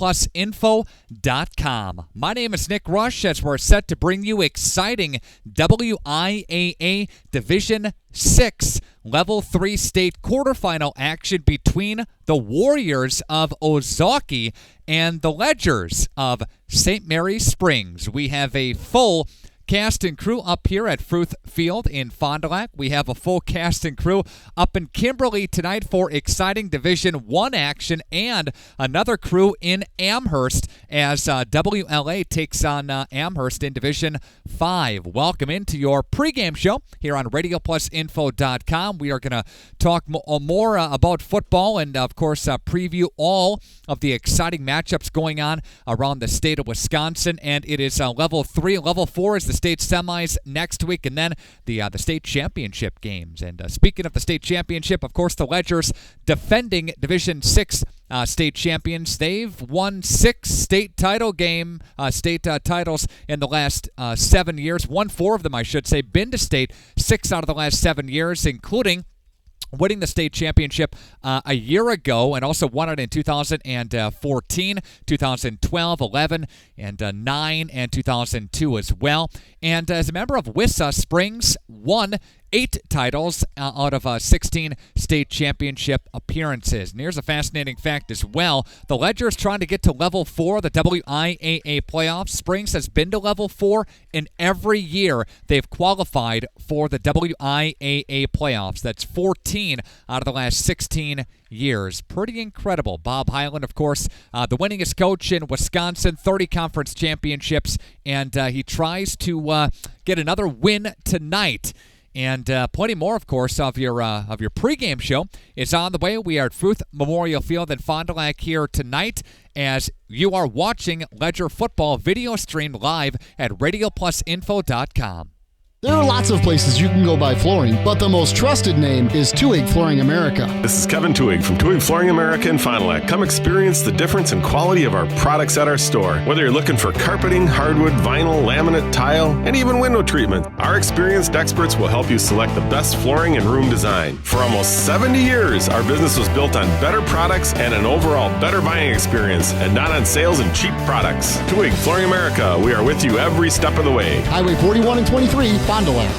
radioplusinfo.com. My name is Nick Rusch as we're set to bring you exciting WIAA Division 6 Level 3 state quarterfinal action between the Warriors of Ozaukee and the Ledgers of St. Mary's Springs. We have a full cast and crew up here at Fruth Field in Fond du Lac. We have a full cast and crew up in Kimberly tonight for exciting Division 1 action and another crew in Amherst as WLA takes on Amherst in Division 5. Welcome into your pregame show here on radioplusinfo.com. We are going to talk more about football and, of course, preview all of the exciting matchups going on around the state of Wisconsin. And it is Level 3. Level 4 is the state semis next week, and then the state championship games. And speaking of the state championship, of course, the Ledgers defending Division 6 state champions. They've won 6 state titles in the last 7 years. Won 4 of them, I should say. Been to state 6 out of the last 7 years, including winning the state championship a year ago, and also won it in 2014, 2012, 11, and 9, and 2002 as well. And as a member of WISA, Springs won 8 titles out of 16 state championship appearances. And here's a fascinating fact as well. The Ledgers trying to get to Level 4, the WIAA playoffs. Springs has been to Level 4 in every year they've qualified for the WIAA playoffs. That's 14 out of the last 16 years. Pretty incredible. Bob Highland, of course, the winningest coach in Wisconsin, 30 conference championships, and he tries to get another win tonight. And plenty more, of course, of your pregame show is on the way. We are at Fruth Memorial Field in Fond du Lac here tonight as you are watching Ledger football video stream live at radioplusinfo.com. There are lots of places you can go buy flooring, but the most trusted name is Tuig Flooring America. This is Kevin Tuig from Tuig Flooring America in Fond du Lac. Come experience the difference in quality of our products at our store. Whether you're looking for carpeting, hardwood, vinyl, laminate, tile, and even window treatment, our experienced experts will help you select the best flooring and room design. For almost 70 years, our business was built on better products and an overall better buying experience, and not on sales and cheap products. Tuig Flooring America, we are with you every step of the way. Highway 41 and 23, Fond du Lac.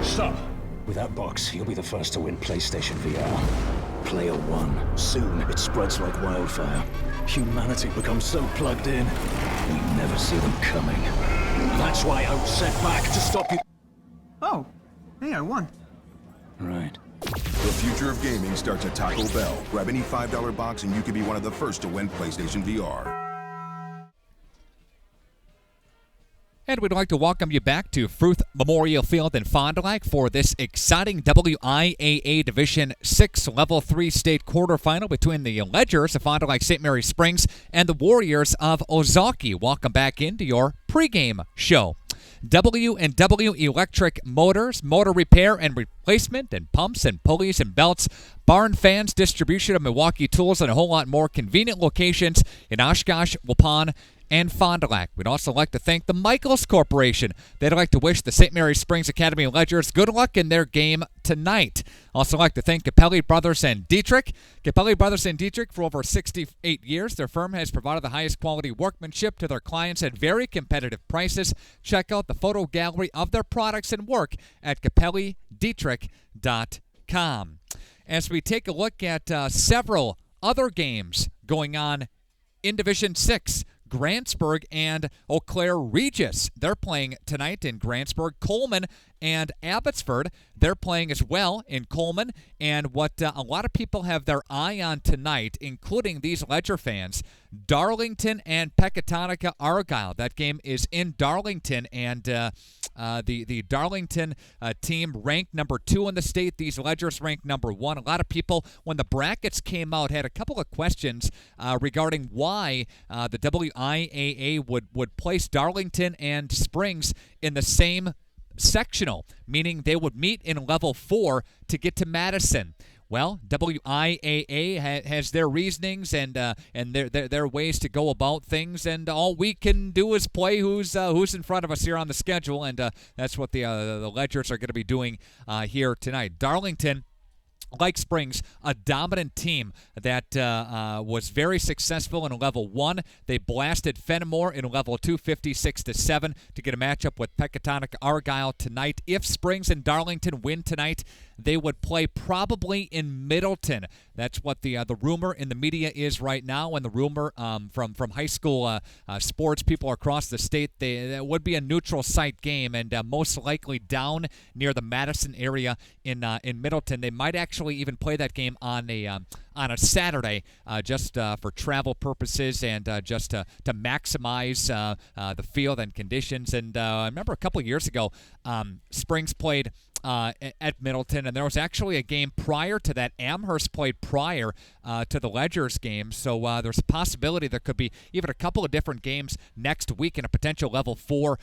Stop! With that box, you'll be the first to win PlayStation VR. Player 1. Soon, it spreads like wildfire. Humanity becomes so plugged in, we never see them coming. That's why I was sent back to stop you. Oh, hey, I won. Right. The future of gaming starts at Taco Bell. Grab any $5 box and you can be one of the first to win PlayStation VR. And we'd like to welcome you back to Fruth Memorial Field in Fond du Lac for this exciting WIAA Division 6 Level 3 state quarterfinal between the Ledgers of Fond du Lac St. Mary's Springs and the Warriors of Ozaukee. Welcome back into your pregame show. W&W Electric Motors, motor repair and replacement, and pumps and pulleys and belts, barn fans, distribution of Milwaukee tools, and a whole lot more. Convenient locations in Oshkosh, Waupun, and Fond du Lac. We'd also like to thank the Michaels Corporation. They'd like to wish the St. Mary's Springs Academy Ledgers good luck in their game tonight. Also like to thank Capelli Brothers and Dietrich. Capelli Brothers and Dietrich, for over 68 years, their firm has provided the highest quality workmanship to their clients at very competitive prices. Check out the photo gallery of their products and work at CapelliDietrich.com. As we take a look at several other games going on in Division 6, Grantsburg and Eau Claire Regis. They're playing tonight in Grantsburg. Coleman and Abbotsford. They're playing as well in Coleman. And what a lot of people have their eye on tonight, including these Ledger fans, Darlington and Pecatonica Argyle. That game is in Darlington, and the Darlington team ranked number 2 in the state. These Ledgers ranked number 1. A lot of people, when the brackets came out, had a couple of questions regarding why the WIAA would place Darlington and Springs in the same sectional, meaning they would meet in level 4 to get to Madison. Well, WIAA has their reasonings and their ways to go about things, and all we can do is play who's in front of us here on the schedule, and that's what the Ledgers are going to be doing here tonight. Darlington, like Springs, a dominant team that was very successful in level 1. They blasted Fenimore in level 2, 56-7, to get a matchup with Pecatonica Argyle tonight. If Springs and Darlington win tonight, they would play probably in Middleton. That's what the rumor in the media is right now, and the rumor from high school sports people across the state. That would be a neutral site game, and most likely down near the Madison area in Middleton. They might actually even play that game on a Saturday, just for travel purposes and just to maximize the field and conditions. And I remember a couple of years ago, Springs played at Middleton, and there was actually a game prior to that. Amherst played prior to the Ledgers game, so there's a possibility there could be even a couple of different games next week in a potential level 4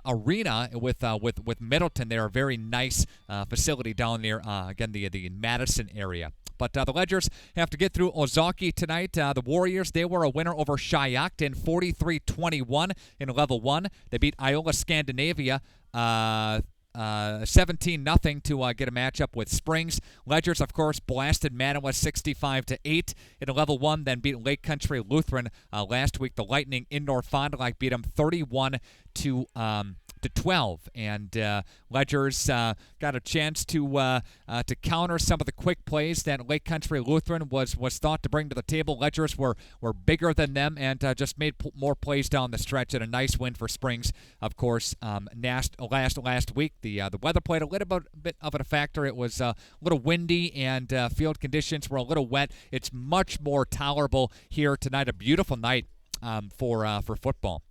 arena with Middleton. They're a very nice facility down there, again, the Madison area. But the Ledgers have to get through Ozaukee tonight. The Warriors, they were a winner over Shiocton, 43-21 in level 1. They beat Iola Scandinavia 17-0 to get a matchup with Springs. Ledgers, of course, blasted Manawa 65-8 in level 1, then beat Lake Country Lutheran last week. The Lightning in North Fond du Lac beat them 31-12. And Ledgers got a chance to counter some of the quick plays that Lake Country Lutheran was thought to bring to the table. Ledgers were bigger than them and just made more plays down the stretch, and a nice win for Springs, of course. Last week, the weather played a little bit of a factor. It was a little windy, and field conditions were a little wet. It's much more tolerable here tonight. A beautiful night for football.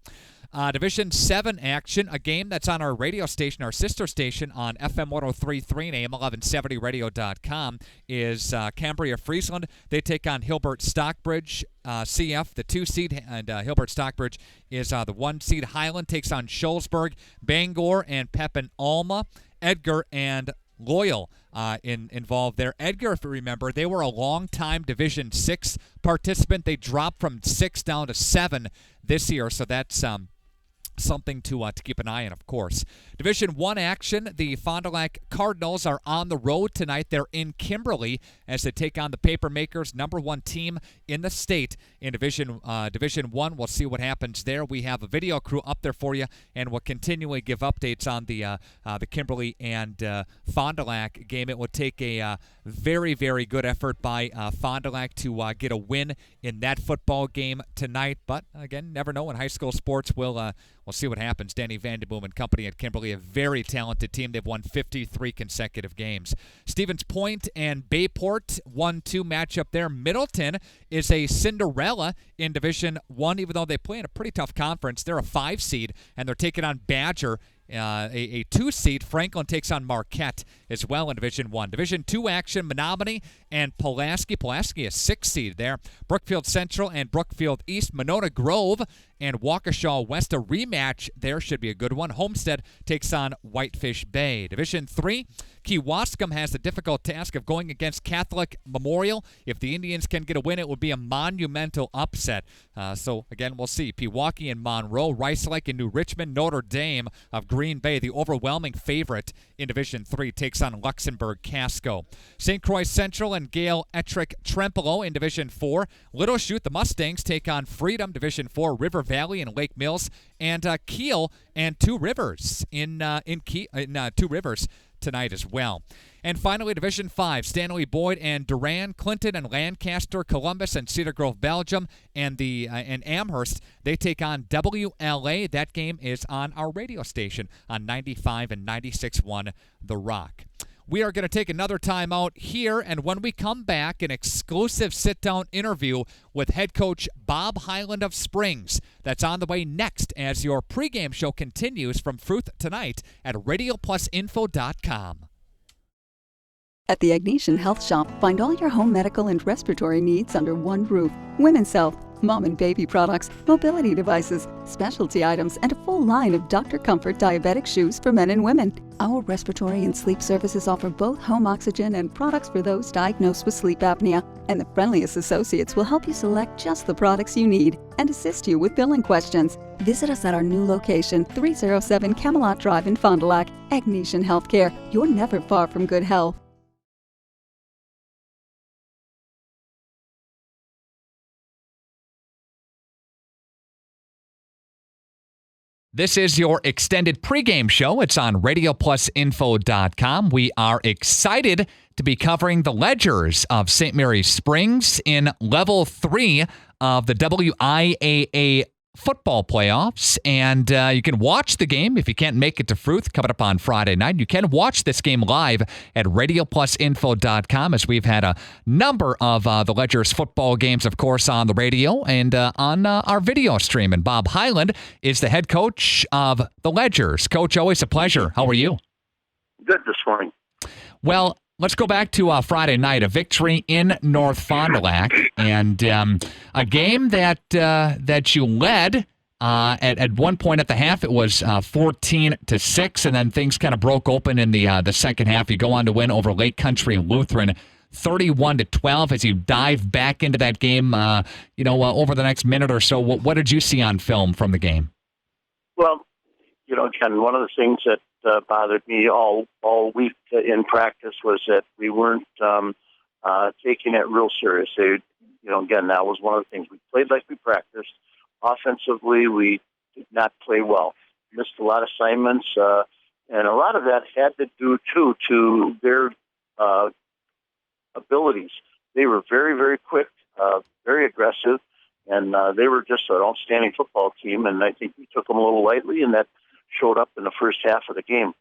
Division 7 action, a game that's on our radio station, our sister station on FM 103.3 and AM1170radio.com, is Cambria Friesland. They take on Hilbert Stockbridge CF, the 2 seed, and Hilbert Stockbridge is the 1 seed. Highland takes on Shullsburg, Bangor, and Pepin Alma. Edgar and Loyal involved there. Edgar, if you remember, they were a long-time Division 6 participant. They dropped from 6 down to 7 this year, so that's something to keep an eye on, of course. Division 1 action, the Fond du Lac Cardinals are on the road tonight. They're in Kimberley as they take on the Papermakers, number 1 team in the state in Division 1. We'll see what happens there. We have a video crew up there for you, and we'll continually give updates on the Kimberley and Fond du Lac game. It would take a very, very good effort by Fond du Lac to get a win in that football game tonight. But, again, never know in high school sports. We'll see what happens. Danny Vandenboom and company at Kimberley, a very talented team. They've won 53 consecutive games. Stevens Point and Bayport 1-2 matchup there. Middleton is a Cinderella in Division 1, even though they play in a pretty tough conference. They're a 5 seed, and they're taking on Badger, a 2 seed. Franklin takes on Marquette as well in Division 1. Division 2 action, Menominee and Pulaski. Pulaski, a 6 seed there. Brookfield Central and Brookfield East. Monona Grove and Waukesha West, a rematch there, should be a good one. Homestead takes on Whitefish Bay. Division 3, Kewaskum has the difficult task of going against Catholic Memorial. If the Indians can get a win, it would be a monumental upset. So, again, we'll see. Pewaukee and Monroe, Rice Lake and New Richmond, Notre Dame of Green Bay, the overwhelming favorite in Division 3, takes on Luxembourg Casco. St. Croix Central and Gale Ettrick Trempealeau in Division 4. Little Chute, the Mustangs, take on Freedom. Division 4, River Valley and Lake Mills, and Kiel and Two Rivers Two Rivers tonight as well. And finally, Division 5, Stanley Boyd and Duran, Clinton and Lancaster, Columbus and Cedar Grove, Belgium, and Amherst. They take on WLA. That game is on our radio station on 95 and 96.1 The Rock. We are going to take another time out here, and when we come back, an exclusive sit-down interview with head coach Bob Highland of Springs. That's on the way next as your pregame show continues from Fruth Tonight at RadioPlusInfo.com. At the Agnesian Health Shop, find all your home medical and respiratory needs under one roof. Women's health, mom and baby products, mobility devices, specialty items, and a full line of Dr. Comfort diabetic shoes for men and women. Our respiratory and sleep services offer both home oxygen and products for those diagnosed with sleep apnea. And the friendliest associates will help you select just the products you need and assist you with billing questions. Visit us at our new location, 307 Camelot Drive in Fond du Lac. Agnesian Healthcare. You're never far from good health. This is your extended pregame show. It's on RadioPlusInfo.com. We are excited to be covering the Ledgers of St. Mary's Springs in Level 3 of the WIAA football playoffs. And you can watch the game if you can't make it to Fruth coming up on Friday night. You can watch this game live at RadioPlusInfo.com as we've had a number of the Ledgers football games, of course, on the radio and on our video stream. And Bob Highland is the head coach of the Ledgers. Coach, always a pleasure. How are you? Good this morning. Well, let's go back to Friday night, a victory in North Fond du Lac, and a game that you led at one point at the half. It was 14-6, and then things kind of broke open in the second half. You go on to win over Lake Country Lutheran 31-12 as you dive back into that game. Over the next minute or so, what did you see on film from the game? Well, Ken, one of the things that bothered me all week in practice was that we weren't taking it real seriously. Again, that was one of the things. We played like we practiced. Offensively, we did not play well. Missed a lot of assignments, and a lot of that had to do, too, to their abilities. They were very, very quick, very aggressive, and they were just an outstanding football team, and I think we took them a little lightly, and that showed up in the first half of the game.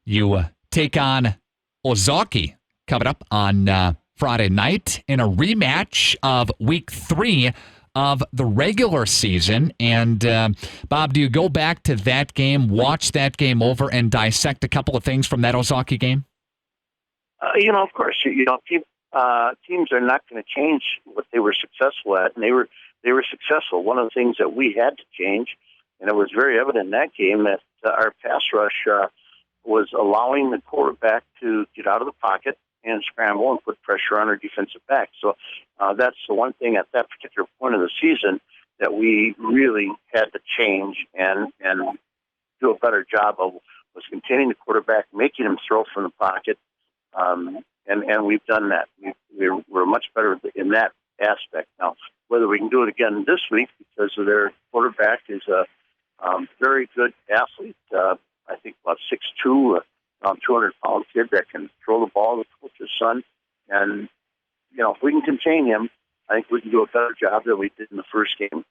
You take on Ozaukee coming up on Friday night in a rematch of Week 3 of the regular season. And, Bob, do you go back to that game, watch that game over, and dissect a couple of things from that Ozaukee game? Of course, teams are not going to change what they were successful at, and they were successful. One of the things that we had to change, and it was very evident in that game, that our pass rush was allowing the quarterback to get out of the pocket and scramble and put pressure on our defensive back. So that's the one thing at that particular point of the season that we really had to change and do a better job of, was containing the quarterback, making him throw from the pocket, and we've done that. We're much better in that aspect. Now, whether we can do it again this week because of their quarterback is a very good athlete, I think about 6'2", 200-pound kid that can throw the ball, the coach's son. And, if we can contain him, I think we can do a better job than we did in the first game.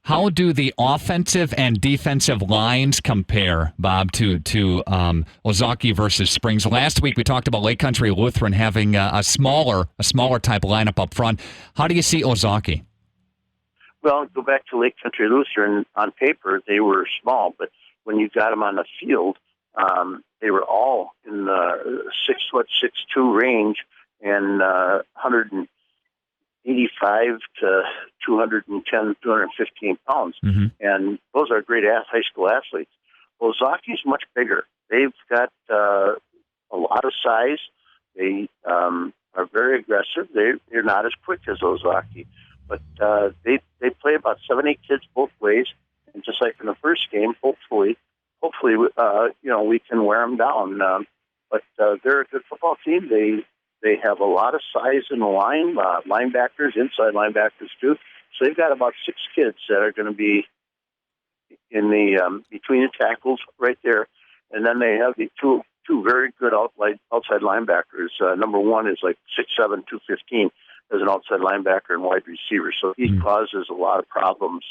How do the offensive and defensive lines compare, Bob, to Ozaukee versus Springs? Last week we talked about Lake Country Lutheran having a smaller type lineup up front. How do you see Ozaukee? Well, go back to Lake Country Lutheran. On paper, they were small, but when you got them on the field, they were all in the 6'6" range and 185 to 210, 215 pounds. Mm-hmm. And those are great high school athletes. Ozaukee's much bigger. They've got a lot of size. They are very aggressive. They're not as quick as Ozaukee. But they play about 7-8 kids both ways, and just like in the first game, hopefully, we can wear them down. But they're a good football team. They have a lot of size in the line, linebackers, inside linebackers too. So they've got about 6 kids that are going to be in the between the tackles right there, and then they have the two two very good outside linebackers. Number one is like 6'7", 215 as an outside linebacker and wide receiver. So he causes a lot of problems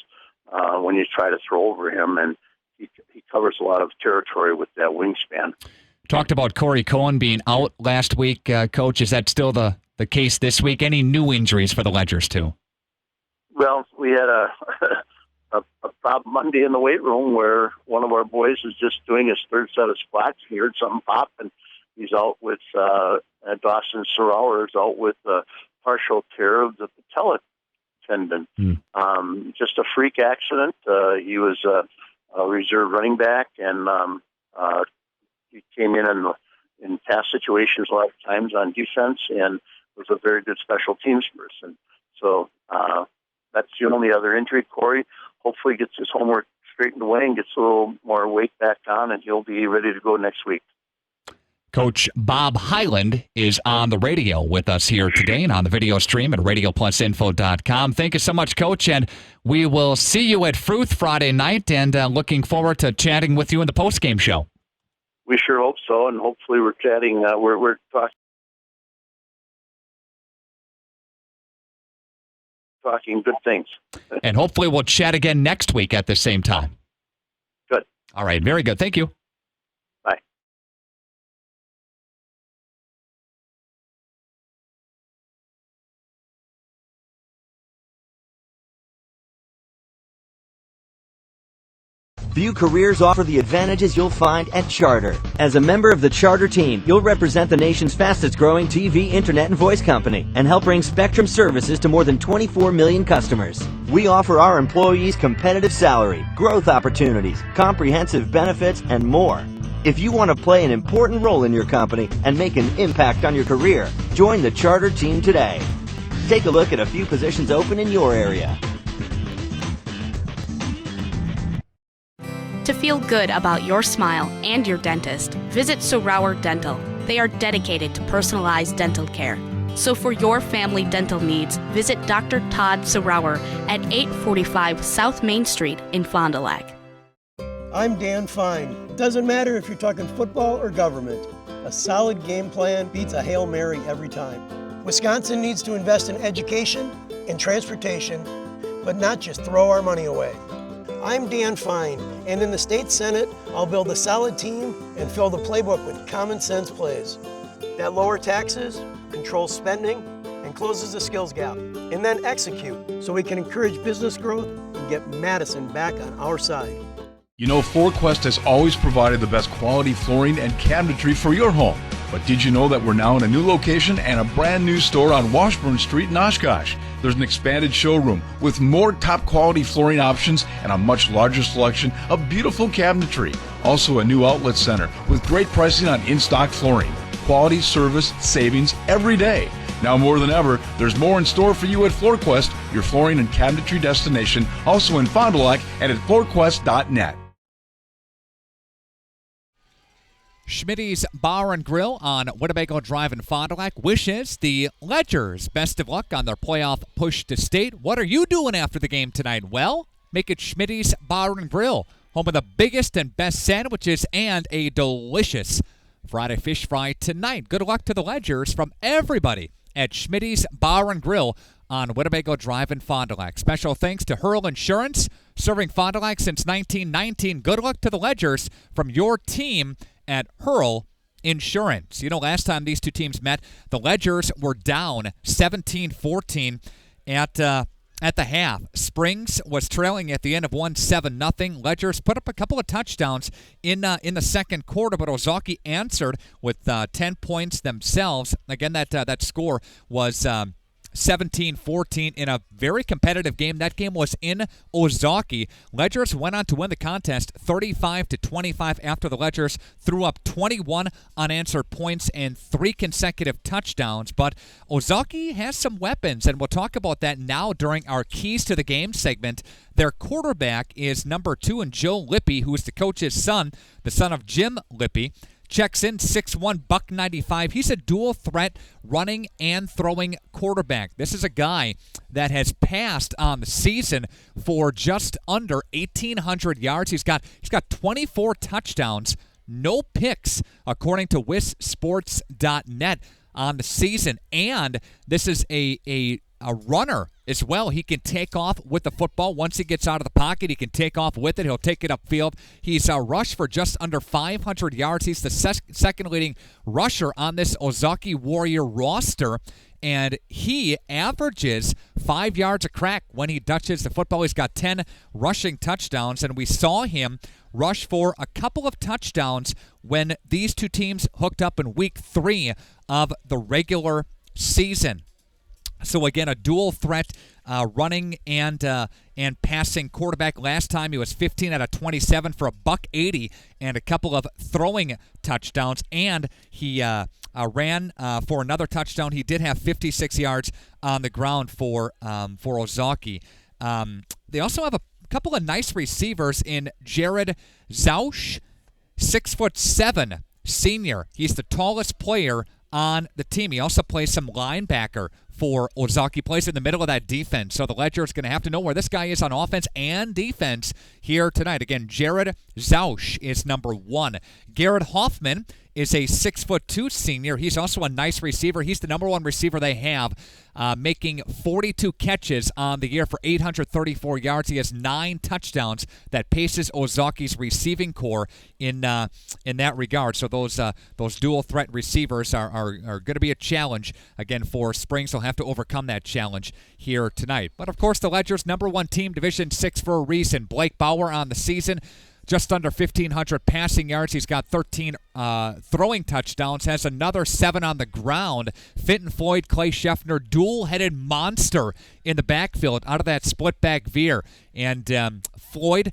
when you try to throw over him, and he covers a lot of territory with that wingspan. Talked about Corey Cohen being out last week, Coach. Is that still the case this week? Any new injuries for the Ledgers, too? Well, we had a problem Monday in the weight room where one of our boys was just doing his third set of squats. He heard something pop, and he's out with Dawson Sorauer is out with partial tear of the patella tendon. Just a freak accident. He was a reserve running back, and he came in past situations a lot of times on defense and was a very good special teams person. So that's the only other injury. Corey hopefully gets his homework straightened away and gets a little more weight back on, and he'll be ready to go next week. Coach Bob Highland is on the radio with us here today and on the video stream at radioplusinfo.com. Thank you so much, Coach, and we will see you at Fruth Friday night, and looking forward to chatting with you in the postgame show. We sure hope so, and hopefully we're chatting. We're talking good things. And hopefully we'll chat again next week at the same time. Good. All right, very good. Thank you. Bye. View Careers offer the advantages you'll find at Charter. As a member of the Charter team, you'll represent the nation's fastest growing TV, internet, and voice company and help bring Spectrum services to more than 24 million customers. We offer our employees competitive salary, growth opportunities, comprehensive benefits, and more. If you want to play an important role in your company and make an impact on your career, join the Charter team today. Take a look at a few positions open in your area. To feel good about your smile and your dentist, visit Sorauer Dental. They are dedicated to personalized dental care. So for your family dental needs, visit Dr. Todd Sorauer at 845 South Main Street in Fond du Lac. I'm Dan Fine. Doesn't matter if you're talking football or government. A solid game plan beats a Hail Mary every time. Wisconsin needs to invest in education and transportation, but not just throw our money away. I'm Dan Fine, and in the state senate, I'll build a solid team and fill the playbook with common sense plays that lower taxes, controls spending, and closes the skills gap, and then execute so we can encourage business growth and get Madison back on our side. You know, FloorQuest has always provided the best quality flooring and cabinetry for your home. But did you know that we're now in a new location and a brand new store on Washburn Street in Oshkosh? There's an expanded showroom with more top quality flooring options and a much larger selection of beautiful cabinetry. Also a new outlet center with great pricing on in-stock flooring. Quality, service, savings every day. Now more than ever, there's more in store for you at FloorQuest, your flooring and cabinetry destination, also in Fond du Lac and at floorquest.net. Schmitty's Bar and Grill on Winnebago Drive in Fond du Lac wishes the Ledgers best of luck on their playoff push to state. What are you doing after the game tonight? Well, make it Schmitty's Bar and Grill, home of the biggest and best sandwiches and a delicious Friday fish fry tonight. Good luck to the Ledgers from everybody at Schmitty's Bar and Grill on Winnebago Drive in Fond du Lac. Special thanks to Hurl Insurance, serving Fond du Lac since 1919. Good luck to the Ledgers from your team at Hurl Insurance. You know, last time these two teams met, the Ledgers were down 17-14 at the half. Springs was trailing at the end of 7-0. Ledgers put up a couple of touchdowns in the second quarter, but Ozaukee answered with 10 points themselves. Again, that score was 17-14 in a very competitive game. That game was in Ozaukee. Ledgers went on to win the contest 35-25 after the Ledgers threw up 21 unanswered points and 3 consecutive touchdowns. But Ozaukee has some weapons, and we'll talk about that now during our Keys to the Game segment. Their quarterback is number 2 in Joe Lippy, who is the coach's son, the son of Jim Lippy. Checks in 6'1", $195. He's a dual threat running and throwing quarterback. This is a guy that has passed on the season for just under 1,800 yards. He's got 24 touchdowns, no picks, according to WisSports.net on the season. And this is a runner as well. He can take off with the football. Once he gets out of the pocket, he can take off with it. He'll take it upfield. He's rushed for just under 500 yards. He's the second leading rusher on this Ozaukee Warrior roster. And he averages 5 yards a crack when he touches the football. He's got 10 rushing touchdowns, and we saw him rush for a couple of touchdowns when these two teams hooked up in Week 3 of the regular season. So again, a dual threat running and passing quarterback. Last time he was 15 out of 27 for $180 and a couple of throwing touchdowns. And he ran for another touchdown. He did have 56 yards on the ground for Ozaukee. They also have a couple of nice receivers in Jared Zausch, 6'7", senior. He's the tallest player on the team. He also plays some linebacker for Ozaukee, plays in the middle of that defense. So the Ledger is going to have to know where this guy is on offense and defense here tonight. Again, Jared Zausch is number 1. Garrett Hoffman is a 6'2" senior. He's also a nice receiver. He's the number 1 receiver they have, making 42 catches on the year for 834 yards. He has 9 touchdowns. That paces Ozaukee's receiving core in that regard. So those dual threat receivers are going to be a challenge again for Springs. They'll have to overcome that challenge here tonight. But of course, the Ledger's number 1 team, Division 6 for a reason. Blake Bauer on the season, just under 1,500 passing yards. He's got 13 throwing touchdowns, has another 7 on the ground. Fenton Floyd, Clay Scheffner, dual-headed monster in the backfield out of that split-back veer. And Floyd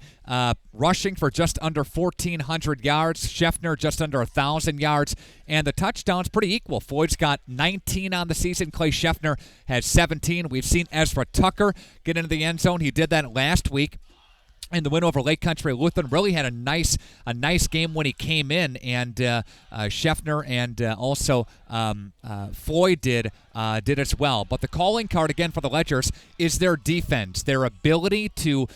rushing for just under 1,400 yards. Scheffner just under 1,000 yards. And the touchdowns pretty equal. Floyd's got 19 on the season. Clay Scheffner has 17. We've seen Ezra Tucker get into the end zone. He did that last week. And the win over Lake Country Lutheran really had a nice game when he came in, and Scheffner and also Floyd did as well. But the calling card again for the Ledgers is their defense, their ability to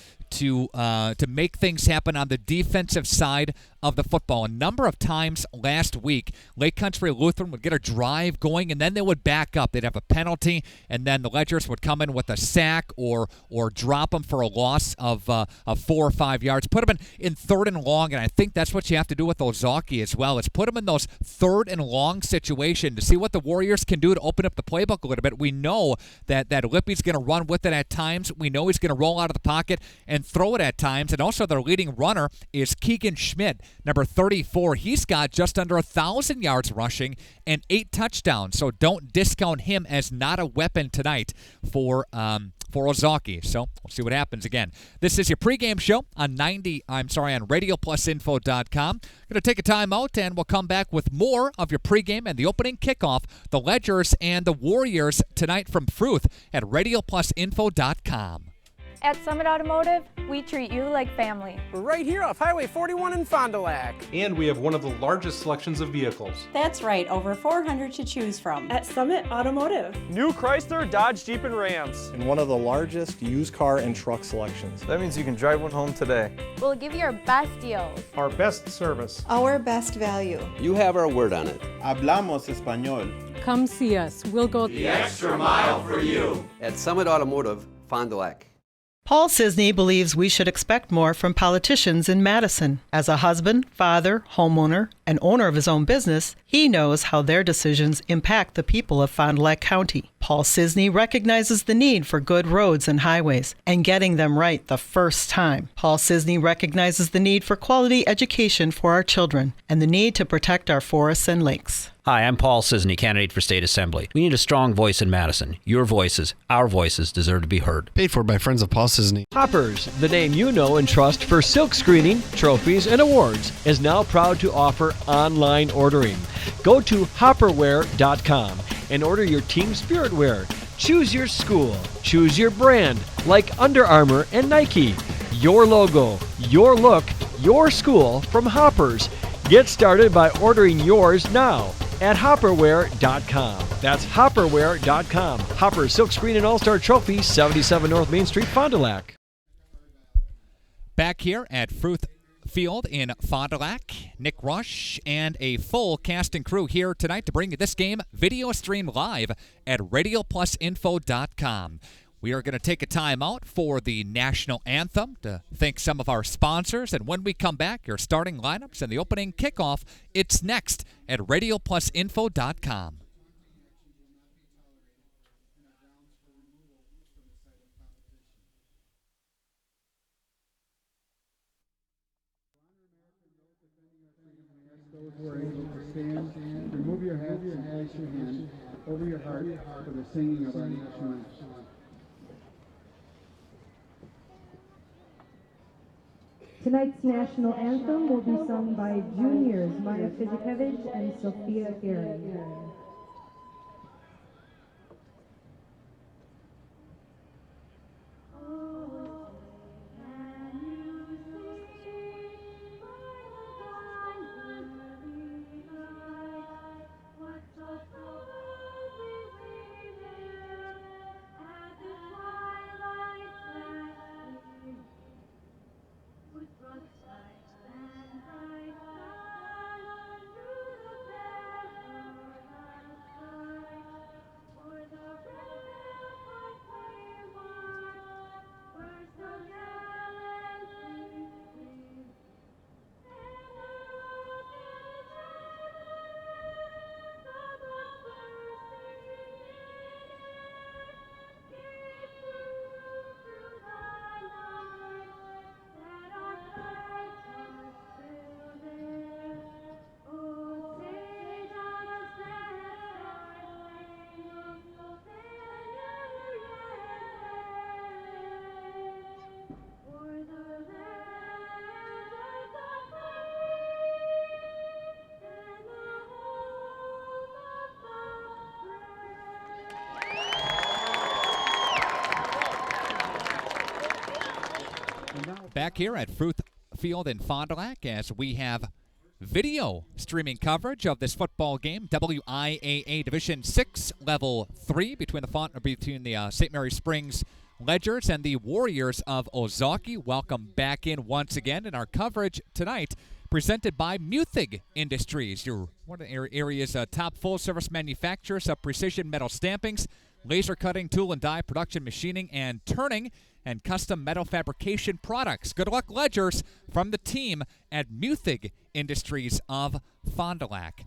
make things happen on the defensive side of the football. A number of times last week, Lake Country Lutheran would get a drive going, and then they would back up. They'd have a penalty, and then the Ledgers would come in with a sack or drop them for a loss of 4 or 5 yards. Put them in 3rd and long, and I think that's what you have to do with Ozaukee as well, is put them in those 3rd and long situations to see what the Warriors can do to open up the playbook a little bit. We know that Lippy's going to run with it at times. We know he's going to roll out of the pocket and throw it at times. And also their leading runner is Keegan Schmidt, number 34. He's got just under 1,000 yards rushing and 8 touchdowns. So don't discount him as not a weapon tonight for Ozaukee. So we'll see what happens again. This is your pregame show on RadioPlusInfo.com. Going to take a time out, and we'll come back with more of your pregame and the opening kickoff, the Ledgers and the Warriors tonight from Fruth at RadioPlusInfo.com. At Summit Automotive, we treat you like family. We're right here off Highway 41 in Fond du Lac. And we have one of the largest selections of vehicles. That's right, over 400 to choose from. At Summit Automotive. New Chrysler, Dodge, Jeep, and Rams. And one of the largest used car and truck selections. That means you can drive one home today. We'll give you our best deals. Our best service. Our best value. You have our word on it. Hablamos español. Come see us. We'll go the extra mile for you. At Summit Automotive, Fond du Lac. Paul Sisney believes we should expect more from politicians in Madison. As a husband, father, homeowner, and owner of his own business, he knows how their decisions impact the people of Fond du Lac County. Paul Sisney recognizes the need for good roads and highways and getting them right the first time. Paul Sisney recognizes the need for quality education for our children and the need to protect our forests and lakes. Hi, I'm Paul Sisney, candidate for state assembly. We need a strong voice in Madison. Your voices, our voices, deserve to be heard. Paid for by friends of Paul Sisney. Hoppers, the name you know and trust for silk screening, trophies, and awards, is now proud to offer online ordering. Go to hopperwear.com and order your team spirit wear. Choose your school. Choose your brand, like Under Armour and Nike. Your logo, your look, your school from Hoppers. Get started by ordering yours now at hopperwear.com. That's hopperwear.com. Hopper Silk Screen and All-Star Trophy, 77 North Main Street, Fond du Lac. Back here at Fruth Field in Fond du Lac. Nick Rusch and a full cast and crew here tonight to bring you this game video streamed live at RadioPlusInfo.com. We are going to take a time out for the national anthem to thank some of our sponsors. And when we come back, your starting lineups and the opening kickoff, it's next at RadioPlusInfo.com. Those who are able to stand, remove your hats and place your hand over your heart for the singing of our national anthem. Tonight's national anthem will be sung by juniors Maya Fizikevich and Sophia Gary. Back here at Fruth Field in Fond du Lac as we have video streaming coverage of this football game, WIAA Division 6 Level 3 between the St. Mary Springs Ledgers and the Warriors of Ozaukee. Welcome back in once again in our coverage tonight, presented by Muthig Industries, one of the area's top full-service manufacturers of precision metal stampings, laser cutting, tool and die production, machining, and turning, and custom metal fabrication products. Good luck, Ledgers, from the team at Muthig Industries of Fond du Lac.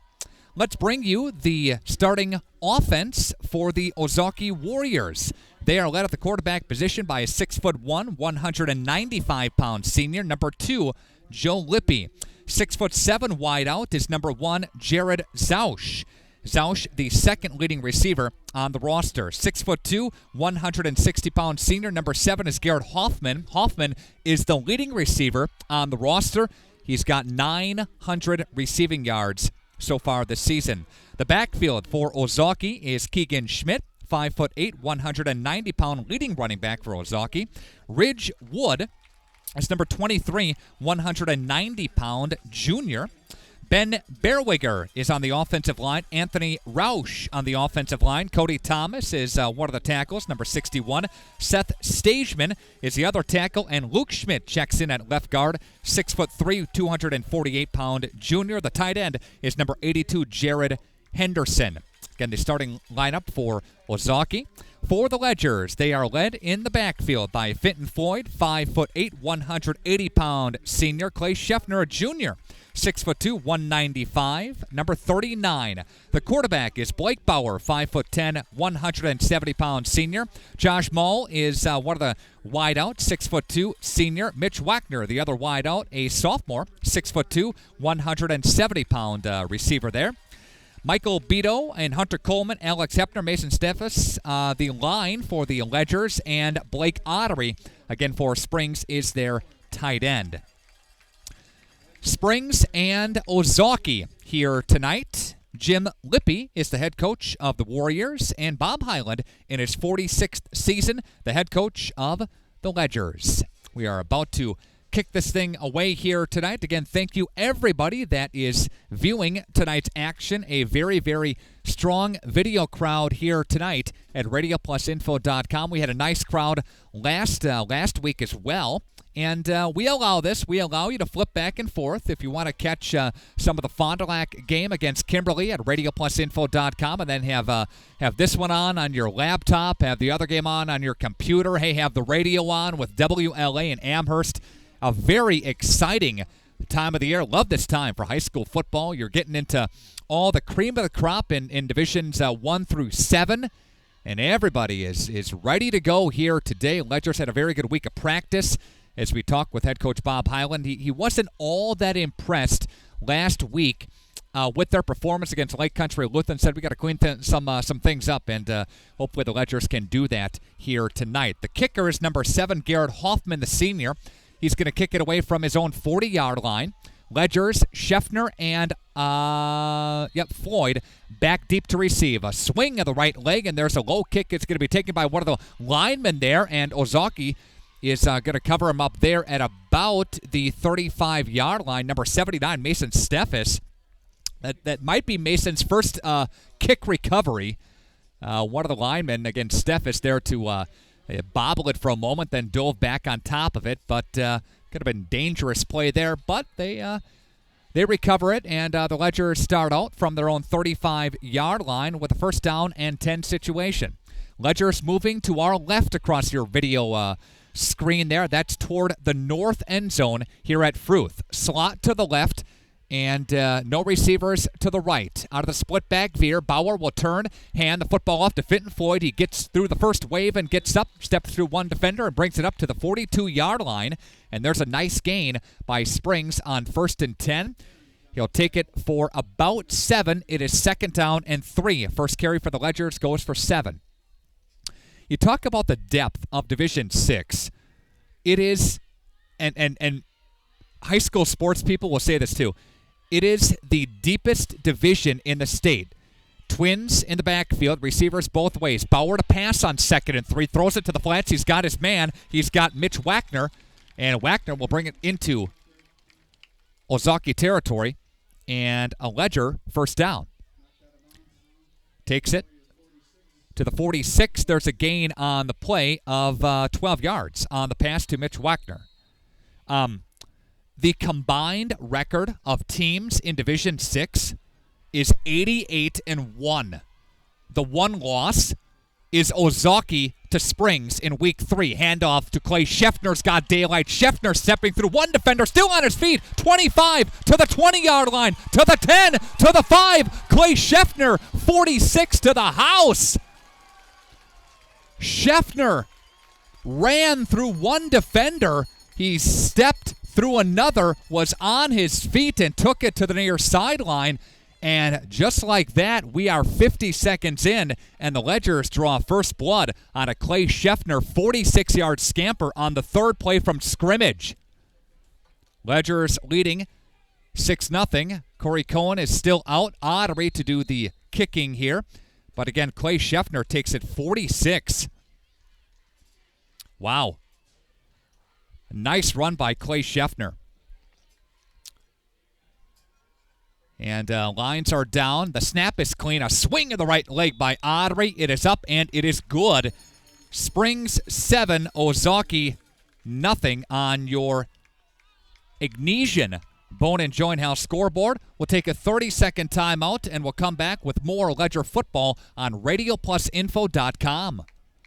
Let's bring you the starting offense for the Ozaukee Warriors. They are led at the quarterback position by a 6'1", 195-pound senior, number 2, Joe Lippy. 6'7" wide out is number 1, Jared Zausch. Zausch, the second leading receiver on the roster. 6'2", 160-pound senior. Number 7 is Garrett Hoffman. Hoffman is the leading receiver on the roster. He's got 900 receiving yards so far this season. The backfield for Ozaukee is Keegan Schmidt, 5'8", 190-pound leading running back for Ozaukee. Ridge Wood is number 23, 190-pound junior. Ben Berwiger is on the offensive line. Anthony Rusch on the offensive line. Cody Thomas is one of the tackles, number 61. Seth Stageman is the other tackle. And Luke Schmidt checks in at left guard, 6'3", 248-pound junior. The tight end is number 82, Jared Henderson. Again, the starting lineup for Ozaukee. For the Ledgers, they are led in the backfield by Fenton Floyd, 5'8", 180-pound senior. Clay Scheffner, Jr., 6'2", 195, number 39. The quarterback is Blake Bauer, 5'10", 170-pound senior. Josh Mall is one of the wideouts, 6'2", senior. Mitch Wagner, the other wideout, a sophomore, 6'2", 170-pound receiver there. Michael Beto and Hunter Coleman, Alex Hepner, Mason Steffes, the line for the Ledgers, and Blake Ottery, again for Springs, is their tight end. Springs and Ozaukee here tonight. Jim Lippy is the head coach of the Warriors, and Bob Highland, in his 46th season, the head coach of the Ledgers. We are about to kick this thing away here tonight. Again, thank you everybody that is viewing tonight's action. A very, very strong video crowd here tonight at RadioPlusInfo.com. We had a nice crowd last week as well. And we allow this. We allow you to flip back and forth if you want to catch some of the Fond du Lac game against Kimberly at radioplusinfo.com, and then have this one on your laptop, have the other game on your computer. Hey, have the radio on with WLA and Amherst. A very exciting time of the year. Love this time for high school football. You're getting into all the cream of the crop in Divisions 1 through 7. And everybody is ready to go here today. Ledger's had a very good week of practice. As we talk with head coach Bob Highland, he wasn't all that impressed last week with their performance against Lake Country Lutheran. Said we got to clean some things up, and hopefully the Ledgers can do that here tonight. The kicker is number 7, Garrett Hoffman, the senior. He's going to kick it away from his own 40-yard line. Ledgers, Scheffner, and Floyd back deep to receive. A swing of the right leg, and there's a low kick. It's going to be taken by one of the linemen there, and Ozaukee is going to cover him up there at about the 35-yard line. Number 79, Mason Steffes. That might be Mason's first kick recovery. One of the linemen, again, Steffes there to bobble it for a moment, then dove back on top of it, but could have been dangerous play there, but they recover it, and the Ledgers start out from their own 35-yard line with a first down and 10 situation. Ledgers moving to our left across your video screen there. That's toward the north end zone here at Fruth. Slot to the left, and no receivers to the right. Out of the split back veer, Bauer will turn, hand the football off to Fenton Floyd. He gets through the first wave and gets up, steps through one defender, and brings it up to the 42-yard line. And there's a nice gain by Springs on 1st and 10. He'll take it for about 7. It is 2nd down and 3. First carry for the Ledgers goes for 7. You talk about the depth of Division 6. It is, and high school sports people will say this too, it is the deepest division in the state. Twins in the backfield, receivers both ways. Bauer to pass on 2nd and 3, throws it to the flats. He's got his man. He's got Mitch Wagner, and Wagner will bring it into Ozaukee territory, and a Ledger first down. Takes it to the 46. There's a gain on the play of 12 yards on the pass to Mitch Wagner. The combined record of teams in Division 6 is 88-1. The one loss is Ozaukee to Springs in Week 3. Handoff to Clay. Scheffner's got daylight. Scheffner stepping through one defender, still on his feet. 25 to the 20-yard line, to the 10, to the 5. Clay Scheffner, 46 to the house. Scheffner ran through one defender. He stepped through another, was on his feet, and took it to the near sideline. And just like that, we are 50 seconds in, and the Ledgers draw first blood on a Clay Scheffner 46-yard scamper on the 3rd play from scrimmage. Ledgers leading 6-0. Corey Cohen is still out. Ottery to do the kicking here. But again, Clay Scheffner takes it 46. Wow. Nice run by Clay Scheffner. And lines are down. The snap is clean. A swing of the right leg by Ottery. It is up, and it is good. Springs 7, Ozaukee nothing on your Ignesian Bone and Joint House scoreboard. We'll take a 30-second timeout, and we'll come back with more Ledger football on radioplusinfo.com.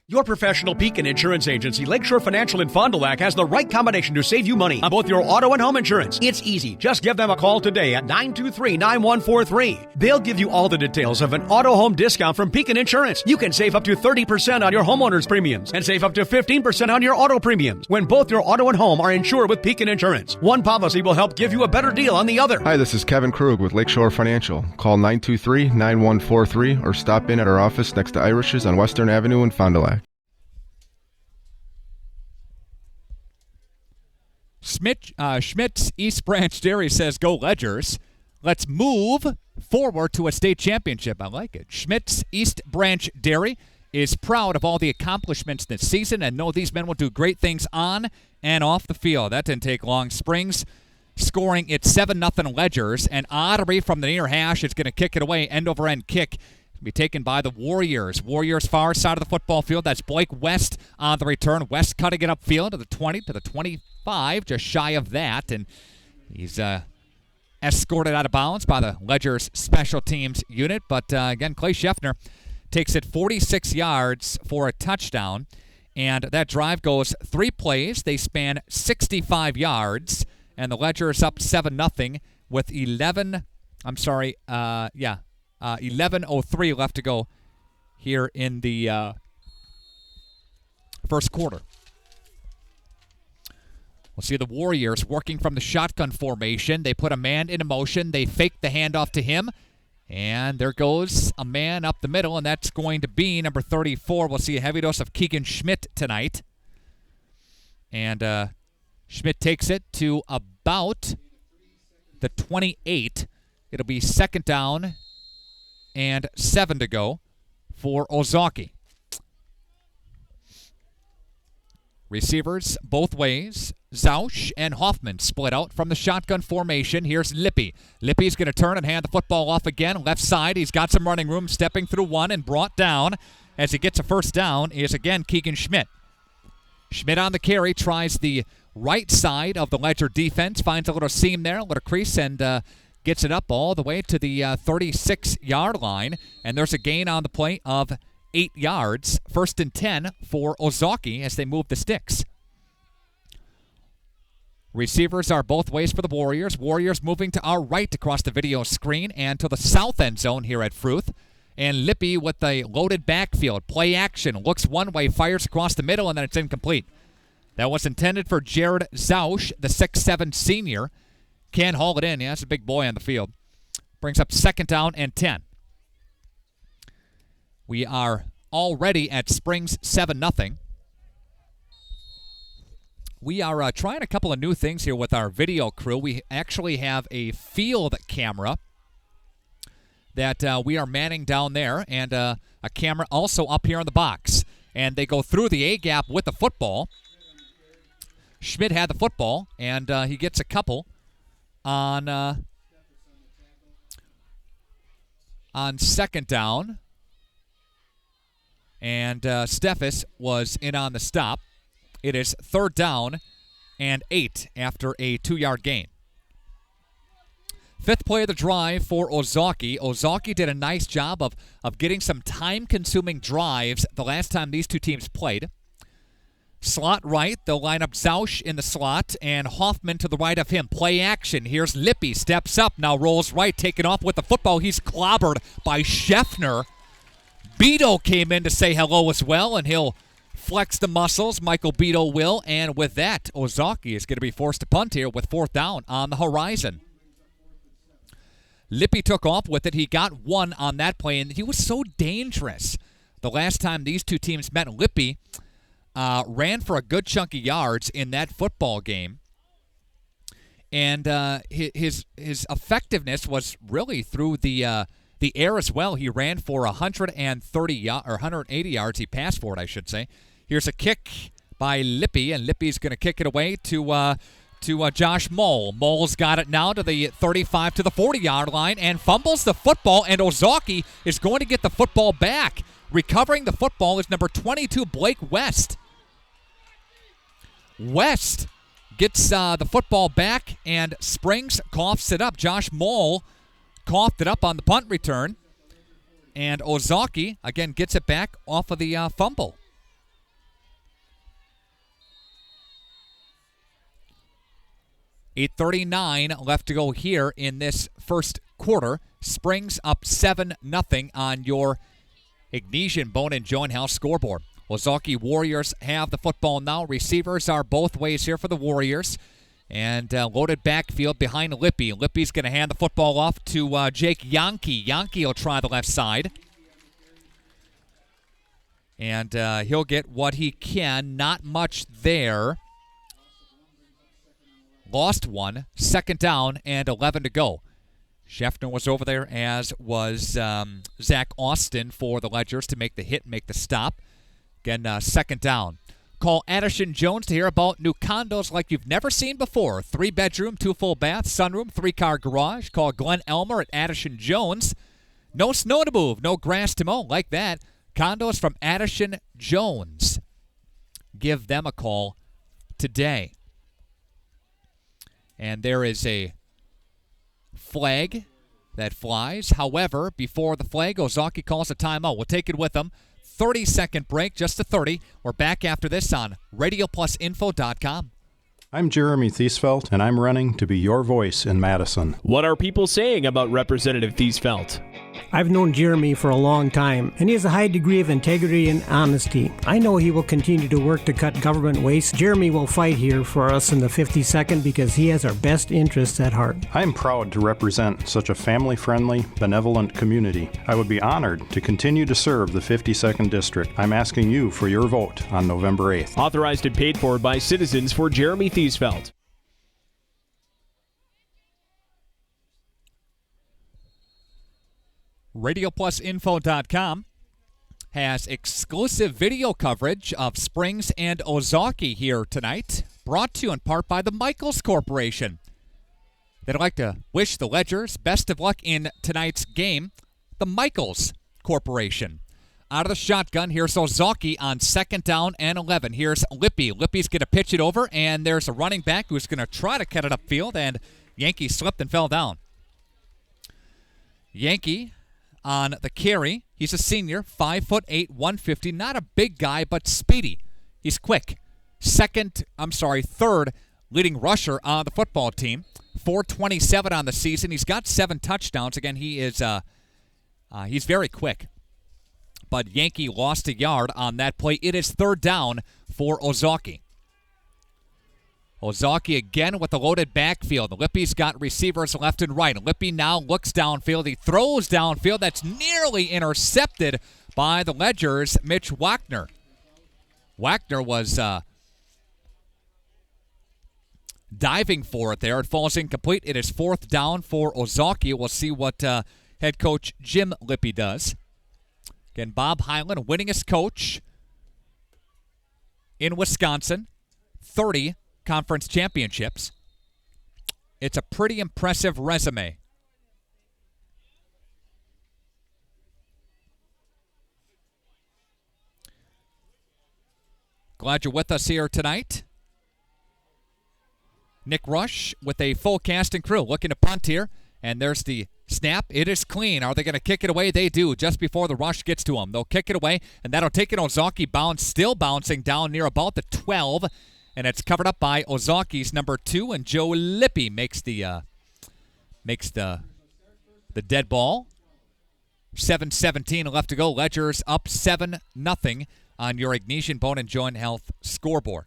Your professional Pekin insurance agency, Lakeshore Financial in Fond du Lac, has the right combination to save you money on both your auto and home insurance. It's easy. Just give them a call today at 923-9143. They'll give you all the details of an auto home discount from Pekin Insurance. You can save up to 30% on your homeowner's premiums and save up to 15% on your auto premiums when both your auto and home are insured with Pekin Insurance. One policy will help give you a better deal on the other. Hi, this is Kevin Krug with Lakeshore Financial. Call 923-9143 or stop in at our office next to Irish's on Western Avenue in Fond du Lac. Schmidt's East Branch Dairy says, go Ledgers. Let's move forward to a state championship. I like it. Schmidt's East Branch Dairy is proud of all the accomplishments this season and know these men will do great things on and off the field. That didn't take long. Springs scoring its 7-0 Ledgers, and Ottery from the near hash is going to kick it away. End-over-end kick be taken by the Warriors. Warriors far side of the football field. That's Blake West on the return. West cutting it upfield to the 20, to the 25. 5, just shy of that, and he's escorted out of bounds by the Ledger's special teams unit. But again, Clay Scheffner takes it 46 yards for a touchdown, and that drive goes 3 plays. They span 65 yards, and the Ledger is up 7-0 with 11:03 left to go here in the first quarter. We'll see the Warriors working from the shotgun formation. They put a man in motion. They fake the handoff to him. And there goes a man up the middle, and that's going to be number 34. We'll see a heavy dose of Keegan Schmidt tonight. And Schmidt takes it to about the 28. It'll be 2nd down and 7 to go for Ozaukee. Receivers both ways. Zausch and Hoffman split out from the shotgun formation. Here's Lippy. Lippy's going to turn and hand the football off again. Left side, he's got some running room, stepping through one and brought down. As he gets a first down is again Keegan Schmidt. Schmidt on the carry, tries the right side of the Ledger defense, finds a little seam there, a little crease, and gets it up all the way to the 36-yard line. And there's a gain on the play of 8 yards. 1st and 10 for Ozaukee as they move the sticks. Receivers are both ways for the Warriors. Warriors moving to our right across the video screen and to the south end zone here at Fruth. And Lippy with a loaded backfield. Play action. Looks one way, fires across the middle, and then it's incomplete. That was intended for Jared Zausch, the 6'7 senior. Can't haul it in. Yeah, that's a big boy on the field. Brings up 2nd down and 10. We are already at Springs 7-0. We are trying a couple of new things here with our video crew. We actually have a field camera that we are manning down there, and a camera also up here in the box. And they go through the A-gap with the football. Schmidt had the football, and he gets a couple on 2nd down. And Steffes was in on the stop. It is 3rd down and 8 after a 2-yard gain. 5th play of the drive for Ozaukee. Ozaukee did a nice job of getting some time-consuming drives the last time these two teams played. Slot right, they'll line up Zausch in the slot and Hoffman to the right of him. Play action. Here's Lippy, steps up, now rolls right, taken off with the football. He's clobbered by Scheffner. Beto came in to say hello as well, and he'll flex the muscles. Michael Beto will, and with that, Ozaukee is going to be forced to punt here with 4th down on the horizon. Lippy took off with it. He got 1 on that play, and he was so dangerous. The last time these two teams met, Lippy ran for a good chunk of yards in that football game. And his effectiveness was really through the air as well. He ran for 180 yards. He passed for it, I should say. Here's a kick by Lippy, and Lippy's going to kick it away to Josh Mole. Mole's got it now to the 35 to the 40-yard line and fumbles the football, and Ozaukee is going to get the football back. Recovering the football is number 22, Blake West. West gets the football back, and Springs coughs it up. Josh Mole coughed it up on the punt return, and Ozaukee, again, gets it back off of the fumble. $8:39 left to go here in this first quarter. Springs up 7-0 on your Ignesian Bone and Joint House scoreboard. Ozaukee Warriors have the football now. Receivers are both ways here for the Warriors. And loaded backfield behind Lippy. Lippy's going to hand the football off to Jake Yonke. Yonke will try the left side. And he'll get what he can. Not much there. Lost 1. 2nd down and 11 to go. Scheffner was over there, as was Zach Austin for the Ledgers to make the hit, make the stop. Again, 2nd down. Call Addison Jones to hear about new condos like you've never seen before. 3-bedroom, 2 full baths, sunroom, 3-car garage. Call Glenn Elmer at Addison Jones. No snow to move, no grass to mow, like that. Condos from Addison Jones. Give them a call today. And there is a flag that flies. However, before the flag, Ozaukee calls a timeout. We'll take it with them. 30-second break, just to 30. We're back after this on RadioPlusInfo.com. I'm Jeremy Thiesfeld, and I'm running to be your voice in Madison. What are people saying about Representative Thiesfeld? I've known Jeremy for a long time, and he has a high degree of integrity and honesty. I know he will continue to work to cut government waste. Jeremy will fight here for us in the 52nd because he has our best interests at heart. I'm proud to represent such a family-friendly, benevolent community. I would be honored to continue to serve the 52nd District. I'm asking you for your vote on November 8th. Authorized and paid for by citizens for Jeremy Thiesfeld. RadioPlusInfo.com has exclusive video coverage of Springs and Ozaukee here tonight, brought to you in part by the Michaels Corporation. They'd like to wish the Ledgers best of luck in tonight's game. The Michaels Corporation. Out of the shotgun, here's Ozaukee on 2nd down and 11. Here's Lippy. Lippy's going to pitch it over, and there's a running back who's going to try to cut it upfield, and Yankee slipped and fell down. Yankee on the carry. He's a senior, 5'8", 150. Not a big guy, but speedy. He's quick. Third leading rusher on the football team. 427 on the season. He's got 7 touchdowns. Again, he is he's very quick. But Yankee lost a yard on that play. It is 3rd down for Ozaukee. Ozaukee again with a loaded backfield. Lippy's got receivers left and right. Lippy now looks downfield. He throws downfield. That's nearly intercepted by the Ledgers' Mitch Wagner. Wagner was diving for it there. It falls incomplete. It is 4th down for Ozaukee. We'll see what head coach Jim Lippy does. Again, Bob Highland, winningest coach in Wisconsin. 30 conference championships. It's a pretty impressive resume. Glad you're with us here tonight. Nick Rusch with a full cast and crew looking to punt here. And there's the snap. It is clean. Are they going to kick it away? They do, just before the rush gets to them. They'll kick it away, and that'll take an Ozaukee bounce, still bouncing down near about the 12. And it's covered up by Ozaukee's number 2, and Joe Lippy makes the dead ball. 7:17 left to go. Ledgers up 7-0 on your Ignatian Bone and Joint Health scoreboard.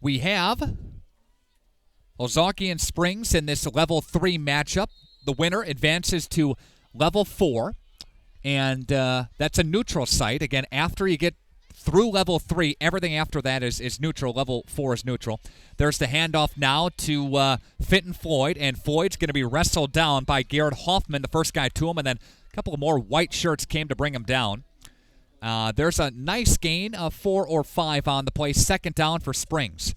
We have Ozaukee and Springs in this level 3 matchup. The winner advances to level 4. And that's a neutral site. Again, after you get through level 3, everything after that is neutral. Level 4 is neutral. There's the handoff now to Fenton Floyd, and Floyd's going to be wrestled down by Garrett Hoffman, the first guy to him, and then a couple of more white shirts came to bring him down. There's a nice gain of 4 or 5 on the play. 2nd down for Springs.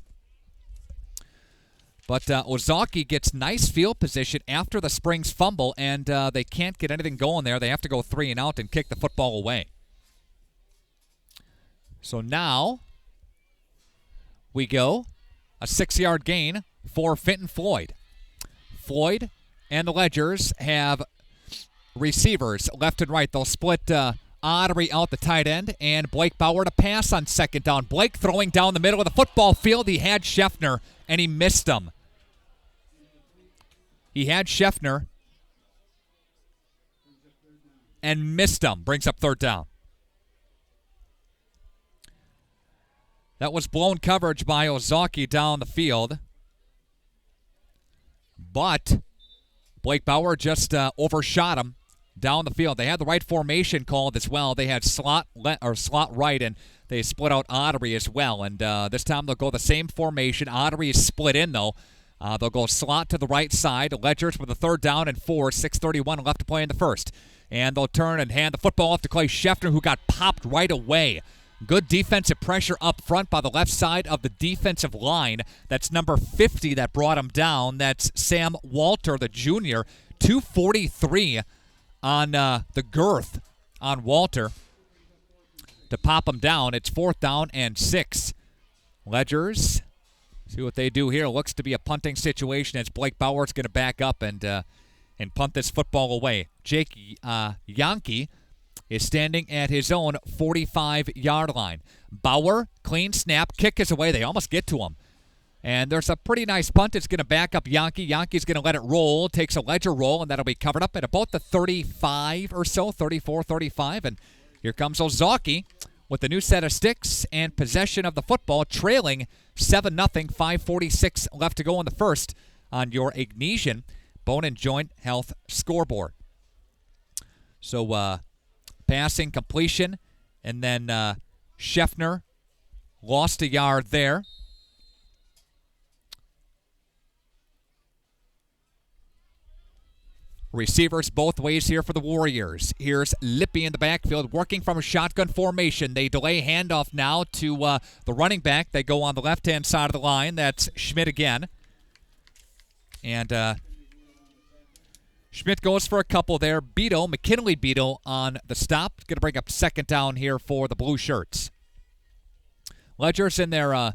But Ozaukee gets nice field position after the Springs fumble, and they can't get anything going there. They have to go 3 and out and kick the football away. So now we go a 6-yard gain for Fenton Floyd. Floyd and the Ledgers have receivers left and right. They'll split Ottery out the tight end, and Blake Bauer to pass on 2nd down. Blake throwing down the middle of the football field. He had Scheffner, and he missed him. He had Scheffner and missed him. Brings up 3rd down. That was blown coverage by Ozaukee down the field. But Blake Bauer just overshot him down the field. They had the right formation called as well. They had slot right, and they split out Ottery as well. And this time they'll go the same formation. Ottery is split in, though. They'll go slot to the right side. Ledgers with a 3rd down and 4. 6:31 left to play in the first. And they'll turn and hand the football off to Clay Scheffner, who got popped right away. Good defensive pressure up front by the left side of the defensive line. That's number 50 that brought him down. That's Sam Walter, the junior. 243 on the girth on Walter. to pop them down. It's 4th down and 6. Ledgers, see what they do here. Looks to be a punting situation as Blake Bauer's going to back up and punt this football away. Jake Yankee is standing at his own 45-yard line. Bauer, clean snap, kick is away. They almost get to him. And there's a pretty nice punt. It's going to back up Yankee. Yankee's going to let it roll. Takes a Ledger roll, and that'll be covered up at about the 35 or so, 34, 35. And here comes Ozaukee with a new set of sticks and possession of the football, trailing 7-0, 5:46 left to go in the first on your Ignesian Bone and Joint Health scoreboard. So passing completion, and then Scheffner lost a yard there. Receivers both ways here for the Warriors. Here's Lippy in the backfield working from a shotgun formation. They delay handoff now to the running back. They go on the left-hand side of the line. That's Schmidt again. And Schmidt goes for a couple there. McKinley Beetle on the stop. Going to bring up 2nd down here for the blue shirts. Ledgers in their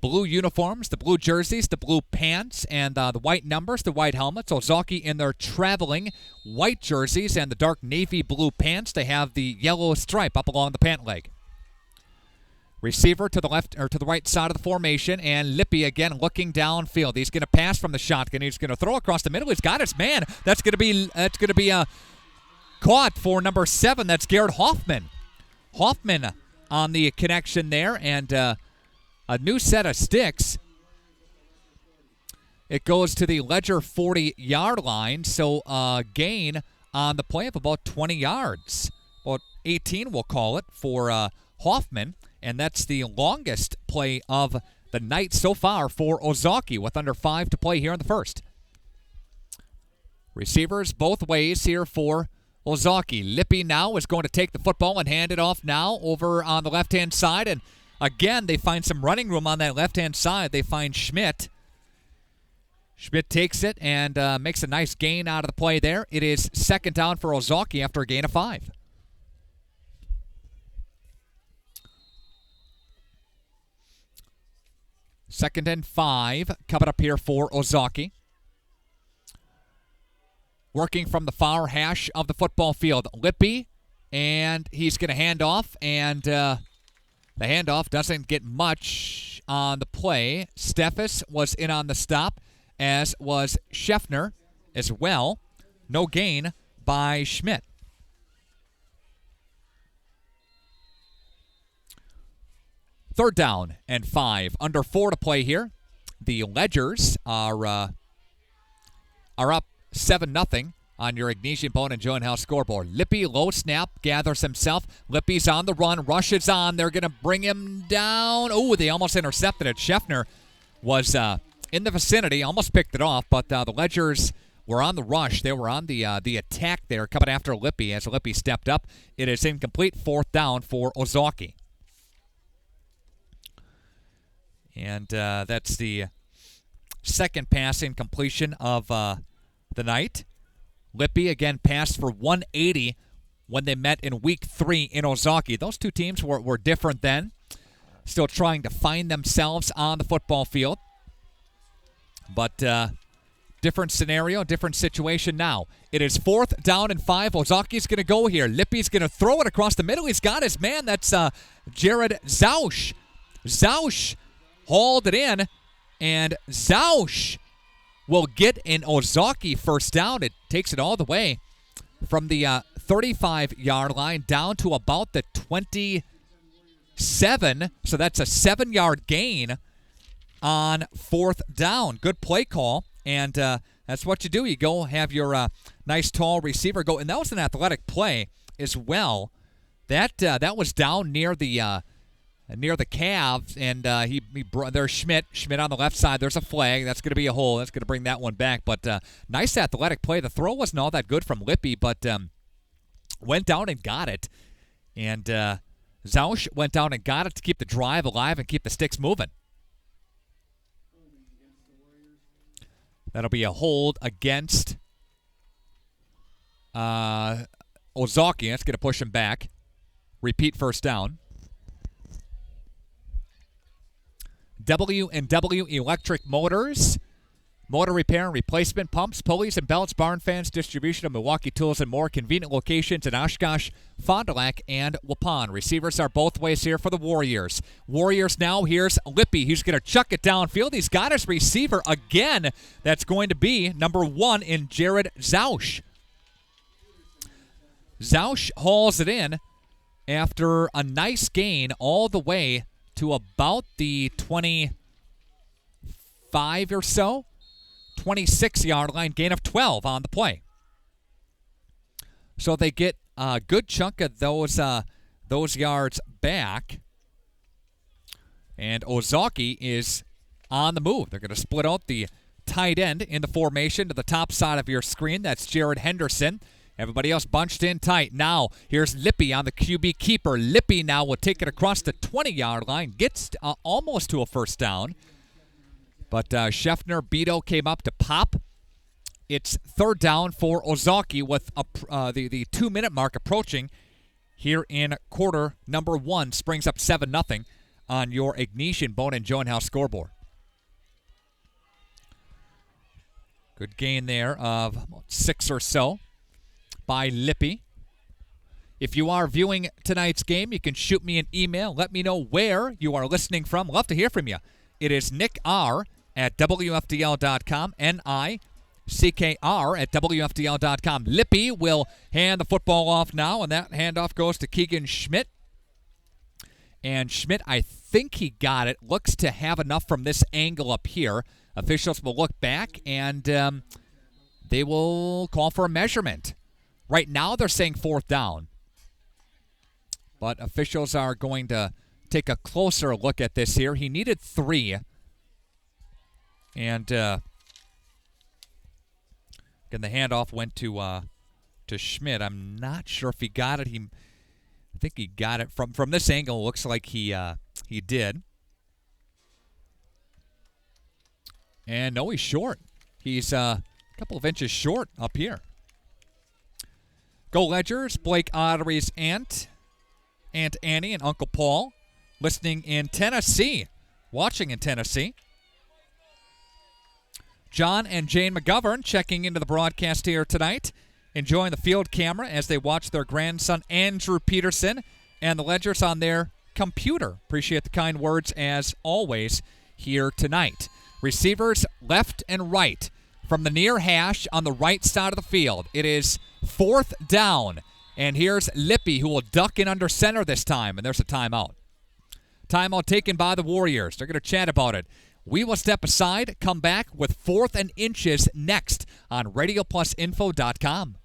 blue uniforms, the blue jerseys, the blue pants, and the white numbers, the white helmets. Ozaukee in their traveling white jerseys and the dark navy blue pants. They have the yellow stripe up along the pant leg. Receiver to the left or to the right side of the formation, and Lippy again looking downfield. He's going to pass from the shotgun. He's going to throw across the middle. He's got his man. That's going to be caught for number 7. That's Garrett Hoffman. Hoffman on the connection there, and a new set of sticks. It goes to the Ledger 40-yard line, so a gain on the play of about 20 yards. About 18, we'll call it, for Hoffman, and that's the longest play of the night so far for Ozaukee with under 5 to play here in the first. Receivers both ways here for Ozaukee. Lippy now is going to take the football and hand it off now over on the left-hand side, and again, they find some running room on that left-hand side. They find Schmidt. Schmidt takes it and makes a nice gain out of the play there. It is 2nd down for Ozaukee after a gain of 5. Second and 5 coming up here for Ozaukee. Working from the far hash of the football field. Lippy, and he's going to hand off, and the handoff doesn't get much on the play. Steffes was in on the stop, as was Scheffner as well. No gain by Schmidt. Third down and 5. Under 4 to play here. The Ledgers are up 7-0 on your Ignesian Bone and Joint Health scoreboard. Lippy, low snap, gathers himself. Lippy's on the run. Rusch is on. They're going to bring him down. Oh, they almost intercepted it. Scheffner was in the vicinity, almost picked it off, but the Ledgers were on the rush. They were on the attack there, coming after Lippy as Lippy stepped up. It is incomplete. 4th down for Ozaukee. And that's the second passing completion of the night. Lippy again passed for 180 when they met in Week 3 in Ozaukee. Those two teams were different then. Still trying to find themselves on the football field. But different scenario, different situation now. It is 4th down and 5. Ozaukee's going to go here. Lippy's going to throw it across the middle. He's got his man. That's Jared Zausch. Zausch hauled it in, and Zausch will get an Ozaukee first down. It takes it all the way from the 35-yard line down to about the 27. So that's a 7-yard gain on 4th down. Good play call, and that's what you do. You go have your nice tall receiver go, and that was an athletic play as well. That was down near the calves, and there's Schmidt on the left side. There's a flag. That's going to be a hole. That's going to bring that one back. But nice athletic play. The throw wasn't all that good from Lippy, but went down and got it. And Zausch went down and got it to keep the drive alive and keep the sticks moving. That'll be a hold against Ozaukee. That's going to push him back. Repeat first down. W&W Electric Motors. Motor repair and replacement, pumps, pulleys, and belts, barn fans, distribution of Milwaukee tools, and more. Convenient locations in Oshkosh, Fond du Lac, and Waupun. Receivers are both ways here for the Warriors. Warriors now, here's Lippy. He's going to chuck it downfield. He's got his receiver again. That's going to be number 1 in Jared Zausch. Zausch hauls it in after a nice gain all the way to about the 25 or so. 26-yard line, gain of 12 on the play. So they get a good chunk of those yards back. And Ozaukee is on the move. They're going to split out the tight end in the formation to the top side of your screen. That's Jared Henderson. Everybody else bunched in tight. Now, here's Lippy on the QB keeper. Lippy now will take it across the 20-yard line. Gets almost to a first down. But Scheffner, Beto came up to pop. It's third down for Ozaukee with the 2-minute mark approaching here in quarter number 1. Springs up 7-0 on your Ignition Bone and Joint House scoreboard. Good gain there of 6 or so by Lippy. If you are viewing tonight's game, you can shoot me an email. Let me know where you are listening from. Love to hear from you. It is Nick R. at WFDL.com, NICKR at WFDL.com. Lippy will hand the football off now, and that handoff goes to Keegan Schmidt. And Schmidt, I think he got it, looks to have enough from this angle up here. Officials will look back, and they will call for a measurement. Right now, they're saying 4th down. But officials are going to take a closer look at this here. He needed 3. And again, the handoff went to Schmidt. I'm not sure if he got it. I think he got it from this angle. It looks like he did. And no, he's short. He's a couple of inches short up here. Go Ledgers, Blake Ottery's Aunt Annie, and Uncle Paul, listening in Tennessee, watching in Tennessee. John and Jane McGovern checking into the broadcast here tonight, enjoying the field camera as they watch their grandson Andrew Peterson and the Ledgers on their computer. Appreciate the kind words as always here tonight. Receivers left and right from the near hash on the right side of the field. It is 4th down, and here's Lippy, who will duck in under center this time, and there's a timeout. Timeout taken by the Warriors. They're going to chat about it. We will step aside, come back with 4th and Inches next on RadioPlusInfo.com.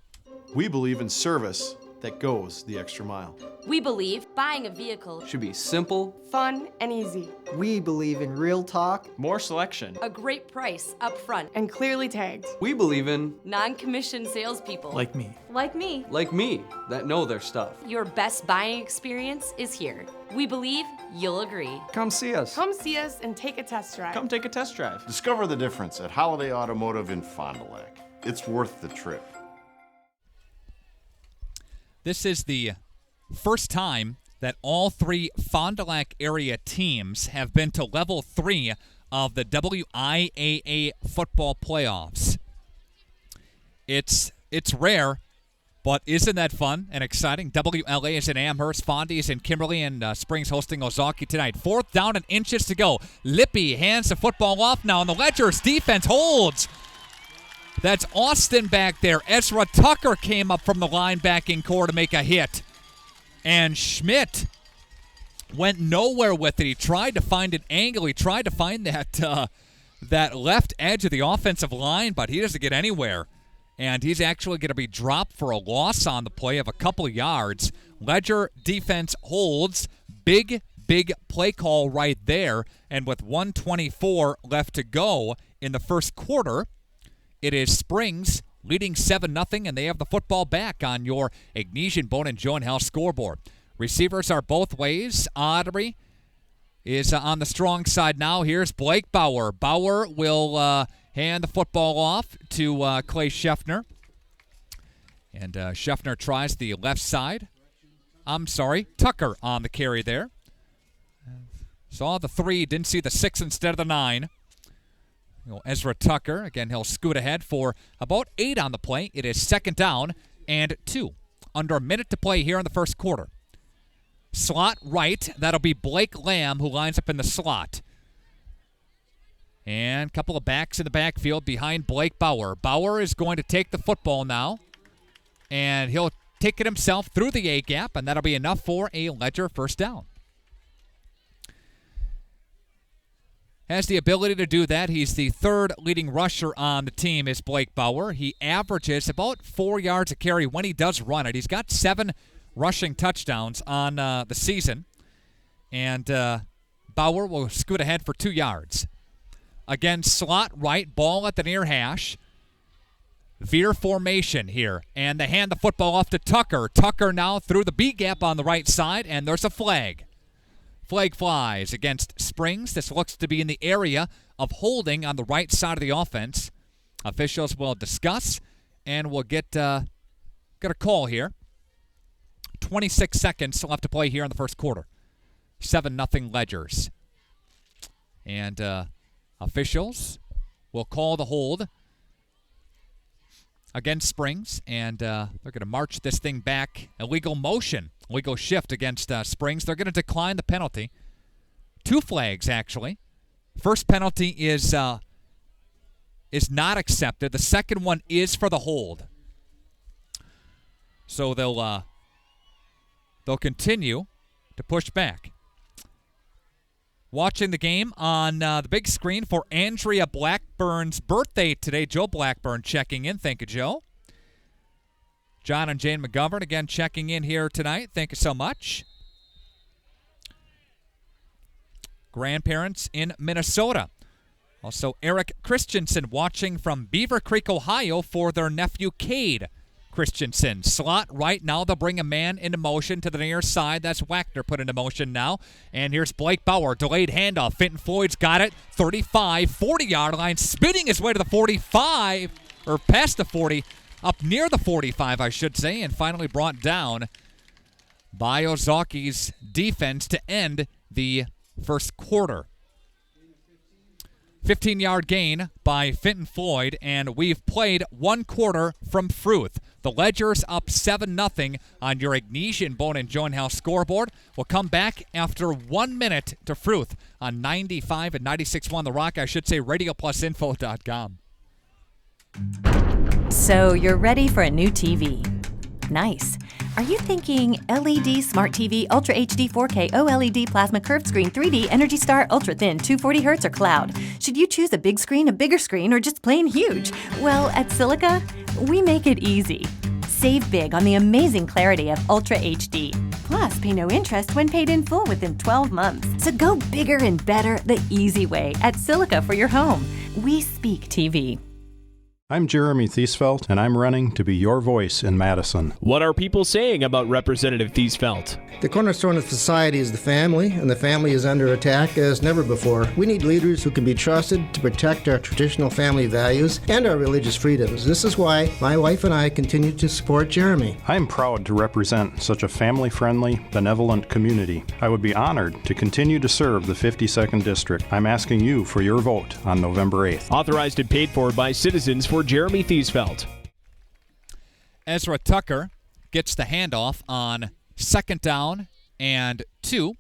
We believe in service that goes the extra mile. We believe buying a vehicle should be simple, fun, and easy. We believe in real talk, more selection, a great price up front, and clearly tagged. We believe in non-commissioned salespeople. Like me. Like me. Like me, that know their stuff. Your best buying experience is here. We believe you'll agree. Come see us. Come see us and take a test drive. Come take a test drive. Discover the difference at Holiday Automotive in Fond du Lac. It's worth the trip. This is the first time that all 3 Fond du Lac area teams have been to level 3 of the WIAA football playoffs. It's rare, but isn't that fun and exciting? WLA is in Amherst, Fondy is in Kimberly, and Springs hosting Ozaukee tonight. 4th down and inches to go. Lippy hands the football off now, and the Ledgers defense holds. That's Austin back there. Ezra Tucker came up from the linebacking core to make a hit. And Schmidt went nowhere with it. He tried to find an angle. He tried to find that left edge of the offensive line, but he doesn't get anywhere. And he's actually going to be dropped for a loss on the play of a couple of yards. Ledger defense holds. Big play call right there. And with 1:24 left to go in the first quarter, it is Springs leading 7-0, and they have the football back on your Ignition Bone and Joint House scoreboard. Receivers are both ways. Ottery is on the strong side now. Here's Blake Bauer. Bauer will hand the football off to Clay Scheffner. And Scheffner tries the left side. I'm sorry, Tucker on the carry there. Saw the 3, didn't see the 6 instead of the 9. Ezra Tucker, again, he'll scoot ahead for about 8 on the play. It is 2nd down and 2. Under a minute to play here in the first quarter. Slot right, that'll be Blake Lamb who lines up in the slot. And a couple of backs in the backfield behind Blake Bauer. Bauer is going to take the football now, and he'll take it himself through the A-gap, and that'll be enough for a Ledger first down. Has the ability to do that. He's the 3rd leading rusher on the team is Blake Bauer. He averages about 4 yards a carry when he does run it. He's got 7 rushing touchdowns on the season. And Bauer will scoot ahead for 2 yards. Again, slot right, ball at the near hash. Veer formation here. And they hand the football off to Tucker. Tucker now through the B gap on the right side, and there's a flag. Flag flies against Springs. This looks to be in the area of holding on the right side of the offense. Officials will discuss, and we'll get a call here. 26 seconds left to play here in the first quarter. 7-0 Ledgers. And officials will call the hold against Springs, and they're going to march this thing back. Illegal motion, illegal shift against Springs. They're going to decline the penalty. 2 flags, actually. First penalty is not accepted. The second one is for the hold. So they'll continue to push back. Watching the game on the big screen for Andrea Blackburn's birthday today. Joe Blackburn checking in. Thank you, Joe. John and Jane McGovern again checking in here tonight. Thank you so much. Grandparents in Minnesota. Also, Eric Christensen watching from Beaver Creek, Ohio for their nephew Cade Christensen. Slot right now. They'll bring a man into motion to the near side. That's Wagner put into motion now. And here's Blake Bauer. Delayed handoff. Fenton Floyd's got it. 35, 40-yard line. Spinning his way to the 45, or past the 40, up near the 45, I should say, and finally brought down by Ozaukee's defense to end the first quarter. 15-yard gain by Fenton Floyd, and we've played 1 quarter from Fruth. The Ledgers up 7-0 on your Ignesian Bone and Joint House scoreboard. We'll come back after 1 minute to Fruth on 95 and 96.1 The Rock. I should say RadioPlusInfo.com. So you're ready for a new TV. Nice. Are you thinking LED Smart TV, Ultra HD 4K, OLED Plasma Curved Screen, 3D, Energy Star, Ultra Thin, 240 Hz, or Cloud? Should you choose a big screen, a bigger screen, or just plain huge? Well, at Silica, we make it easy. Save big on the amazing clarity of Ultra HD. Plus, pay no interest when paid in full within 12 months. So go bigger and better the easy way at Silica for your home. We speak TV. I'm Jeremy Thiesfeld, and I'm running to be your voice in Madison. What are people saying about Representative Thiesfeld? The cornerstone of society is the family, and the family is under attack as never before. We need leaders who can be trusted to protect our traditional family values and our religious freedoms. This is why my wife and I continue to support Jeremy. I'm proud to represent such a family-friendly, benevolent community. I would be honored to continue to serve the 52nd District. I'm asking you for your vote on November 8th. Authorized and paid for by citizens for Jeremy Thiesfeld. Ezra Tucker gets the handoff on 2nd down and 2,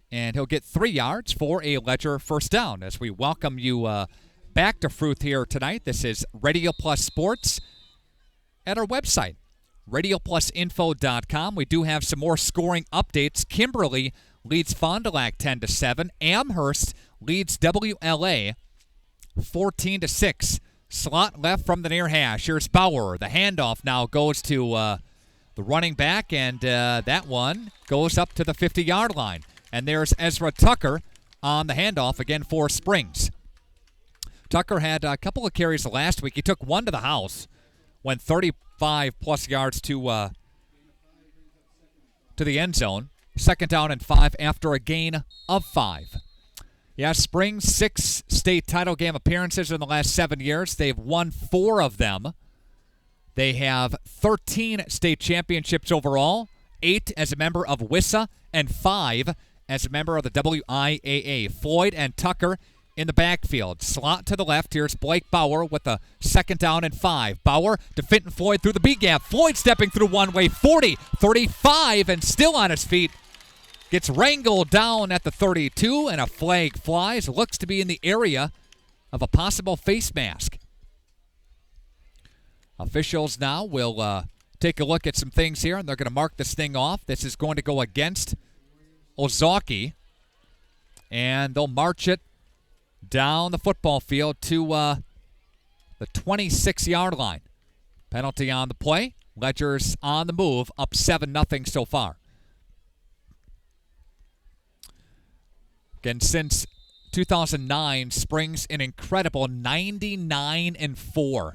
and he'll get 3 yards for a Ledger first down. As we welcome you back to Fruth here tonight, this is Radio Plus Sports at our website, RadioPlusInfo.com. We do have some more scoring updates. Kimberly leads Fond du Lac 10-7. Amherst leads WLA 14-6. Slot left from the near hash. Here's Bauer. The handoff now goes to the running back, and that one goes up to the 50-yard line. And there's Ezra Tucker on the handoff again for Springs. Tucker had a couple of carries last week. He took one to the house, went 35-plus yards to the end zone. 2nd down and 5 after a gain of 5. Yeah, Springs, 6 state title game appearances in the last 7 years. They've won 4 of them. They have 13 state championships overall, 8 as a member of WISA, and 5 as a member of the WIAA. Floyd and Tucker in the backfield. Slot to the left. Here's Blake Bauer with a 2nd down and 5. Bauer to Fenton Floyd through the B gap. Floyd stepping through one way. 40, 35, and still on his feet. Gets wrangled down at the 32, and a flag flies. Looks to be in the area of a possible face mask. Officials now will take a look at some things here, and they're going to mark this thing off. This is going to go against Ozaukee, and they'll march it down the football field to the 26-yard line. Penalty on the play. Ledger's on the move, up 7-0 so far. Again, since 2009, Springs an incredible 99-4.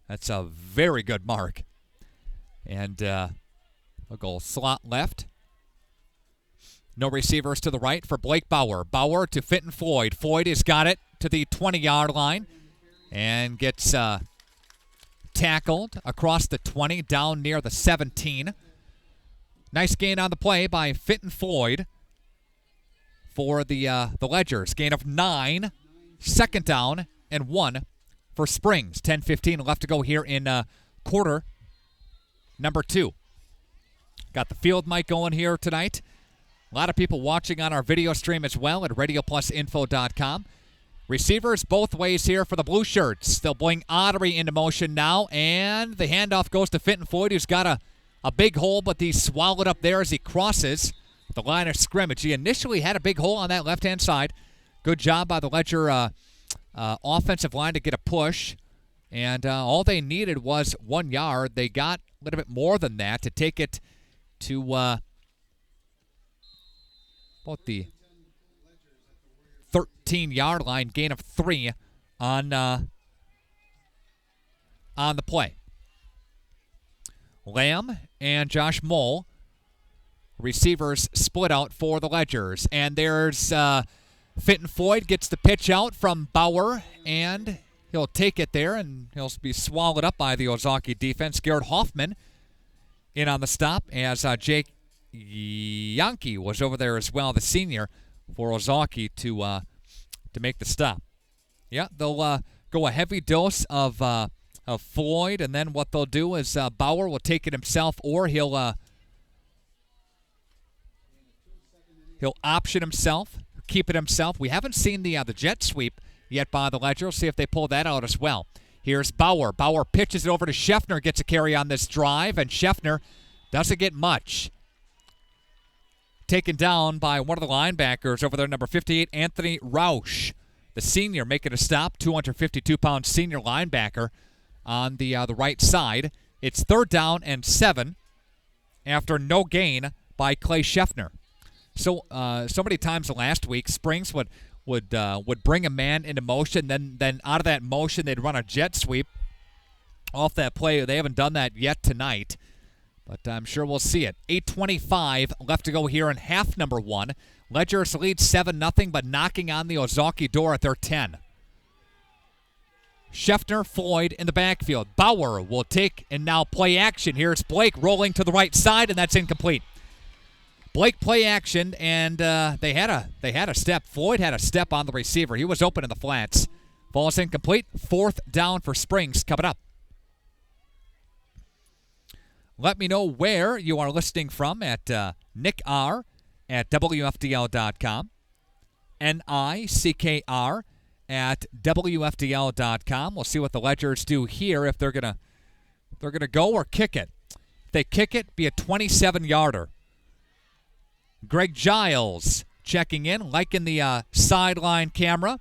That's a very good mark. And a goal slot left. No receivers to the right for Blake Bauer. Bauer to Fenton Floyd. Floyd has got it to the 20-yard line and gets tackled across the 20 down near the 17. Nice gain on the play by Fenton Floyd for the Ledgers. Gain of 9, 2nd down and 1 for Springs. 10:15 left to go here in quarter number 2. Got the field mic going here tonight. A lot of people watching on our video stream as well at radioplusinfo.com. Receivers both ways here for the Blue Shirts. They'll bring Ottery into motion now, and the handoff goes to Fenton Floyd, who's got a big hole, but he's swallowed up there as he crosses the line of scrimmage. He initially had a big hole on that left-hand side. Good job by the Ledger offensive line to get a push, and all they needed was 1 yard. They got a little bit more than that to take it to about the 13-yard line, gain of 3 on the play. Lamb and Josh Moll, receivers split out for the Ledgers. And there's Fenton Floyd gets the pitch out from Bauer, and he'll take it there, and he'll be swallowed up by the Ozaukee defense. Garrett Hoffman in on the stop as Jake Yankee was over there as well, the senior for Ozaukee to make the stop. Yeah, they'll go a heavy dose of Floyd, and then what they'll do is Bauer will take it himself, or he'll option himself, keep it himself. We haven't seen the jet sweep yet by the Ledger. We'll see if they pull that out as well. Here's Bauer. Bauer pitches it over to Scheffner, gets a carry on this drive, and Scheffner doesn't get much. Taken down by one of the linebackers over there, number 58, Anthony Rusch, the senior, making a stop, 252-pound senior linebacker on the right side. It's 3rd down and 7 after no gain by Clay Scheffner. So many times last week, Springs would bring a man into motion, then out of that motion they'd run a jet sweep off that play. They haven't done that yet tonight, but I'm sure we'll see it. 8:25 left to go here in half number 1. Ledgers lead 7-0, but knocking on the Ozaukee door at their 10. Scheffner, Floyd in the backfield. Bauer will take and now play action. Here's Blake rolling to the right side, and that's incomplete. Blake play action, and they had a step. Floyd had a step on the receiver. He was open in the flats. Ball's incomplete. 4th down for Springs coming up. Let me know where you are listening from at Nick R at WFDL.com, NICKR at WFDL.com. We'll see what the Ledgers do here, if they're gonna go or kick it. If they kick it, be a 27-yarder. Greg Giles checking in, liking the sideline camera.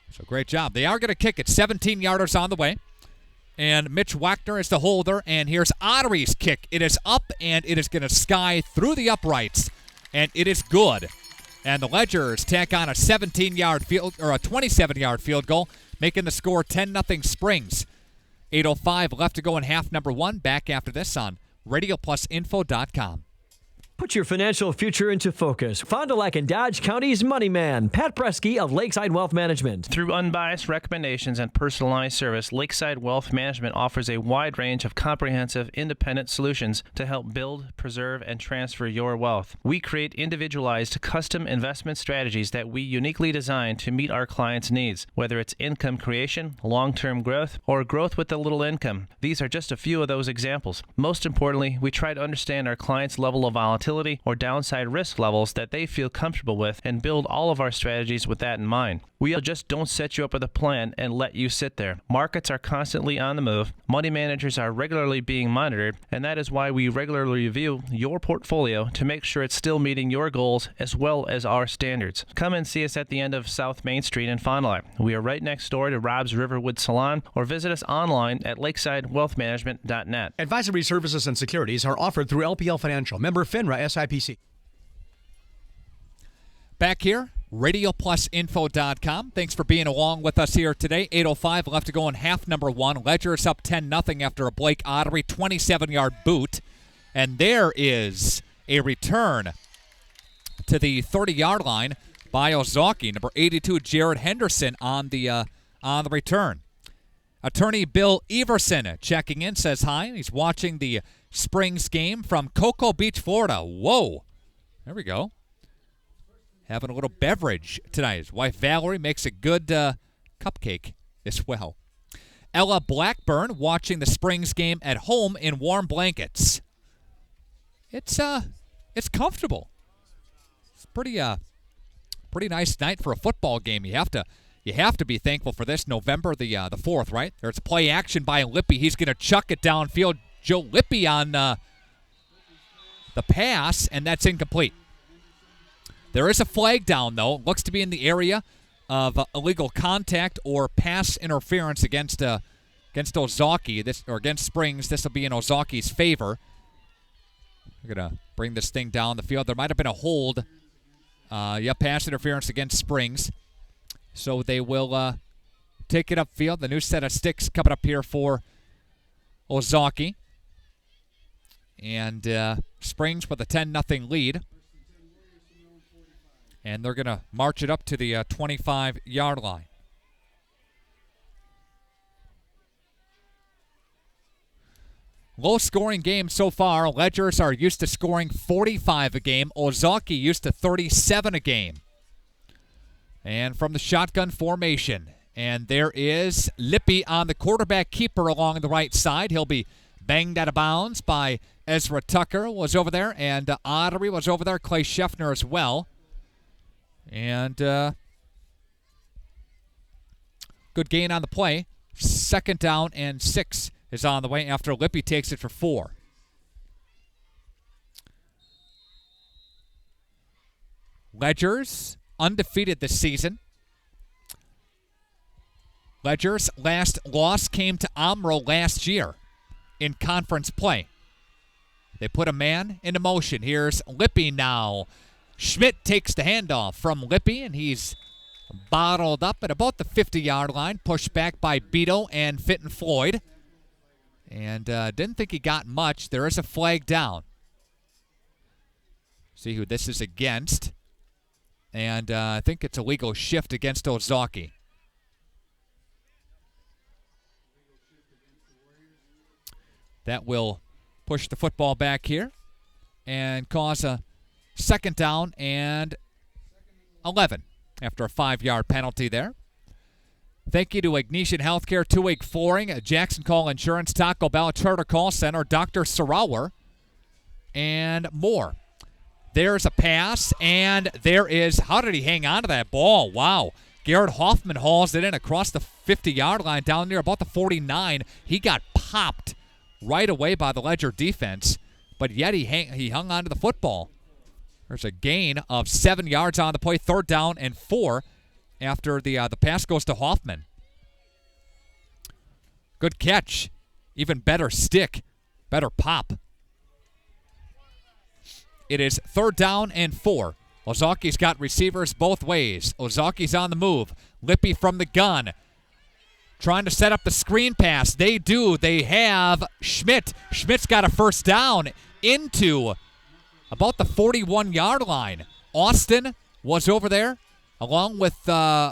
So great job. They are going to kick it. 17-yarders on the way. And Mitch Wagner is the holder. And here's Ottery's kick. It is up, and it is going to sky through the uprights. And it is good. And the Ledgers tack on a 17-yard field, or a 27-yard field goal, making the score 10-0 Springs. 8:05 left to go in half number 1. Back after this on RadioPlusInfo.com. Put your financial future into focus. Fond du Lac and Dodge County's money man, Pat Bresky of Lakeside Wealth Management. Through unbiased recommendations and personalized service, Lakeside Wealth Management offers a wide range of comprehensive, independent solutions to help build, preserve, and transfer your wealth. We create individualized, custom investment strategies that we uniquely design to meet our clients' needs, whether it's income creation, long-term growth, or growth with a little income. These are just a few of those examples. Most importantly, we try to understand our clients' level of volatility or downside risk levels that they feel comfortable with and build all of our strategies with that in mind. We just don't set you up with a plan and let you sit there. Markets are constantly on the move, money managers are regularly being monitored, and that is why we regularly review your portfolio to make sure it's still meeting your goals as well as our standards. Come and see us at the end of South Main Street in Fond du Lac. We are right next door to Rob's Riverwood Salon, or visit us online at lakesidewealthmanagement.net. Advisory services and securities are offered through LPL Financial, member FINRA SIPC. Back here, RadioPlusInfo.com. Thanks for being along with us here today. 8:05 left to go in half number one. Ledger's up 10-0 after a Blake Ottery 27-yard boot. And there is a return to the 30-yard line by Ozaukee. Number 82, Jared Henderson on the return. Attorney Bill Everson checking in, says hi. He's watching the Springs game from Cocoa Beach, Florida. Whoa. There we go. Having a little beverage tonight. His wife Valerie makes a good cupcake as well. Ella Blackburn watching the Springs game at home in warm blankets. It's comfortable. It's pretty nice night for a football game. You have to be thankful for this. November the 4th, right? There's play action by Lippy. He's going to chuck it downfield. Joe Lippy on the pass, and that's incomplete. There is a flag down, though. It looks to be in the area of illegal contact or pass interference against Ozaukee, or against Springs. This will be in Ozaukee's favor. We're going to bring this thing down the field. There might have been a hold. Pass interference against Springs. So they will take it upfield. The new set of sticks coming up here for Ozaukee. And Springs with a 10-0 lead. And they're going to march it up to the 25-yard line. Low-scoring game so far. Ledgers are used to scoring 45 a game. Ozaukee used to 37 a game. And from the shotgun formation. And there is Lippy on the quarterback keeper along the right side. He'll be banged out of bounds by Ezra Tucker was over there. And Ottery was over there. Clay Scheffner as well. And good gain on the play. 2nd down and 6 is on the way after Lippy takes it for 4. Ledgers undefeated this season. Ledgers' last loss came to Omro last year in conference play. They put a man into motion. Here's Lippy now. Schmidt takes the handoff from Lippy, and he's bottled up at about the 50-yard line, pushed back by Beto and Fitton Floyd. And didn't think he got much. There is a flag down. See who this is against. And I think it's a legal shift against Ozaukee. That will push the football back here and cause a 2nd down and 11 after a 5-yard penalty there. Thank you to Ignatian Healthcare, Two-Week Flooring, Jackson Call Insurance, Taco Bell, Charter Call Center, Dr. Sarawar, and more. There's a pass, and there is, how did he hang on to that ball? Wow. Garrett Hoffman hauls it in across the 50-yard line down near about the 49. He got popped right away by the Ledger defense, but yet he hung on to the football. There's a gain of 7 yards on the play, 3rd down and 4 after the pass goes to Hoffman. Good catch. Even better stick. Better pop. It is 3rd down and 4. Ozaukee's got receivers both ways. Ozaukee's on the move. Lippy from the gun. Trying to set up the screen pass. They do. They have Schmidt. Schmidt's got a 1st down into about the 41-yard line. Austin was over there along with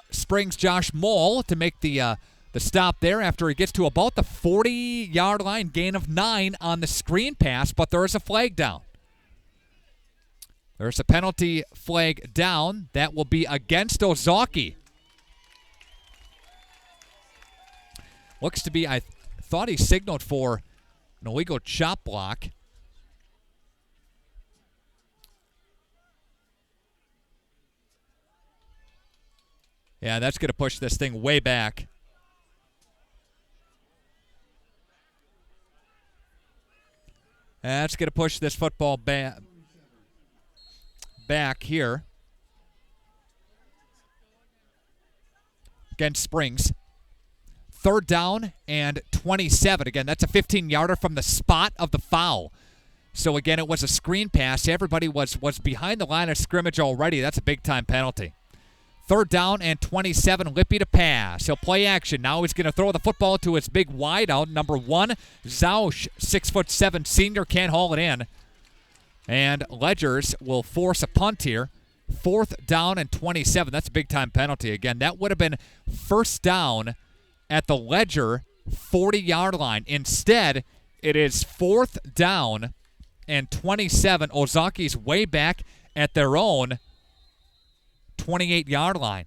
Springs' Josh Moll to make the stop there after he gets to about the 40-yard line, gain of 9 on the screen pass, but there is a flag down. There's a penalty flag down. That will be against Ozaukee. Looks to be, I thought he signaled for an illegal chop block. Yeah, that's going to push this thing way back. That's going to push this football back here against Springs. 3rd down and 27. Again, that's a 15-yarder from the spot of the foul. So, again, it was a screen pass. Everybody was behind the line of scrimmage already. That's a big-time penalty. 3rd down and 27. Lippy to pass. He'll play action. Now he's going to throw the football to his big wideout, number 1. Zausch, 6'7" senior, can't haul it in. And Ledgers will force a punt here. 4th down and 27. That's a big-time penalty. Again, that would have been 1st down at the Ledger 40-yard line. Instead, it is 4th down and 27. Ozaukee's way back at their own 28-yard line.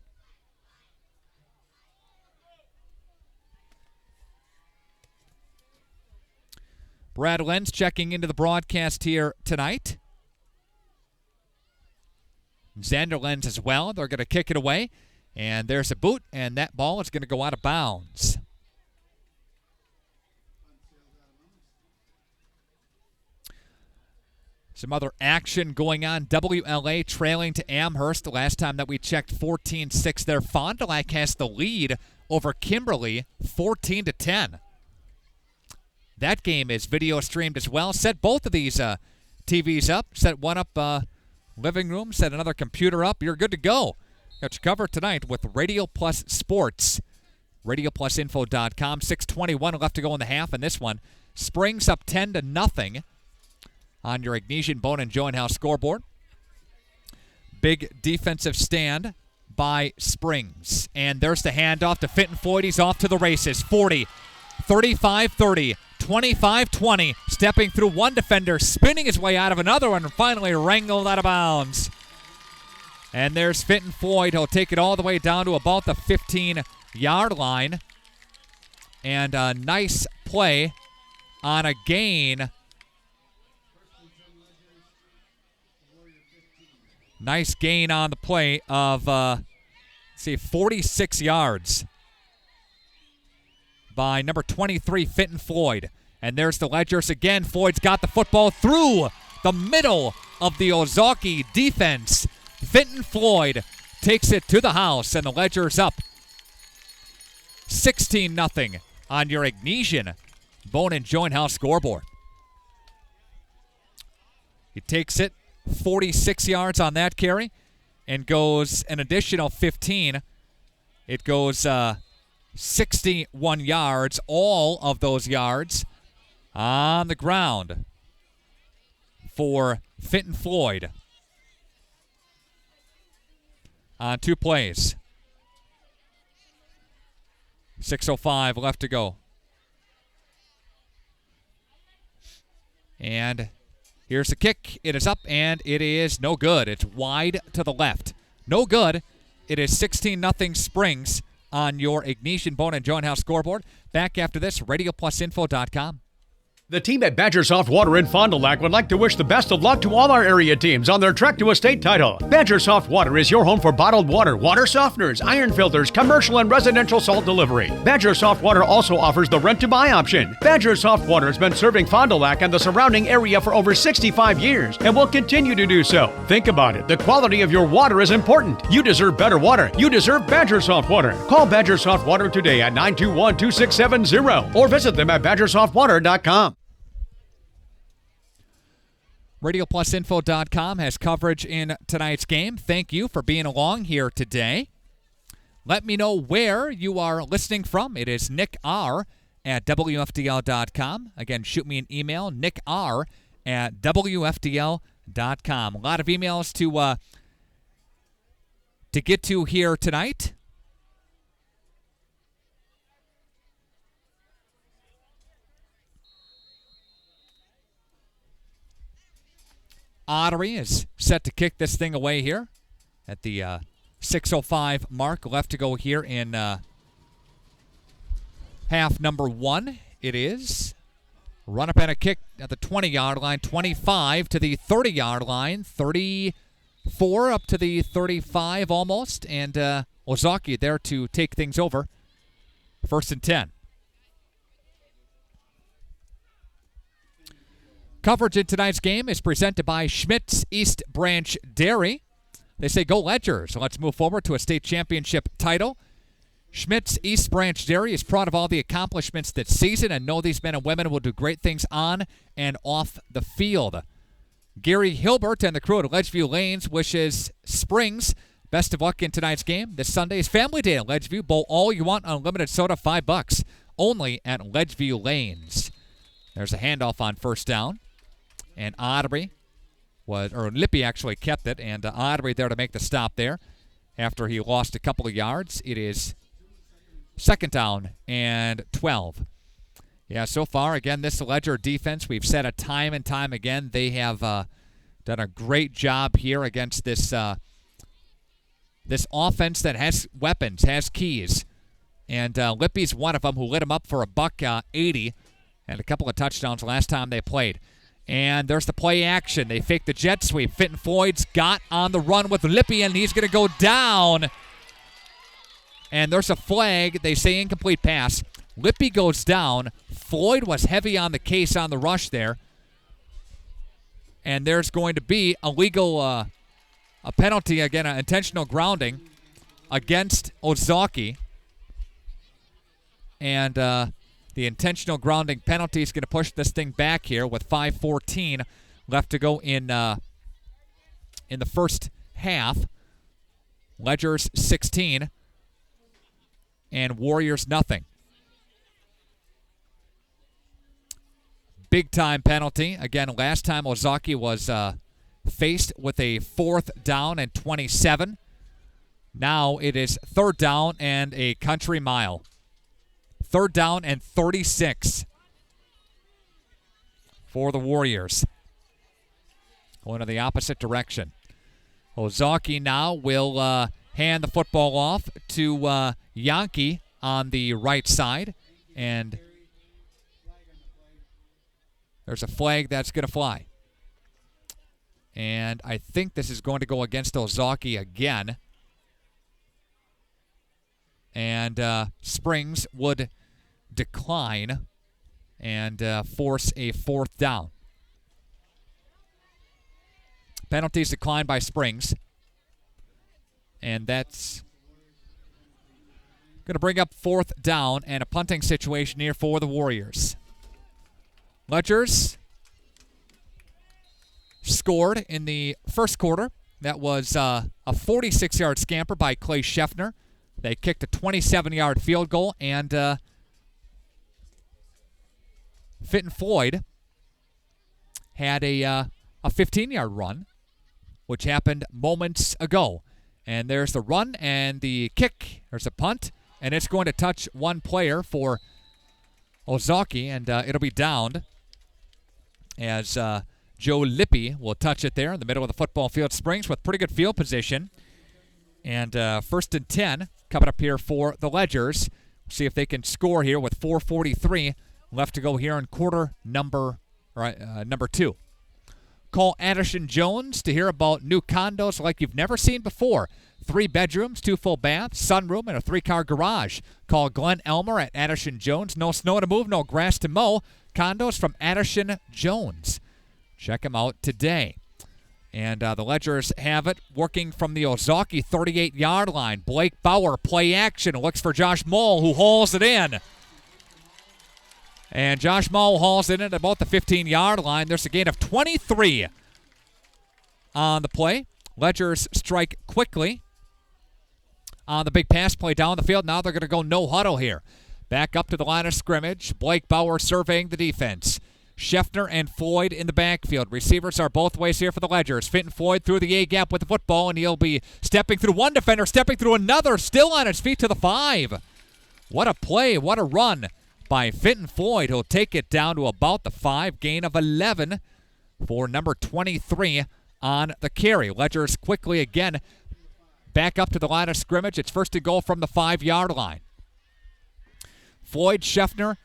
Brad Lenz checking into the broadcast here tonight. Xander Lenz as well. They're going to kick it away. And there's a boot, and that ball is going to go out of bounds. Some other action going on. WLA trailing to Amherst. The last time that we checked, 14-6 there. Fond du Lac has the lead over Kimberly, 14-10. That game is video streamed as well. Set both of these TVs up. Set one up living room. Set another computer up. You're good to go. Got you covered tonight with Radio Plus Sports. RadioPlusInfo.com. 6:21 left to go in the half in this one. Springs up 10-0 on your Ignesian Bone and Joint House scoreboard. Big defensive stand by Springs. And there's the handoff to Fenton Floyd. He's off to the races. 40, 35-30, 25-20. Stepping through one defender, spinning his way out of another one, and finally wrangled out of bounds. And there's Fenton Floyd. He'll take it all the way down to about the 15-yard line. And a nice play on a gain. Nice gain on the play of, 46 yards by number 23, Fenton Floyd. And there's the Ledgers again. Floyd's got the football through the middle of the Ozaukee defense. Fenton Floyd takes it to the house, and the Ledger's up 16-0 on your Ignesian Bone and Joint House scoreboard. He takes it 46 yards on that carry and goes an additional 15. It goes 61 yards, all of those yards on the ground for Fenton Floyd on 2 plays. 6:05 left to go. And here's the kick. It is up, and it is no good. It's wide to the left. No good. It is 16-0 Springs on your Ignesian Bone and Joint House scoreboard. Back after this, RadioPlusInfo.com. The team at Badger Soft Water in Fond du Lac would like to wish the best of luck to all our area teams on their trek to a state title. Badger Soft Water is your home for bottled water, water softeners, iron filters, commercial and residential salt delivery. Badger Soft Water also offers the rent-to-buy option. Badger Soft Water has been serving Fond du Lac and the surrounding area for over 65 years and will continue to do so. Think about it. The quality of your water is important. You deserve better water. You deserve Badger Soft Water. Call Badger Soft Water today at 921-2670 or visit them at badgersoftwater.com. RadioPlusInfo.com has coverage in tonight's game. Thank you for being along here today. Let me know where you are listening from. It is Nick R. at WFDL.com. Again, shoot me an email, nickr@WFDL.com. A lot of emails to get to here tonight. Ottery is set to kick this thing away here at the 6:05 mark. Left to go here in half number 1. It is run up and a kick at the 20-yard line, 25 to the 30-yard line, 34 up to the 35 almost, and Ozaukee there to take things over. 1st and 10. Coverage in tonight's game is presented by Schmidt's East Branch Dairy. They say, go Ledgers. Let's move forward to a state championship title. Schmidt's East Branch Dairy is proud of all the accomplishments this season and know these men and women will do great things on and off the field. Gary Hilbert and the crew at Ledgeview Lanes wishes Springs best of luck in tonight's game. This Sunday is Family Day at Ledgeview. Bowl all you want, unlimited soda, $5. Only at Ledgeview Lanes. There's a handoff on 1st down. And Lippy actually kept it, and Ottery there to make the stop there after he lost a couple of yards. It is 2nd down and 12. Yeah, so far, again, this Ledger defense, we've said it time and time again, they have done a great job here against this this offense that has weapons, has keys. And Lippy's one of them who lit him up for $180 and a couple of touchdowns last time they played. And there's the play action. They fake the jet sweep. Fitton Floyd's got on the run with Lippy, and he's going to go down. And there's a flag. They say incomplete pass. Lippy goes down. Floyd was heavy on the case on the rush there. And there's going to be a penalty, again, an intentional grounding against Ozaukee. And the intentional grounding penalty is going to push this thing back here with 5:14 left to go in the first half. Ledgers 16 and Warriors nothing. Big time penalty. Again, last time Ozaukee was faced with a 4th down and 27. Now it is 3rd down and a country mile. 3rd down and 36 for the Warriors. Going in the opposite direction. Ozaukee now will hand the football off to Yankee on the right side. And there's a flag that's going to fly. And I think this is going to go against Ozaukee again. And Springs would decline and force a 4th down. Penalties declined by Springs. And that's going to bring up 4th down and a punting situation here for the Warriors. Ledgers scored in the first quarter. That was a 46-yard scamper by Clay Scheffner. They kicked a 27-yard field goal, and Fitton Floyd had a 15-yard run, which happened moments ago. And there's the run and the kick. There's a punt, and it's going to touch one player for Ozaukee, and it'll be downed as Joe Lippy will touch it there in the middle of the football field. Springs with pretty good field position. And 1st and 10 coming up here for the Ledgers. See if they can score here with 4:43 left to go here in quarter number 2. Call Addison Jones to hear about new condos like you've never seen before. 3 bedrooms, 2 full baths, sunroom, and a 3-car garage. Call Glenn Elmer at Addison Jones. No snow to move, no grass to mow. Condos from Addison Jones. Check them out today. And the Ledgers have it working from the Ozaukee 38-yard line. Blake Bauer, play action, looks for Josh Moll, who hauls it in. And Josh Moll hauls it in at about the 15-yard line. There's a gain of 23 on the play. Ledgers strike quickly on the big pass play down the field. Now they're going to go no huddle here. Back up to the line of scrimmage. Blake Bauer surveying the defense. Scheffner and Floyd in the backfield. Receivers are both ways here for the Ledgers. Fenton Floyd through the A-gap with the football, and he'll be stepping through one defender, stepping through another, still on his feet to the 5. What a play, what a run by Fenton Floyd. He'll take it down to about the 5, gain of 11 for number 23 on the carry. Ledgers quickly again back up to the line of scrimmage. It's first and goal from the 5-yard line. Floyd, Scheffner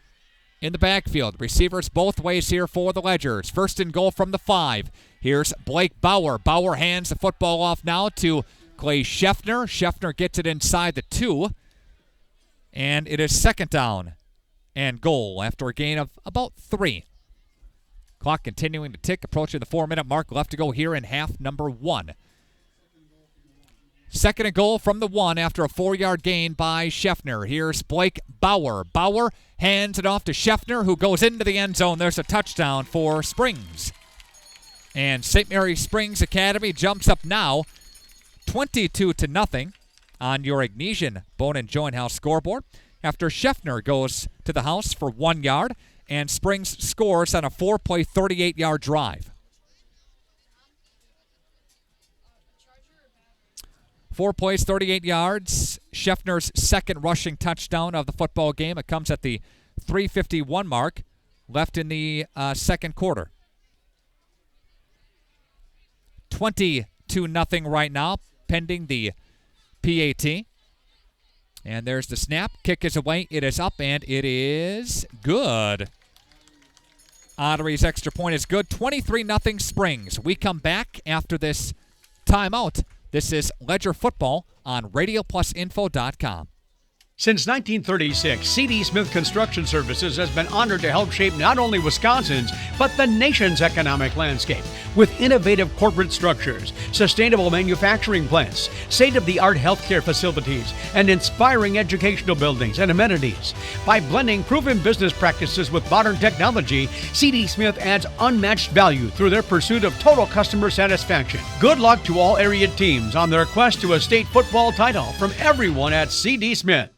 in the backfield. Receivers both ways here for the Ledgers. First and goal from the 5. Here's Blake Bauer. Bauer hands the football off now to Clay Scheffner. Scheffner gets it inside the 2. And it is second down and goal after a gain of about 3. Clock continuing to tick, approaching the 4-minute mark. Left to go here in half number 1. Second and goal from the 1 after a 4-yard gain by Scheffner. Here's Blake Bauer. Bauer hands it off to Scheffner, who goes into the end zone. There's a touchdown for Springs. And St. Mary Springs Academy jumps up now 22-0 on your Ignesian Bone and Joint House scoreboard after Scheffner goes to the house for 1 yard and Springs scores on a 4-play, 38-yard drive. 4 plays, 38 yards. Scheffner's second rushing touchdown of the football game. It comes at the 3:51 mark left in the second quarter. 22-0 right now, pending the PAT. And there's the snap. Kick is away. It is up, and it is good. Ottery's extra point is good. 23-0 Springs. We come back after this timeout. This is Ledger Football on RadioPlusInfo.com. Since 1936, C.D. Smith Construction Services has been honored to help shape not only Wisconsin's, but the nation's economic landscape with innovative corporate structures, sustainable manufacturing plants, state-of-the-art healthcare facilities, and inspiring educational buildings and amenities. By blending proven business practices with modern technology, C.D. Smith adds unmatched value through their pursuit of total customer satisfaction. Good luck to all area teams on their quest to a state football title from everyone at C.D. Smith.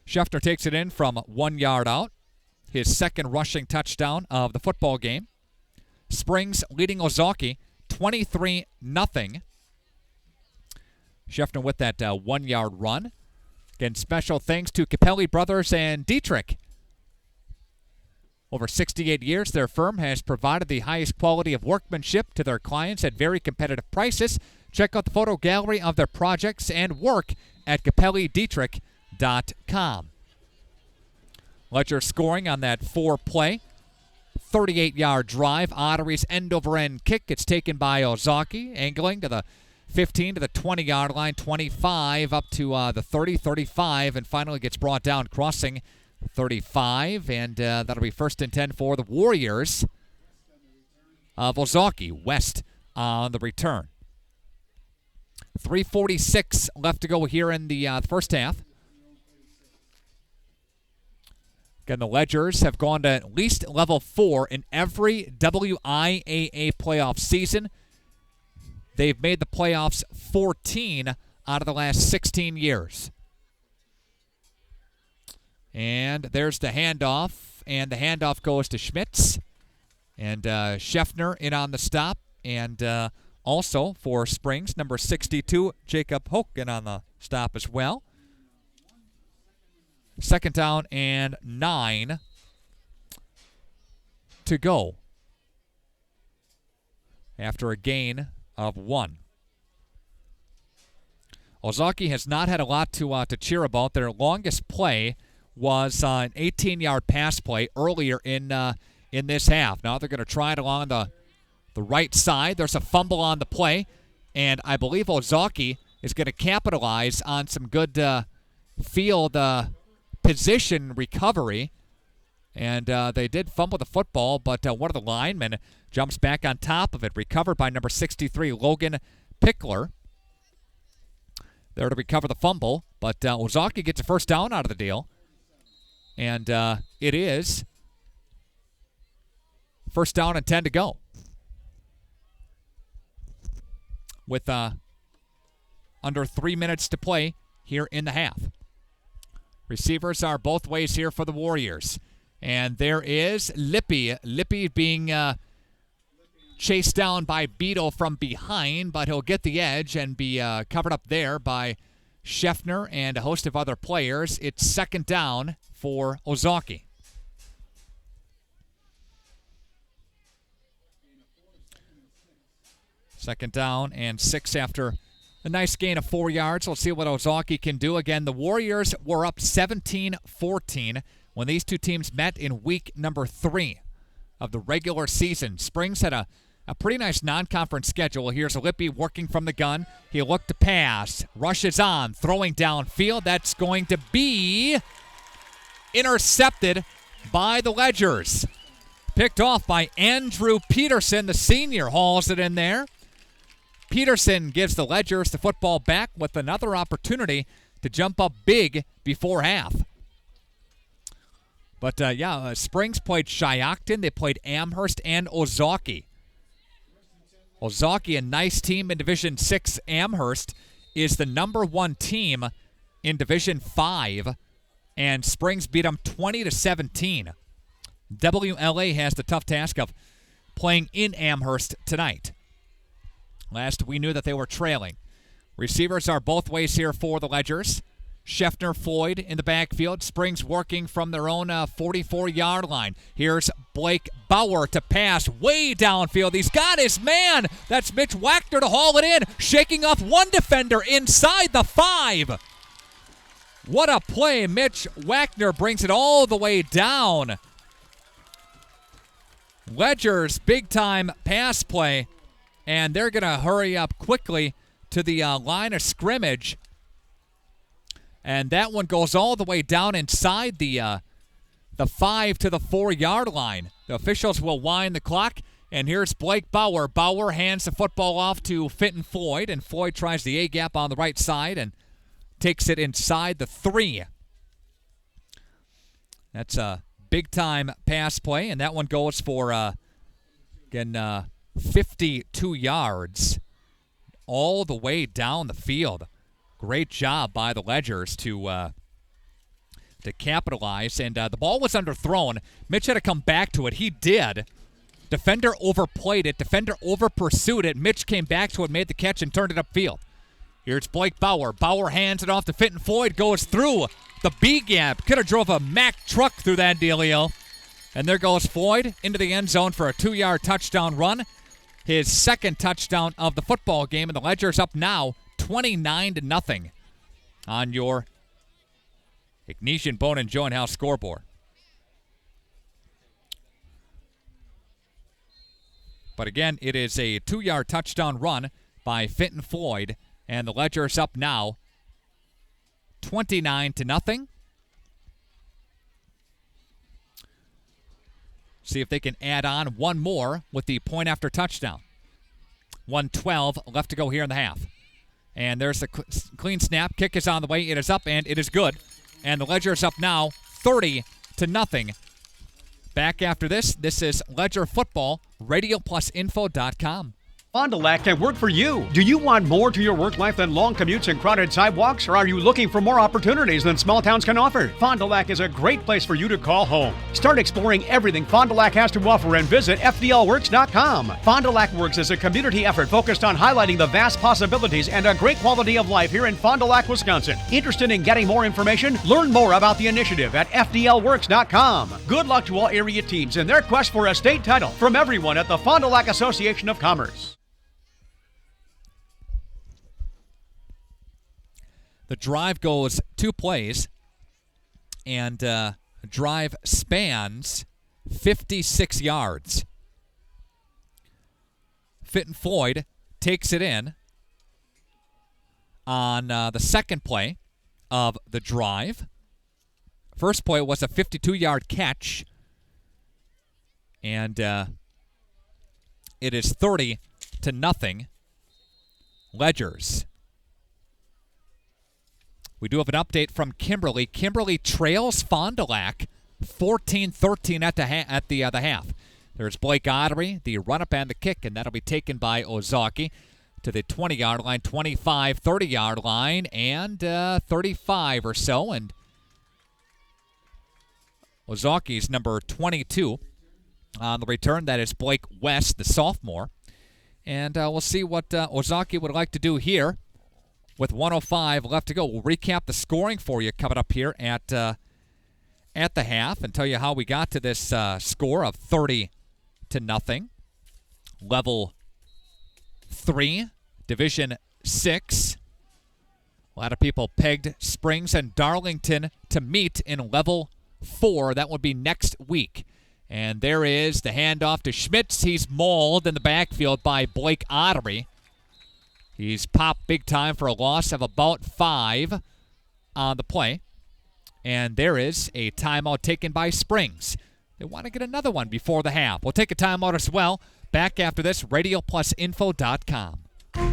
Scheffner takes it in from 1 yard out. His second rushing touchdown of the football game. Springs leading Ozaukee 23-0. Scheffner with that 1 yard run. Again, special thanks to Capelli Brothers and Dietrich. Over 68 years, their firm has provided the highest quality of workmanship to their clients at very competitive prices. Check out the photo gallery of their projects and work at CapelliDietrich.com. Ledger scoring on that 4-play, 38-yard drive. Ottery's end-over-end kick. It's taken by Ozaukee, angling to the 15 to the 20-yard line, 25 up to the 30, 35, and finally gets brought down crossing 35, and that'll be first and 10 for the Warriors of Ozaukee. West on the return. 3:46 left to go here in the first half. Again, the Ledgers have gone to at least level 4 in every WIAA playoff season. They've made the playoffs 14 out of the last 16 years. And there's the handoff, and the handoff goes to Schmitz. And Scheffner in on the stop, and also for Springs, number 62, Jacob Hoken on the stop as well. Second down and 9 to go after a gain of 1. Ozaukee has not had a lot to cheer about. Their longest play was an 18-yard pass play earlier in this half. Now they're going to try it along the right side. There's a fumble on the play, and I believe Ozaukee is going to capitalize on some good field position recovery. And they did fumble the football, but one of the linemen jumps back on top of it. Recovered by number 63, Logan Pickler. There to recover the fumble, but Ozaukee gets a first down out of the deal. And it is first down and 10 to go. With under 3 minutes to play here in the half. Receivers are both ways here for the Warriors. And there is Lippy. Lippy being chased down by Beadle from behind, but he'll get the edge and be covered up there by Scheffner and a host of other players. It's second down for Ozaukee. Second down and 6 after a nice gain of 4 yards. We'll see what Ozaukee can do. Again, the Warriors were up 17-14 when these two teams met in week number 3 of the regular season. Springs had a pretty nice non-conference schedule. Here's Lippy working from the gun. He looked to pass. Rusch is on, throwing downfield. That's going to be intercepted by the Ledgers. Picked off by Andrew Peterson, the senior, hauls it in there. Peterson gives the Ledgers the football back with another opportunity to jump up big before half. But, Springs played Shiocton. They played Amherst and Ozaukee. Ozaukee, a nice team in Division 6. Amherst is the number 1 team in Division 5, and Springs beat them 20-17. WLA has the tough task of playing in Amherst tonight. Last we knew that they were trailing. Receivers are both ways here for the Ledgers. Scheffner, Floyd in the backfield. Springs working from their own 44-yard line. Here's Blake Bauer to pass way downfield. He's got his man. That's Mitch Wagner to haul it in, shaking off one defender inside the 5. What a play. Mitch Wagner brings it all the way down. Ledgers, big-time pass play, and they're going to hurry up quickly to the line of scrimmage. And that one goes all the way down inside the 5 to the 4-yard line. The officials will wind the clock, and here's Blake Bauer. Bauer hands the football off to Fenton Floyd, and Floyd tries the A-gap on the right side and takes it inside the 3. That's a big-time pass play, and that one goes for, 52 yards all the way down the field. Great job by the Ledgers to capitalize, and the ball was underthrown. Mitch had to come back to it. He did. Defender overplayed it. Defender overpursued it. Mitch came back to it, made the catch, and turned it upfield. Here's Blake Bauer. Bauer hands it off to Fenton Floyd, goes through the B-gap. Could have drove a Mack truck through that dealio. And there goes Floyd into the end zone for a 2-yard touchdown run. His second touchdown of the football game, and the Ledgers up now 29-0 on your Ignatian Bone and Joint House scoreboard. But again, it is a 2-yard touchdown run by Fenton Floyd, and the Ledgers up now 29-0. See if they can add on one more with the point after touchdown. 1:12 left to go here in the half. And there's the clean snap. Kick is on the way. It is up, and it is good. And the Ledger's up now 30-0. Back after this. This is Ledger Football, RadioPlusInfo.com. Fond du Lac can work for you. Do you want more to your work life than long commutes and crowded sidewalks, or are you looking for more opportunities than small towns can offer? Fond du Lac is a great place for you to call home. Start exploring everything Fond du Lac has to offer and visit FDLWorks.com. Fond du Lac Works is a community effort focused on highlighting the vast possibilities and a great quality of life here in Fond du Lac, Wisconsin. Interested in getting more information? Learn more about the initiative at FDLWorks.com. Good luck to all area teams in their quest for a state title from everyone at the Fond du Lac Association of Commerce. The drive goes 2 plays, and drive spans 56 yards. Fenton Floyd takes it in on the second play of the drive. First play was a 52-yard catch, and it is 30-0 Ledgers. We do have an update from Kimberly. Kimberly trails Fond du Lac 14-13 at the half. There's Blake Ottery, the run-up and the kick, and that'll be taken by Ozaukee to the 20-yard line, 25, 30-yard line, and 35 or so. And Ozaukee's number 22. On the return, that is Blake West, the sophomore. And we'll see what Ozaukee would like to do here with 1:05 left to go. We'll recap the scoring for you coming up here at the half and tell you how we got to this score of 30-0. Level 3, Division 6. A lot of people pegged Springs and Darlington to meet in Level 4. That would be next week. And there is the handoff to Schmitz. He's mauled in the backfield by Blake Ottery. He's popped big time for a loss of about 5 on the play. And there is a timeout taken by Springs. They want to get another one before the half. We'll take a timeout as well. Back after this, RadioPlusInfo.com.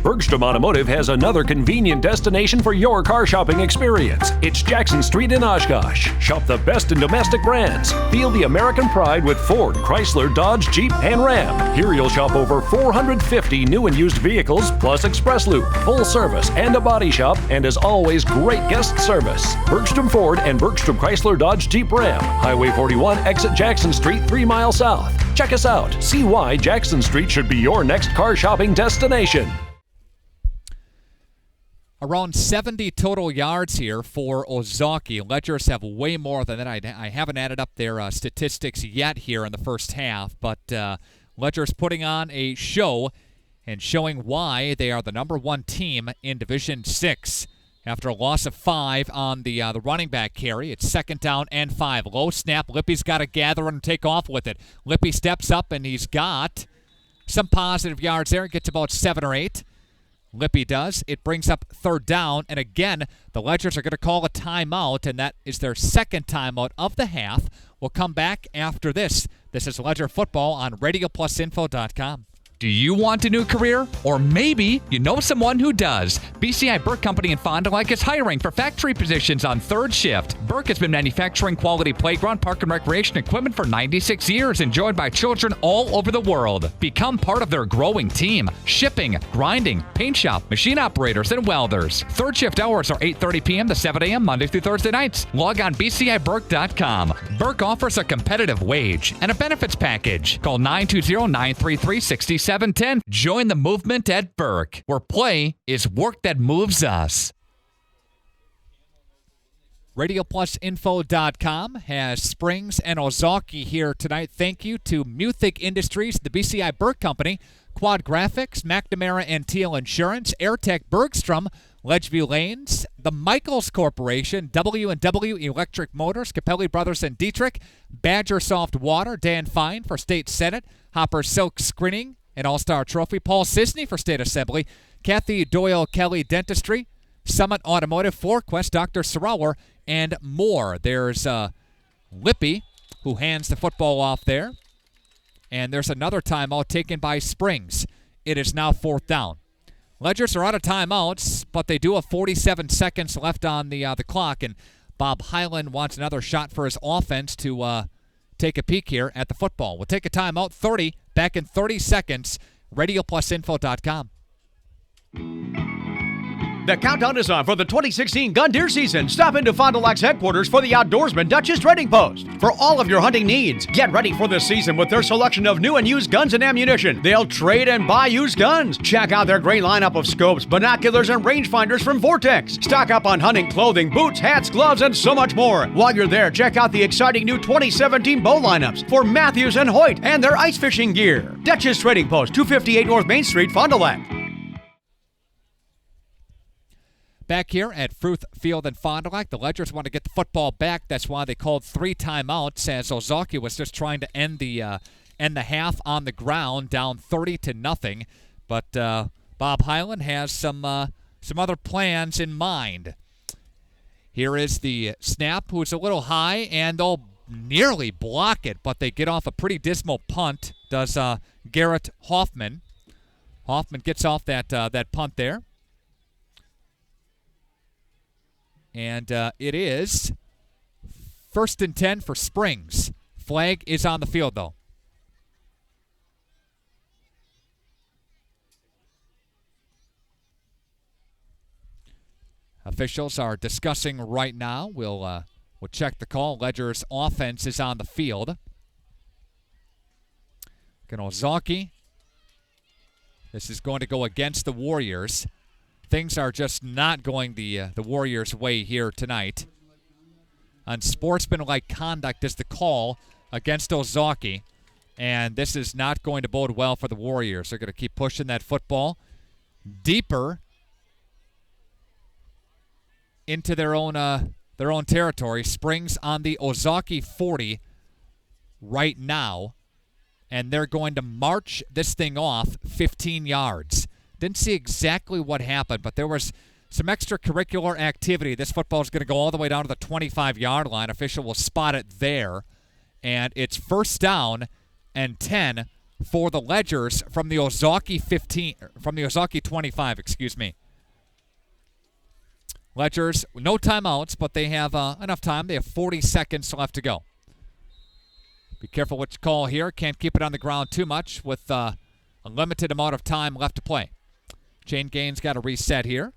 Bergstrom Automotive has another convenient destination for your car shopping experience. It's Jackson Street in Oshkosh. Shop the best in domestic brands. Feel the American pride with Ford, Chrysler, Dodge, Jeep, and Ram. Here you'll shop over 450 new and used vehicles, plus Express Loop, full service, and a body shop, and as always, great guest service. Bergstrom Ford and Bergstrom Chrysler, Dodge, Jeep, Ram. Highway 41, exit Jackson Street, 3 miles south. Check us out. See why Jackson Street should be your next car shopping destination. Around 70 total yards here for Ozaukee. Ledgers have way more than that. I haven't added up their statistics yet here in the first half, but Ledgers putting on a show and showing why they are the number 1 team in Division 6. After a loss of 5 on the running back carry, it's 2nd down and 5. Low snap. Lippy's got to gather and take off with it. Lippy steps up, and he's got some positive yards there. He gets about 7 or 8. Lippy does. It brings up 3rd down, and again, the Ledgers are going to call a timeout, and that is their 2nd timeout of the half. We'll come back after this. This is Ledger Football on RadioPlusInfo.com. Do you want a new career? Or maybe you know someone who does. BCI Burke Company in Fond du Lac is hiring for factory positions on 3rd shift. Burke has been manufacturing quality playground, park, and recreation equipment for 96 years, enjoyed by children all over the world. Become part of their growing team. Shipping, grinding, paint shop, machine operators, and welders. 3rd shift hours are 8:30 p.m. to 7 a.m. Monday through Thursday nights. Log on bciburke.com. Burke offers a competitive wage and a benefits package. Call 920-933-6710. Join the movement at Burke, where play is work that moves us. RadioPlusInfo.com has Springs and Ozaukee here tonight. Thank you to Muthic Industries, the BCI Burke Company, Quad Graphics, McNamara and Teal Insurance, AirTech Bergstrom, Ledgeview Lanes, the Michaels Corporation, W&W Electric Motors, Capelli Brothers and Dietrich, Badger Soft Water, Dan Fine for State Senate, Hopper Silk Screening, an All-Star Trophy, Paul Sisney for State Assembly, Kathy Doyle Kelly Dentistry, Summit Automotive, FloorQuest, Dr. Sorower, and more. There's Lippy, who hands the football off there. And there's another timeout taken by Springs. It is now 4th down. Ledgers are out of timeouts, but they do have 47 seconds left on the clock, and Bob Highland wants another shot for his offense to take a peek here at the football. We'll take a timeout, 30, back in 30 seconds, RadioPlusInfo.com. The countdown is on for the 2016 gun deer season. Stop into Fond du Lac's headquarters for the Outdoorsman Dutchess Trading Post. For all of your hunting needs, get ready for the season with their selection of new and used guns and ammunition. They'll trade and buy used guns. Check out their great lineup of scopes, binoculars, and rangefinders from Vortex. Stock up on hunting clothing, boots, hats, gloves, and so much more. While you're there, check out the exciting new 2017 bow lineups for Matthews and Hoyt and their ice fishing gear. Dutchess Trading Post, 258 North Main Street, Fond du Lac. Back here at Fruth Field in Fond du Lac, the Ledgers want to get the football back. That's why they called 3 timeouts, as Ozaukee was just trying to end the half on the ground, down 30-0. But Bob Highland has some other plans in mind. Here is the snap, who's a little high, and they'll nearly block it, but they get off a pretty dismal punt. Does Garrett Hoffman? Hoffman gets off that punt there. And it is 1st and 10 for Springs. Flag is on the field, though. Officials are discussing right now. We'll We'll check the call. Ledger's offense is on the field. Ozaukee. This is going to go against the Warriors. Things are just not going the Warriors' way here tonight. Unsportsmanlike conduct is the call against Ozaukee, and this is not going to bode well for the Warriors. They're going to keep pushing that football deeper into their own territory. Springs on the Ozaukee 40 right now, and they're going to march this thing off 15 yards. Didn't see exactly what happened, but there was some extracurricular activity. This football is going to go all the way down to the 25-yard line. Official will spot it there, and it's first down and 10 for the Ledgers from the Ozaukee 25. Excuse me. Ledgers, no timeouts, but they have enough time. They have 40 seconds left to go. Be careful what you call here. Can't keep it on the ground too much with a limited amount of time left to play. Chain gain's got to reset here.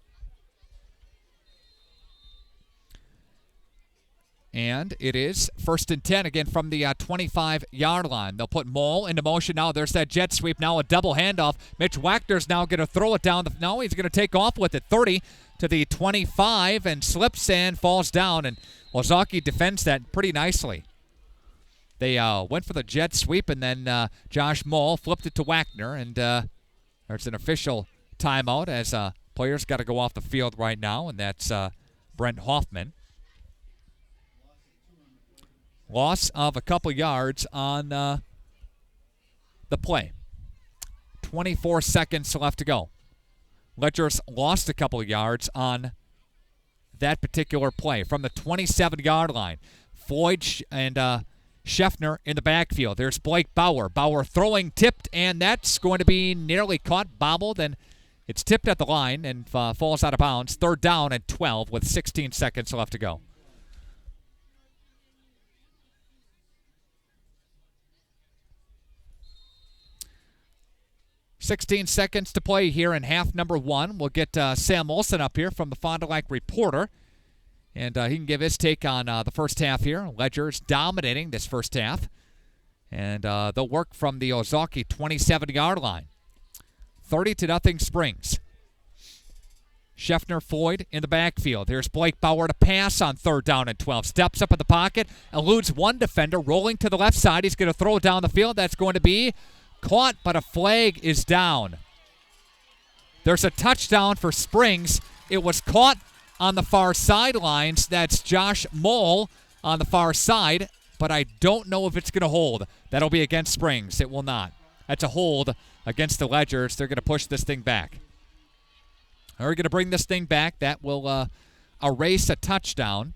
And it is first and 10 again from the 25-yard line. They'll put Moll into motion now. There's that jet sweep. Now a double handoff. Mitch Wagner's now going to throw it down. No, he's going to take off with it. 30 to the 25 and slips and falls down. And Ozaukee defends that pretty nicely. They went for the jet sweep, and then Josh Moll flipped it to Wagner. And there's an official timeout as players got to go off the field right now, and that's Brent Hoffman. Loss of a couple yards on the play. 24 seconds left to go. Ledgers lost a couple yards on that particular play from the 27-yard line. Floyd and Scheffner in the backfield. There's Blake Bauer. Bauer throwing, tipped, and that's going to be nearly caught, bobbled, and it's tipped at the line and falls out of bounds. Third down and 12 with 16 seconds left to go. $16 seconds to play here in half number one. We'll get Sam Olson up here from the Fond du Lac Reporter, and he can give his take on the first half here. Ledger's dominating this first half, and they'll work from the Ozaukee 27-yard line. 30-0 Springs. Scheffner, Floyd in the backfield. Here's Blake Bauer to pass on third down and 12. Steps up in the pocket, eludes one defender, rolling to the left side. He's going to throw it down the field. That's going to be caught, but a flag is down. There's a touchdown for Springs. It was caught on the far sidelines. That's Josh Moll on the far side, but I don't know if it's going to hold. That'll be against Springs. It will not. That's a hold against the Ledgers. They're going to push this thing back. They're going to bring this thing back. That will erase a touchdown.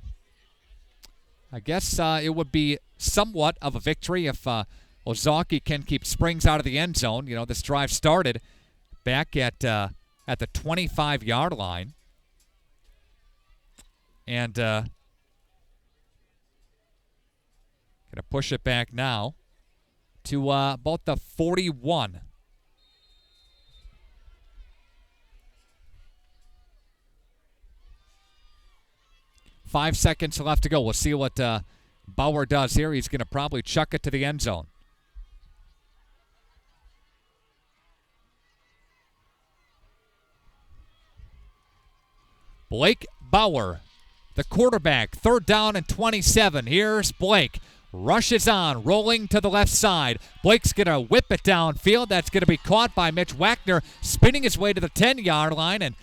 I guess it would be somewhat of a victory if Ozaukee can keep Springs out of the end zone. You know, this drive started back at the 25-yard line. And going to push it back now to about the 41. Five seconds left to go. We'll see what Bauer does here. He's going to probably chuck it to the end zone. Blake Bauer, the quarterback, third down and 27. Here's Blake. Rushes on, rolling to the left side. Blake's going to whip it downfield. That's going to be caught by Mitch Wagner, spinning his way to the 10-yard line and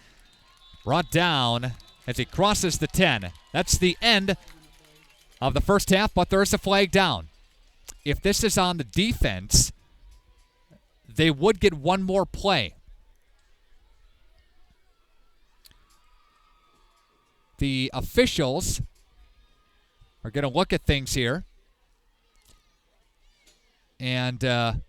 brought down as he crosses the 10. That's the end of the first half, but there's a flag down. If this is on the defense, they would get one more play. The officials are going to look at things here. And the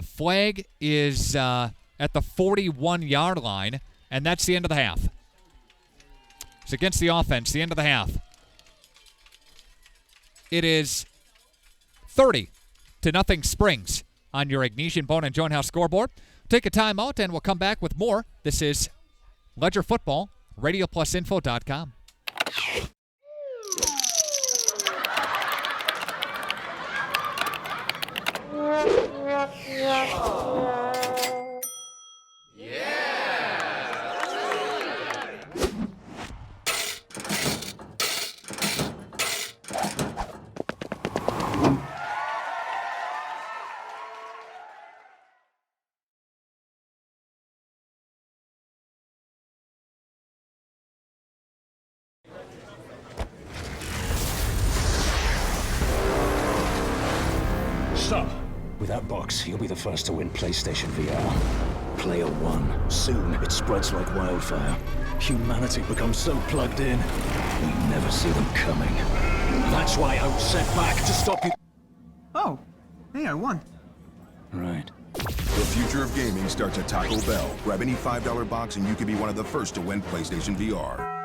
flag is at the 41-yard line, and that's the end of the half. It's against the offense, the end of the half. It is 30-0 Springs on your Ignatian Bone and Joint House scoreboard. Take a timeout, and we'll come back with more. This is Ledger Football, RadioPlusInfo.com. With that box, you'll be the first to win PlayStation VR. Player one. Soon, it spreads like wildfire. Humanity becomes so plugged in, we never see them coming. That's why I was sent back to stop you. Oh, hey, I won. Right. The future of gaming starts at Taco Bell. Grab any $5 box and you can be one of the first to win PlayStation VR.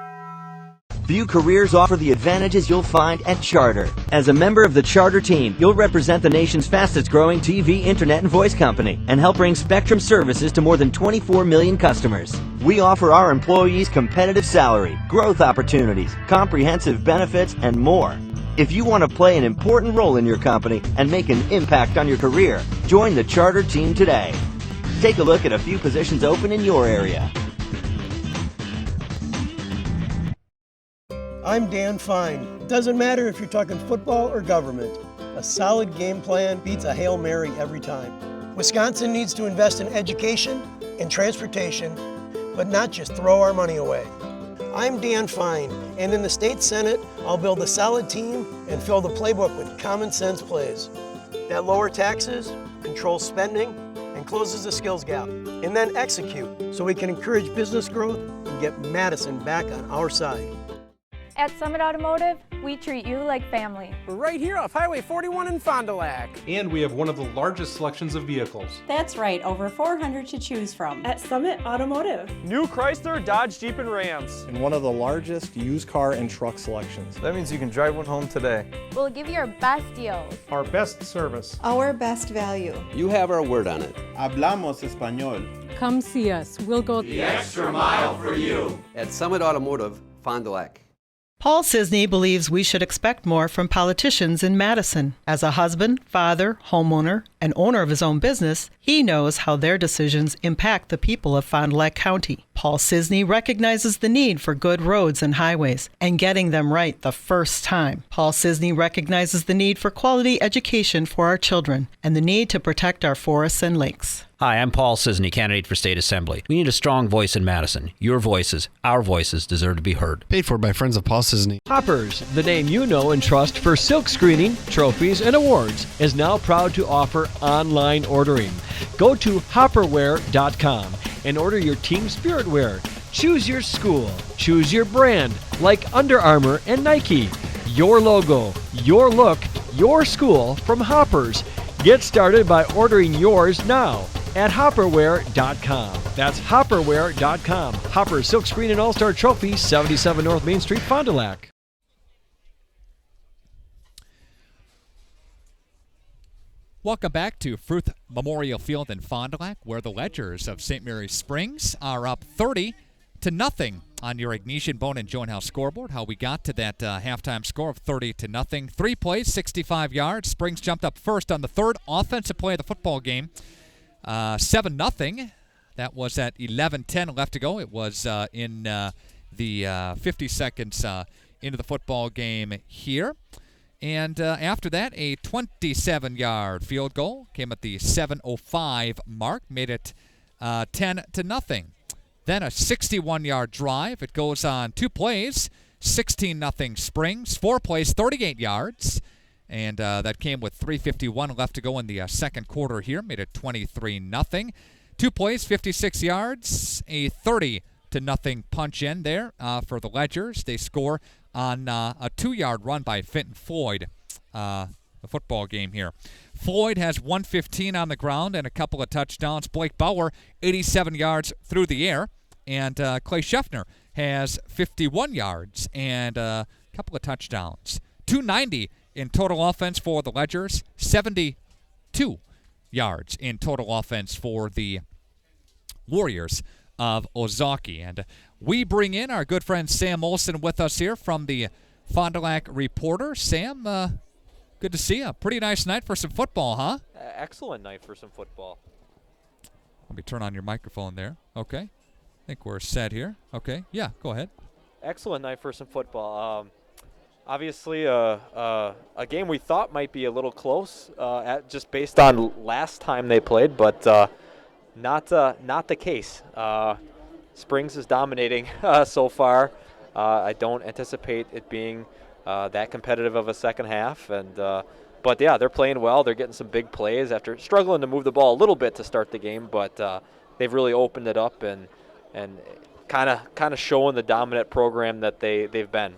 View Careers offer the advantages you'll find at Charter. As a member of the Charter team, you'll represent the nation's fastest growing TV, internet, and voice company and help bring Spectrum services to more than 24 million customers. We offer our employees competitive salary, growth opportunities, comprehensive benefits, and more. If you want to play an important role in your company and make an impact on your career, join the Charter team today. Take a look at a few positions open in your area. I'm Dan Fine. Doesn't matter if you're talking football or government. A solid game plan beats a Hail Mary every time. Wisconsin needs to invest in education and transportation, but not just throw our money away. I'm Dan Fine, and in the state senate, I'll build a solid team and fill the playbook with common sense plays that lower taxes, controls spending, and closes the skills gap, and then execute so we can encourage business growth and get Madison back on our side. At Summit Automotive, we treat you like family. We're right here off Highway 41 in Fond du Lac. And we have one of the largest selections of vehicles. That's right, over 400 to choose from. At Summit Automotive. New Chrysler, Dodge, Jeep, and Rams. And one of the largest used car and truck selections. That means you can drive one home today. We'll give you our best deals. Our best service. Our best value. You have our word on it. Hablamos español. Come see us. We'll go the extra mile for you. At Summit Automotive, Fond du Lac. Paul Sisney believes we should expect more from politicians in Madison. As a husband, father, homeowner, and owner of his own business, he knows how their decisions impact the people of Fond du Lac County. Paul Sisney recognizes the need for good roads and highways and getting them right the first time. Paul Sisney recognizes the need for quality education for our children and the need to protect our forests and lakes. Hi, I'm Paul Sisney, candidate for state assembly. We need a strong voice in Madison. Your voices, our voices, deserve to be heard. Paid for by friends of Paul Sisney. Hoppers, the name you know and trust for silk screening, trophies, and awards, is now proud to offer online ordering. Go to hopperwear.com and order your team spirit wear. Choose your school. Choose your brand, like Under Armour and Nike. Your logo, your look, your school from Hoppers. Get started by ordering yours now at hopperwear.com. That's hopperwear.com. Hopper Silk Screen and All-Star Trophy, 77 North Main Street, Fond du Lac. Welcome back to Fruth Memorial Field in Fond du Lac, where the Ledgers of St. Mary's Springs are up 30-0 on your Ignatian Bone and Joint House scoreboard. How we got to that halftime score of 30-0. 3 plays, 65 yards. Springs jumped up first on the third offensive play of the football game. 7-0. That was at 11:10 left to go. It was in the 50 seconds into the football game here. And after that, a 27-yard field goal came at the 7:05 mark, made it 10-0. Then a 61-yard drive. It goes on 2 plays, 16-0 Springs. 4 plays, 38 yards. And that came with 3:51 left to go in the second quarter here, made it 23-0. 2 plays, 56 yards, a 30-0 punch in there for the Ledgers. They score on a 2-yard run by Fenton Floyd, the football game here. Floyd has 115 on the ground and a couple of touchdowns. Blake Bauer, 87 yards through the air. And Clay Scheffner has 51 yards and a couple of touchdowns. 290 in total offense for the Ledgers, 72 yards in total offense for the Warriors of Ozaukee. And we bring in our good friend Sam Olson with us here from the Fond du Lac Reporter. Sam, good to see you. Pretty nice night for some football, huh? Excellent night for some football. Let me turn on your microphone there. Okay. I think we're set here. Okay. Yeah, go ahead. Excellent night for some football. Obviously, a game we thought might be a little close, just based on last time they played, but not the case. Springs is dominating so far. I don't anticipate it being that competitive of a second half, and But yeah, they're playing well. They're getting some big plays after struggling to move the ball a little bit to start the game, but they've really opened it up and kind of showing the dominant program that they've been,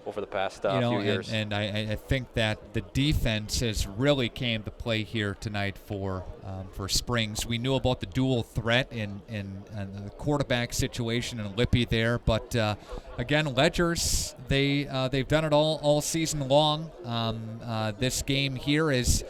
over the past few years. And I think that the defense has really came to play here tonight for Springs. We knew about the dual threat in the quarterback situation and Lippy there, but again, Ledgers, they've done it all season long. This game here is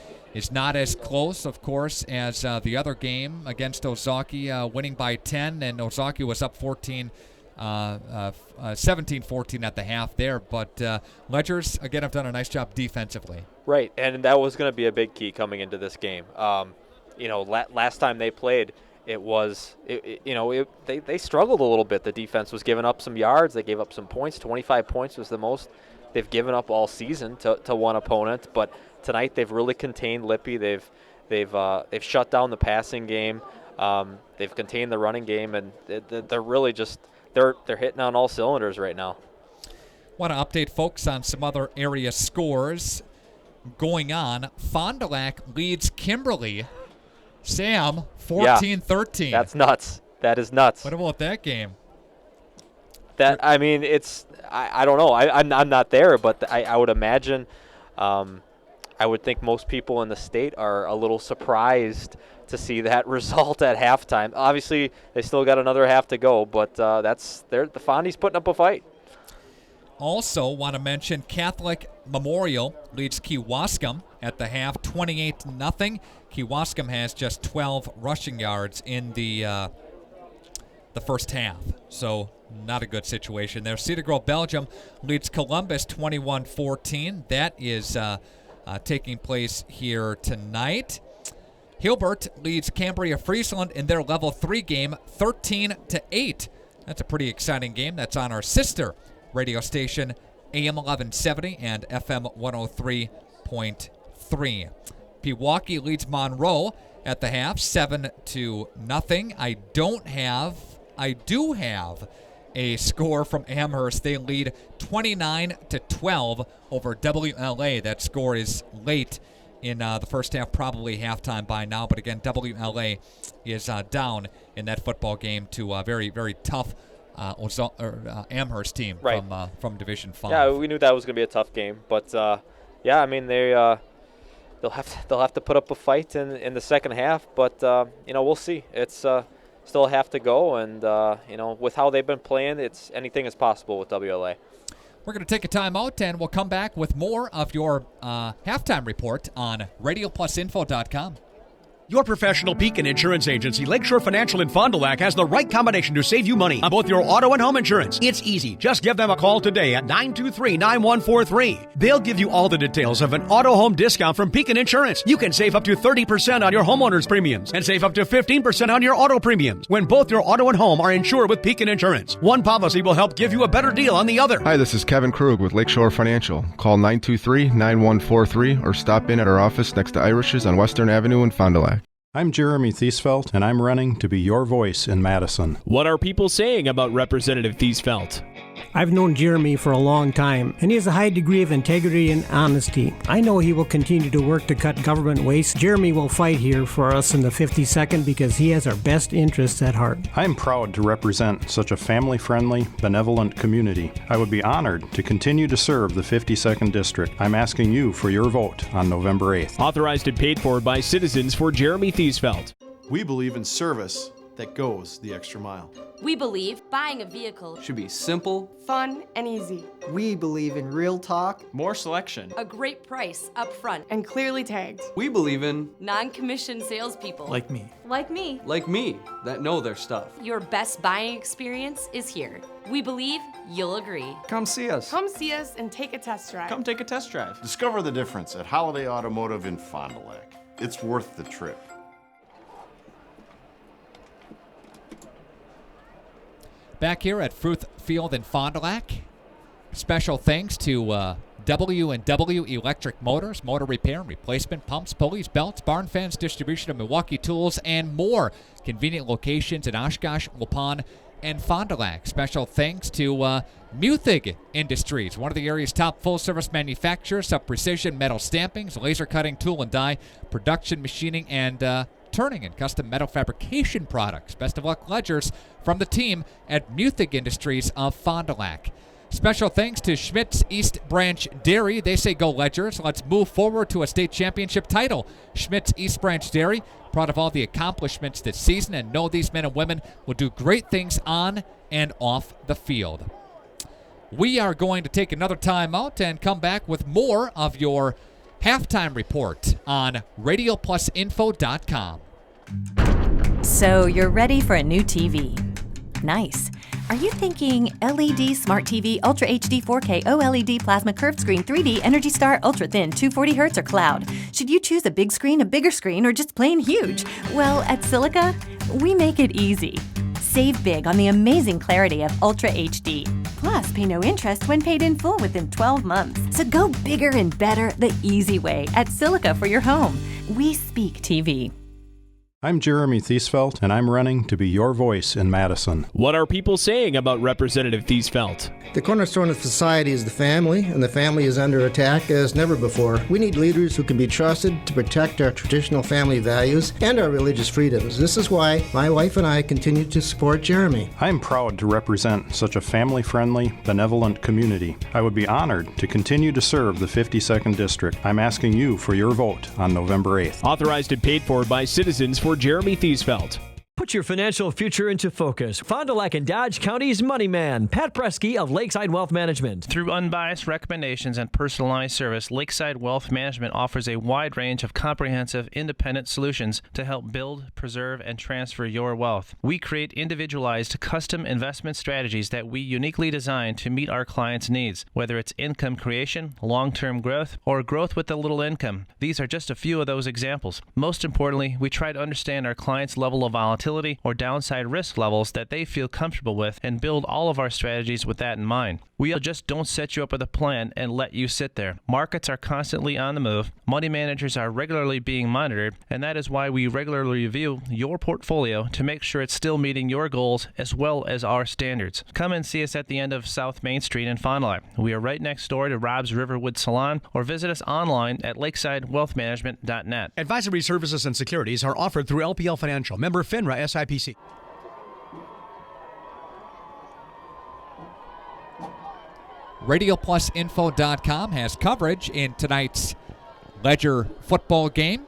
not as close, of course, as the other game against Ozaukee, winning by 10, and Ozaukee was up 17-14 at the half there. But Ledgers, again, have done a nice job defensively. Right, and that was going to be a big key coming into this game. Last time they played, they struggled a little bit. The defense was giving up some yards. They gave up some points. 25 points was the most they've given up all season to one opponent. But tonight they've really contained Lippy. They've shut down the passing game. They've contained the running game, and they're really just they're hitting on all cylinders right now. Want to update folks on some other area scores going on. Fond du Lac leads Kimberly. Sam, 14-13. Yeah, that's nuts. That is nuts. What about that game? I don't know. I'm not there, but I would imagine. I would think most people in the state are a little surprised to see that result at halftime. Obviously, they still got another half to go, but the Fondies putting up a fight. Also, want to mention Catholic Memorial leads Kewaskum at the half, 28-0. Kewaskum has just 12 rushing yards in the first half, so not a good situation there. Cedar Grove, Belgium leads Columbus 21-14. That is taking place here tonight. Hilbert leads Cambria Friesland in their level 3 game 13-8. That's a pretty exciting game. That's on our sister radio station, AM 1170 and FM 103.3. Pewaukee leads Monroe at the half 7-0. I do have a score from Amherst. They lead 29-12 over WLA. That score is late in the first half, probably halftime by now. But again, WLA is down in that football game to a very, very tough Amherst team from Division 5. Yeah, we knew that was going to be a tough game, but they'll have to put up a fight in the second half. But we'll see. It's still a half to go, and with how they've been playing, anything is possible with WLA. We're going to take a timeout, and we'll come back with more of your halftime report on RadioPlusInfo.com. Your professional Pekin insurance agency, Lakeshore Financial in Fond du Lac, has the right combination to save you money on both your auto and home insurance. It's easy. Just give them a call today at 923-9143. They'll give you all the details of an auto home discount from Pekin Insurance. You can save up to 30% on your homeowner's premiums and save up to 15% on your auto premiums when both your auto and home are insured with Pekin Insurance. One policy will help give you a better deal on the other. Hi, this is Kevin Krug with Lakeshore Financial. Call 923-9143 or stop in at our office next to Irish's on Western Avenue in Fond du Lac. I'm Jeremy Thiesfeld, and I'm running to be your voice in Madison. What are people saying about Representative Thiesfeld? I've known Jeremy for a long time, and he has a high degree of integrity and honesty. I know he will continue to work to cut government waste. Jeremy will fight here for us in the 52nd because he has our best interests at heart. I am proud to represent such a family-friendly, benevolent community. I would be honored to continue to serve the 52nd District. I'm asking you for your vote on November 8th. Authorized and paid for by citizens for Jeremy Thiesfeld. We believe in service that goes the extra mile. We believe buying a vehicle should be simple, fun, and easy. We believe in real talk, more selection, a great price up front, and clearly tagged. We believe in non-commissioned salespeople. Like me. Like me. Like me, that know their stuff. Your best buying experience is here. We believe you'll agree. Come see us. Come see us and take a test drive. Come take a test drive. Discover the difference at Holiday Automotive in Fond du Lac. It's worth the trip. Back here at Fruth Field in Fond du Lac, special thanks to W&W Electric Motors, motor repair and replacement, pumps, pulleys, belts, barn fans, distribution of Milwaukee tools, and more. Convenient locations in Oshkosh, Waupun, and Fond du Lac. Special thanks to Muthig Industries, one of the area's top full-service manufacturers of precision metal stampings, laser cutting, tool and die, production, machining, and turning and custom metal fabrication products. Best of luck, Ledgers, from the team at Muthig Industries of Fond du Lac. Special thanks to Schmidt's East Branch Dairy. They say go Ledgers. Let's move forward to a state championship title. Schmidt's East Branch Dairy, proud of all the accomplishments this season and know these men and women will do great things on and off the field. We are going to take another timeout and come back with more of your halftime report on RadioPlusInfo.com. So you're ready for a new TV. Nice. Are you thinking LED Smart TV, Ultra HD 4K, OLED Plasma Curved Screen, 3D, Energy Star, Ultra Thin, 240 Hz, or Cloud? Should you choose a big screen, a bigger screen, or just plain huge? Well, at Silica, we make it easy. Save big on the amazing clarity of Ultra HD. Plus, pay no interest when paid in full within 12 months. So go bigger and better the easy way at Silica for your home. We speak TV. I'm Jeremy Thiesfeld, and I'm running to be your voice in Madison. What are people saying about Representative Thiesfeld? The cornerstone of society is the family, and the family is under attack as never before. We need leaders who can be trusted to protect our traditional family values and our religious freedoms. This is why my wife and I continue to support Jeremy. I am proud to represent such a family-friendly, benevolent community. I would be honored to continue to serve the 52nd District. I'm asking you for your vote on November 8th. Authorized and paid for by citizens for Jeremy Thiesfeld. Put your financial future into focus. Fond du Lac and Dodge County's money man, Pat Presky of Lakeside Wealth Management. Through unbiased recommendations and personalized service, Lakeside Wealth Management offers a wide range of comprehensive, independent solutions to help build, preserve, and transfer your wealth. We create individualized, custom investment strategies that we uniquely design to meet our clients' needs, whether it's income creation, long-term growth, or growth with a little income. These are just a few of those examples. Most importantly, we try to understand our clients' level of volatility or downside risk levels that they feel comfortable with and build all of our strategies with that in mind. We just don't set you up with a plan and let you sit there. Markets are constantly on the move, money managers are regularly being monitored, and that is why we regularly review your portfolio to make sure it's still meeting your goals as well as our standards. Come and see us at the end of South Main Street in Fond du Lac. We are right next door to Rob's Riverwood Salon, or visit us online at lakesidewealthmanagement.net. Advisory services and securities are offered through LPL Financial, member FINRA SIPC. RadioPlusInfo.com has coverage in tonight's Ledger football game.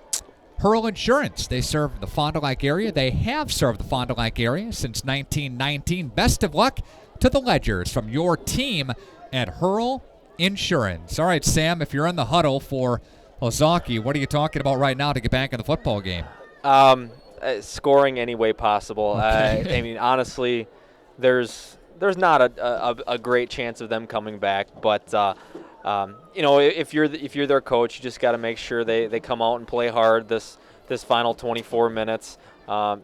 Hurl Insurance, they serve the Fond du Lac area. They have served the Fond du Lac area since 1919. Best of luck to the Ledgers from your team at Hurl Insurance. All right, Sam, if you're in the huddle for Ozaukee, what are you talking about right now to get back in the football game? Scoring any way possible. Okay. I mean, honestly, there's not a great chance of them coming back, but if you're their coach, you just got to make sure they come out and play hard this final 24 minutes,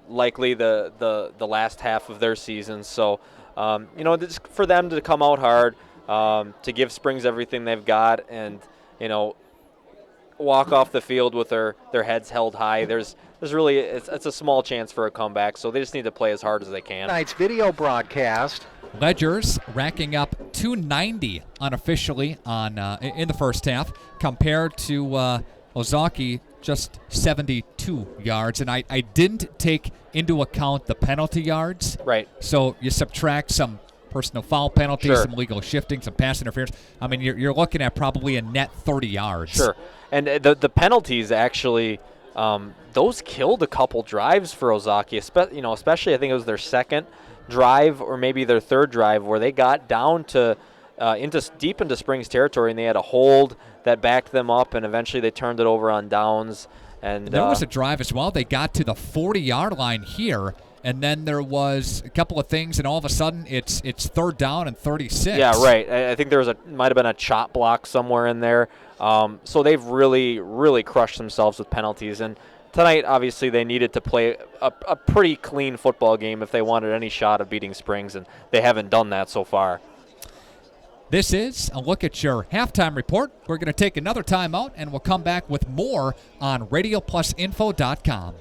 likely the last half of their season. So just for them to come out hard, to give Springs everything they've got, and walk off the field with their heads held high. There's really it's a small chance for a comeback, so they just need to play as hard as they can. Tonight's video broadcast. Ledgers racking up 290 unofficially in the first half, compared to Ozaukee just 72 yards. And I didn't take into account the penalty yards. Right. So you subtract some personal foul penalties, Sure. some legal shifting, some pass interference. I mean, you're looking at probably a net 30 yards. Sure. And the penalties actually, those killed a couple drives for Ozaukee, especially I think it was their second drive or maybe their third drive where they got down to deep into Springs territory, and they had a hold that backed them up, and eventually they turned it over on downs. And there was a drive as well. They got to the 40-yard line here, and then there was a couple of things, and all of a sudden it's third down and 36. Yeah, right. I think there might have been a chop block somewhere in there. So they've really, really crushed themselves with penalties. And tonight, obviously, they needed to play a pretty clean football game if they wanted any shot of beating Springs, and they haven't done that so far. This is a look at your halftime report. We're going to take another timeout, and we'll come back with more on RadioPlusInfo.com.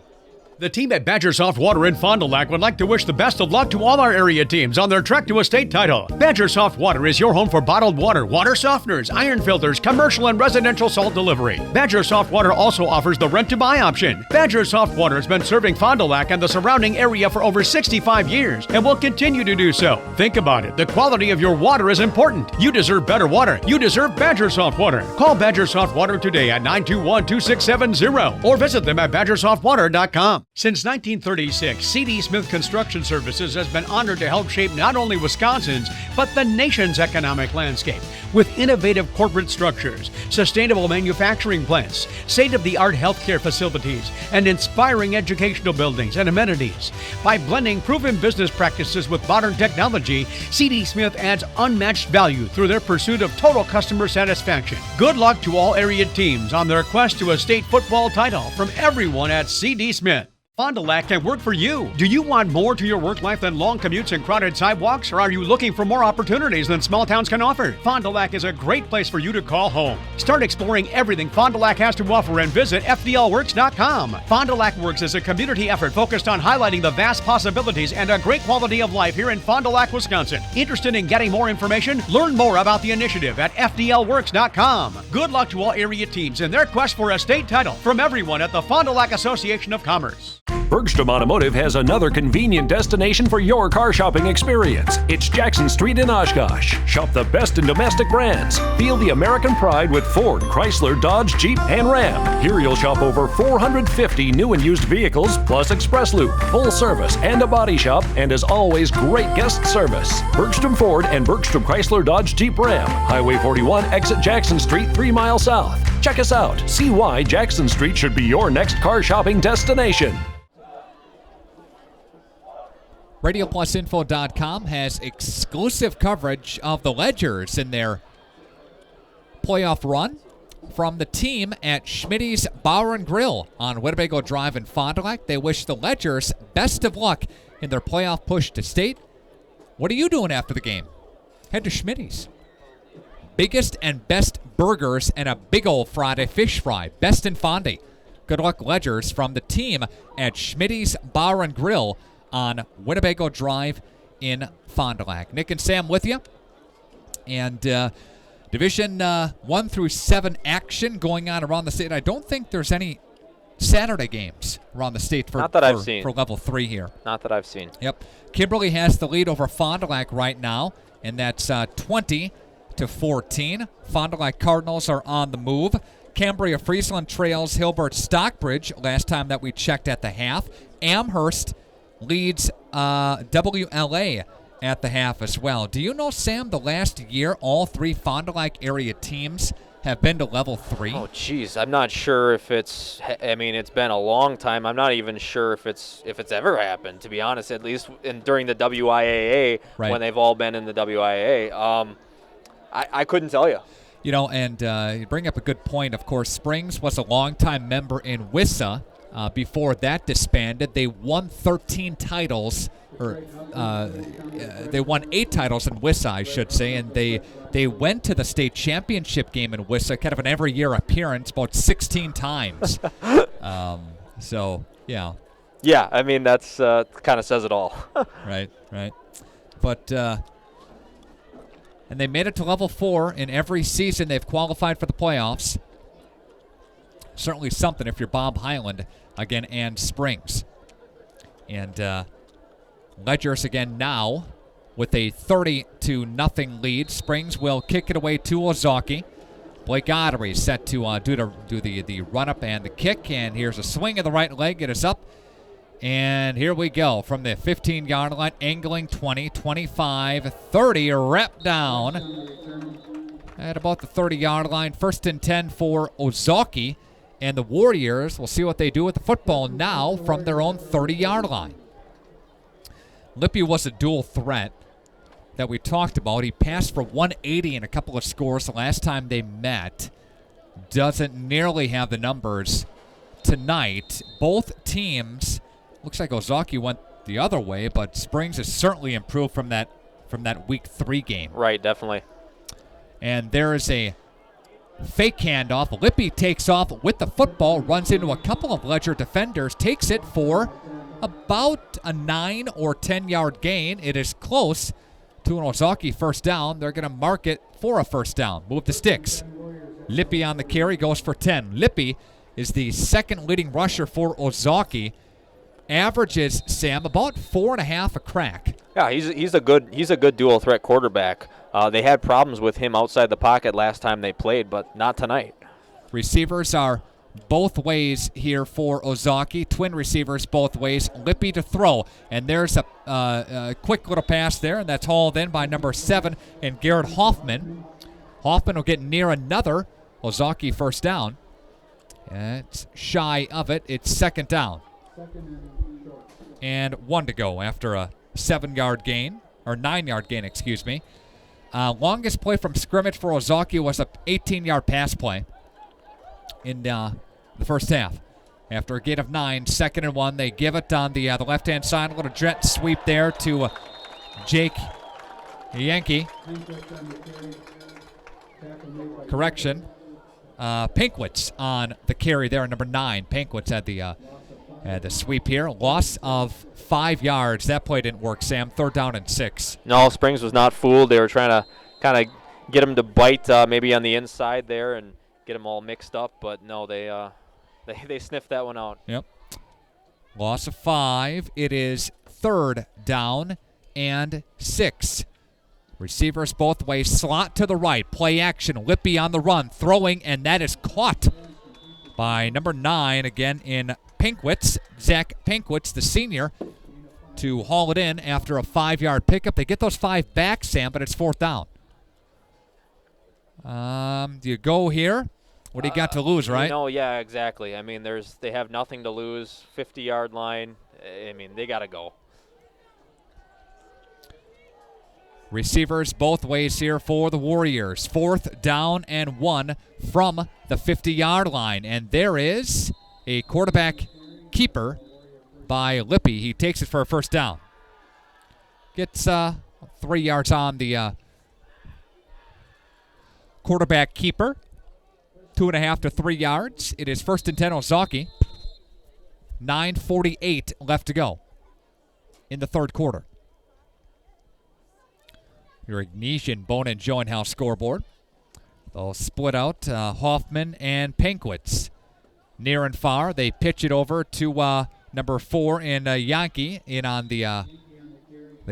The team at Badger Soft Water in Fond du Lac would like to wish the best of luck to all our area teams on their trek to a state title. Badger Soft Water is your home for bottled water, water softeners, iron filters, commercial and residential salt delivery. Badger Soft Water also offers the rent-to-buy option. Badger Soft Water has been serving Fond du Lac and the surrounding area for over 65 years and will continue to do so. Think about it. The quality of your water is important. You deserve better water. You deserve Badger Soft Water. Call Badger Soft Water today at 921-2670 or visit them at badgersoftwater.com. Since 1936, C.D. Smith Construction Services has been honored to help shape not only Wisconsin's, but the nation's economic landscape with innovative corporate structures, sustainable manufacturing plants, state-of-the-art healthcare facilities, and inspiring educational buildings and amenities. By blending proven business practices with modern technology, C.D. Smith adds unmatched value through their pursuit of total customer satisfaction. Good luck to all area teams on their quest to a state football title from everyone at C.D. Smith. Fond du Lac can work for you. Do you want more to your work life than long commutes and crowded sidewalks, or are you looking for more opportunities than small towns can offer? Fond du Lac is a great place for you to call home. Start exploring everything Fond du Lac has to offer and visit FDLWorks.com. Fond du Lac Works is a community effort focused on highlighting the vast possibilities and a great quality of life here in Fond du Lac, Wisconsin. Interested in getting more information? Learn more about the initiative at FDLWorks.com. Good luck to all area teams in their quest for a state title from everyone at the Fond du Lac Association of Commerce. Bergstrom Automotive has another convenient destination for your car shopping experience. It's Jackson Street in Oshkosh. Shop the best in domestic brands. Feel the American pride with Ford, Chrysler, Dodge, Jeep, and Ram. Here you'll shop over 450 new and used vehicles, plus Express Loop, full service, and a body shop, and as always, great guest service. Bergstrom Ford and Bergstrom Chrysler, Dodge, Jeep, Ram. Highway 41, exit Jackson Street, 3 miles south. Check us out. See why Jackson Street should be your next car shopping destination. RadioPlusInfo.com has exclusive coverage of the Ledgers in their playoff run from the team at Schmitty's Bar and Grill on Winnebago Drive in Fond du Lac. They wish the Ledgers best of luck in their playoff push to state. What are you doing after the game? Head to Schmitty's. Biggest and best burgers and a big old Friday fish fry. Best in Fondy. Good luck, Ledgers, from the team at Schmitty's Bar and Grill on Winnebago Drive in Fond du Lac. Nick and Sam with you. And Division 1 through 7 action going on around the state. I don't think there's any Saturday games around the state for, Not that I've seen. For level 3 here. Not that I've seen. Yep. Kimberly has the lead over Fond du Lac right now, and that's 20-14. Fond du Lac Cardinals are on the move. Cambria Friesland trails Hilbert Stockbridge last time that we checked at the half. Amherst leads WLA at the half as well. Do you know, Sam, the last year all 3 Fond du Lac area teams have been to level 3? Oh, geez. I'm not sure if it's – I mean, it's been a long time. I'm not even sure if it's ever happened, to be honest, at least during the WIAA when they've all been in the WIAA. I couldn't tell you. You know, and you bring up a good point. Of course, Springs was a longtime member in WISA. Before that disbanded, they won 13 titles, or they won 8 titles in WISA, I should say, and they went to the state championship game in WISA, kind of an every-year appearance, about 16 times. So, yeah. Yeah, I mean, that's kind of says it all. Right. But, and they made it to level 4 in every season they've qualified for the playoffs. Certainly something if you're Bob Highland again and Springs. And Ledgers again now with a 30-0 lead. Springs will kick it away to Ozaukee. Blake Ottery set to do the run-up and the kick. And here's a swing of the right leg. It is up. And here we go from the 15-yard line, angling 20, 25, 30, rep down at about the 30-yard line. 1st and 10 for Ozaukee. And the Warriors will see what they do with the football now from their own 30-yard line. Lippy was a dual threat that we talked about. He passed for 180 in a couple of scores the last time they met. Doesn't nearly have the numbers tonight. Both teams, looks like Ozaukee went the other way, but Springs has certainly improved from that week 3 game. Right, definitely. And there is a fake handoff. Lippy takes off with the football, runs into a couple of Ledger defenders, takes it for about a 9 or 10-yard gain. It is close to an Ozaukee first down. They're going to mark it for a first down. Move the sticks. Lippy on the carry, goes for 10. Lippy is the second leading rusher for Ozaukee. Averages, Sam, about 4.5 a crack. Yeah, he's a good dual threat quarterback. They had problems with him outside the pocket last time they played, but not tonight. Receivers are both ways here for Ozaukee. Twin receivers both ways. Lippy to throw, and there's a quick little pass there, and that's hauled in by number 7 and Garrett Hoffman. Hoffman will get near another Ozaukee first down. It's shy of it. It's second down. And 1 to go after a 7-yard gain, or 9-yard gain, excuse me. Longest play from scrimmage for Ozaukee was a 18-yard pass play in the first half. After a gain of 9, 2nd and 1, they give it on the left-hand side. A little jet sweep there to Jake Yankee. Correction. Pinkwitz on the carry there, number 9. Pinkwitz had the sweep here. Loss of 5 yards. That play didn't work, Sam. 3rd down and 6. No, Springs was not fooled. They were trying to kind of get him to bite maybe on the inside there and get him all mixed up, but no, they sniffed that one out. Yep. Loss of 5. It is 3rd down and 6. Receivers both ways. Slot to the right. Play action. Lippy on the run. Throwing, and that is caught by number 9 again in Pinkwitz. Zach Pinkwitz, the senior, to haul it in after a 5-yard pickup. They get those 5 back, Sam, but it's 4th down. Do you go here? What do you got to lose, right? No, yeah, exactly. I mean, they have nothing to lose. 50-yard line. I mean, they got to go. Receivers both ways here for the Warriors. 4th down and 1 from the 50-yard line. And there is a quarterback keeper by Lippy. He takes it for a first down. Gets 3 yards on the quarterback keeper. 2.5 to 3 yards. It is 1st and 10 Ozaukee. 9:48 left to go in the third quarter. Your Ignatian Bone and Joint House scoreboard. They'll split out Hoffman and Pinkwitz. Near and far, they pitch it over to number 4 in Yankee in on the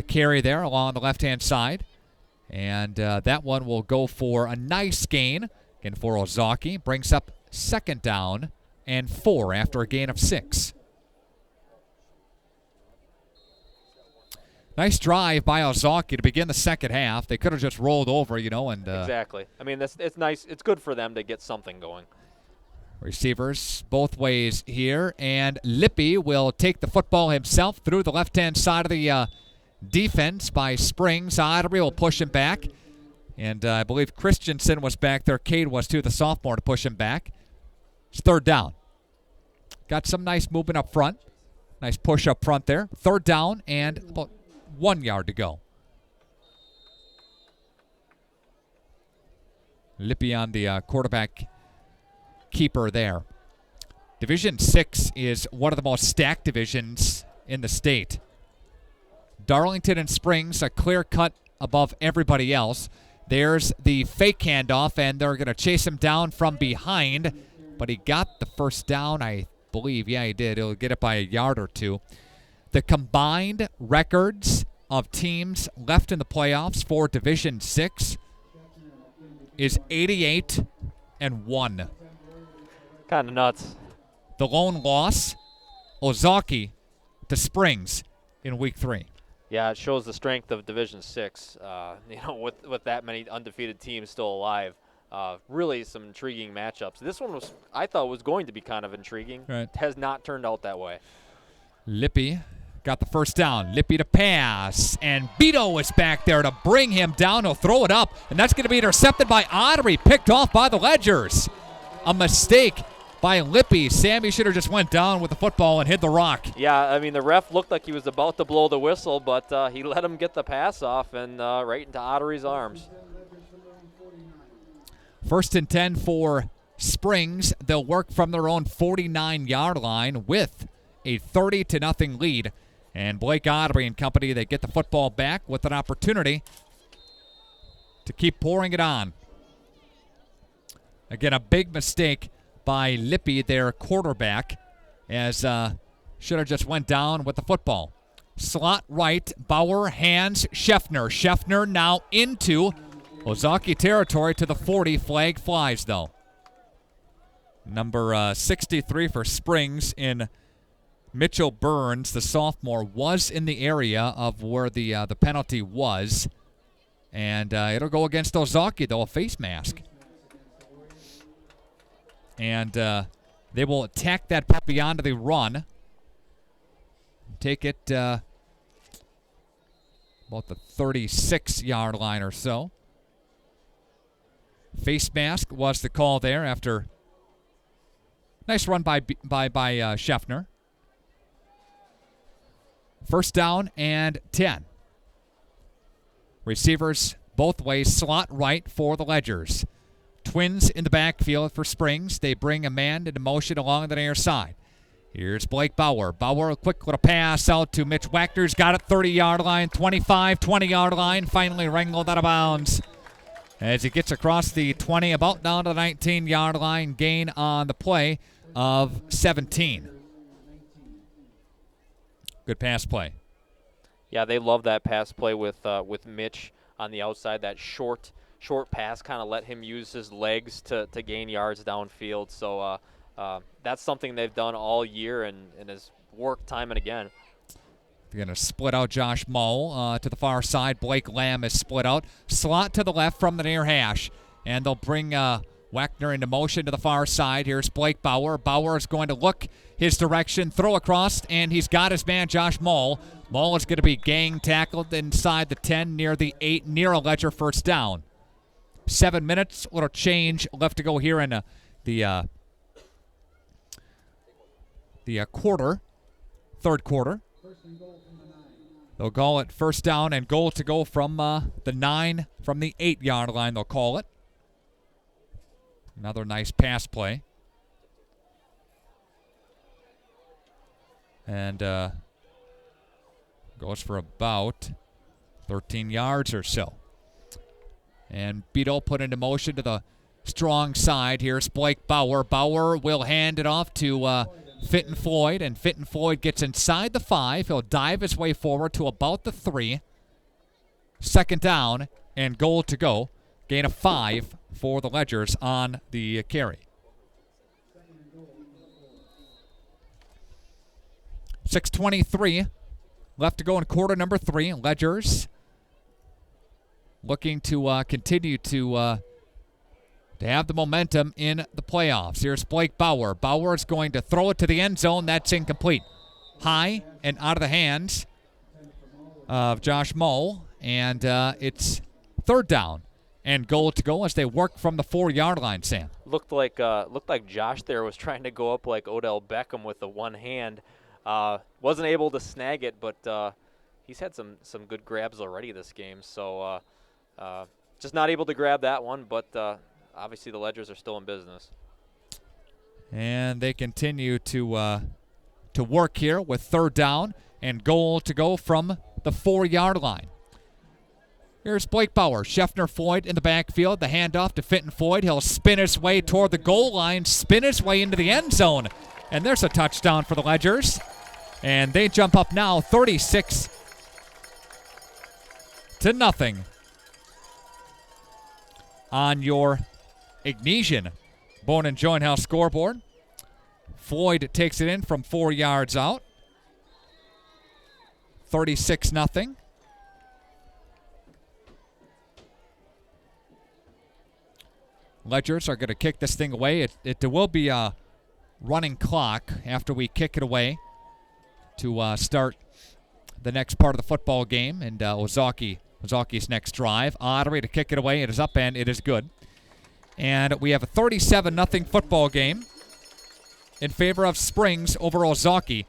carry there along the left-hand side. And that one will go for a nice gain. Again for Ozaukee. Brings up 2nd down and 4 after a gain of 6. Nice drive by Ozaukee to begin the second half. They could have just rolled over, and exactly. I mean, it's nice. It's good for them to get something going. Receivers both ways here, and Lippy will take the football himself through the left-hand side of the defense by Springs. Ottery will push him back, and I believe Christensen was back there. Cade was too, the sophomore, to push him back. It's 3rd down. Got some nice movement up front. Nice push up front there. 3rd down and about 1 yard to go. Lippy on the quarterback keeper there. Division 6 is one of the most stacked divisions in the state. Darlington and Springs a clear cut above everybody else. There's the fake handoff, and they're going to chase him down from behind, but he got the first down, I believe. Yeah, he did. He'll get it by a yard or 2. The combined records of teams left in the playoffs for Division 6 is 88-1. Kind of nuts. The lone loss, Ozaukee to Springs in Week 3. Yeah, it shows the strength of Division 6. With that many undefeated teams still alive, really some intriguing matchups. This one I thought was going to be kind of intriguing. Right. Has not turned out that way. Lippy got the first down. Lippy to pass, and Beto is back there to bring him down. He'll throw it up, and that's going to be intercepted by Ottery, picked off by the Ledgers. A mistake by Lippy. Sammy should have just went down with the football and hit the rock. Yeah, I mean, the ref looked like he was about to blow the whistle, but he let him get the pass off and right into Ottery's arms. First and 10 for Springs. They'll work from their own 49-yard line with a 30-0 lead. And Blake Ottery and company, they get the football back with an opportunity to keep pouring it on. Again, a big mistake by Lippy, their quarterback, as should have just went down with the football. Slot right, Bauer, hands, Scheffner. Scheffner now into Ozaukee territory to the 40. Flag flies, though. Number 63 for Springs in Mitchell Burns, the sophomore, was in the area of where the penalty was. And it'll go against Ozaukee, though, a face mask. And they will attack that puppy onto the run. Take it about the 36-yard line or so. Face mask was the call there after nice run by Scheffner. First down and 10. Receivers both ways, slot right for the Ledgers. Twins in the backfield for Springs. They bring a man into motion along the near side. Here's Blake Bauer. Bauer, a quick little pass out to Mitch Wagner's got it 30-yard line, 25, 20-yard line. Finally wrangled out of bounds as he gets across the 20, about down to the 19-yard line. Gain on the play of 17. Good pass play. Yeah, they love that pass play with Mitch on the outside. That short pass kind of let him use his legs to gain yards downfield. So that's something they've done all year and has worked time and again. They're going to split out Josh Mull to the far side. Blake Lamb is split out. Slot to the left from the near hash. And they'll bring Wagner into motion to the far side. Here's Blake Bauer. Bauer is going to look his direction, throw across, and he's got his man, Josh Mull. Mull is going to be gang tackled inside the 10, near the 8, near a Ledger first down. 7 minutes, little change left to go here in the quarter, third quarter. They'll call it first down and goal to go from the 9, from the 8-yard line they'll call it. Another nice pass play. And goes for about 13 yards or so. And Beadle put into motion to the strong side. Here's Blake Bauer. Bauer will hand it off to Fitton Floyd, and Fitton Floyd gets inside the 5. He'll dive his way forward to about the 3. Second down and goal to go. Gain of 5 for the Ledgers on the carry. 6:23 left to go in quarter number 3. Ledgers looking to continue to have the momentum in the playoffs. Here's Blake Bauer. Bauer is going to throw it to the end zone. That's incomplete. High and out of the hands of Josh Mull. And it's third down and goal to go as they work from the 4-yard line, Sam. Looked like Josh there was trying to go up like Odell Beckham with the one hand. Wasn't able to snag it, but he's had some good grabs already this game. So just not able to grab that one, but obviously the Ledgers are still in business. And they continue to work here with third down and goal to go from the 4-yard line. Here's Blake Bauer. Scheffner Floyd in the backfield. The handoff to Fitton Floyd. He'll spin his way toward the goal line, spin his way into the end zone. And there's a touchdown for the Ledgers. And they jump up now 36-0 on your Ignesian Bone and Joint House scoreboard. Floyd takes it in from 4 yards out. 36-0. Ledgers are going to kick this thing away. It will be a running clock after we kick it away to start the next part of the football game. And Ozaukee's next drive. Ottery to kick it away. It is up and it is good. And we have a 37-0 football game in favor of Springs over Ozaukee.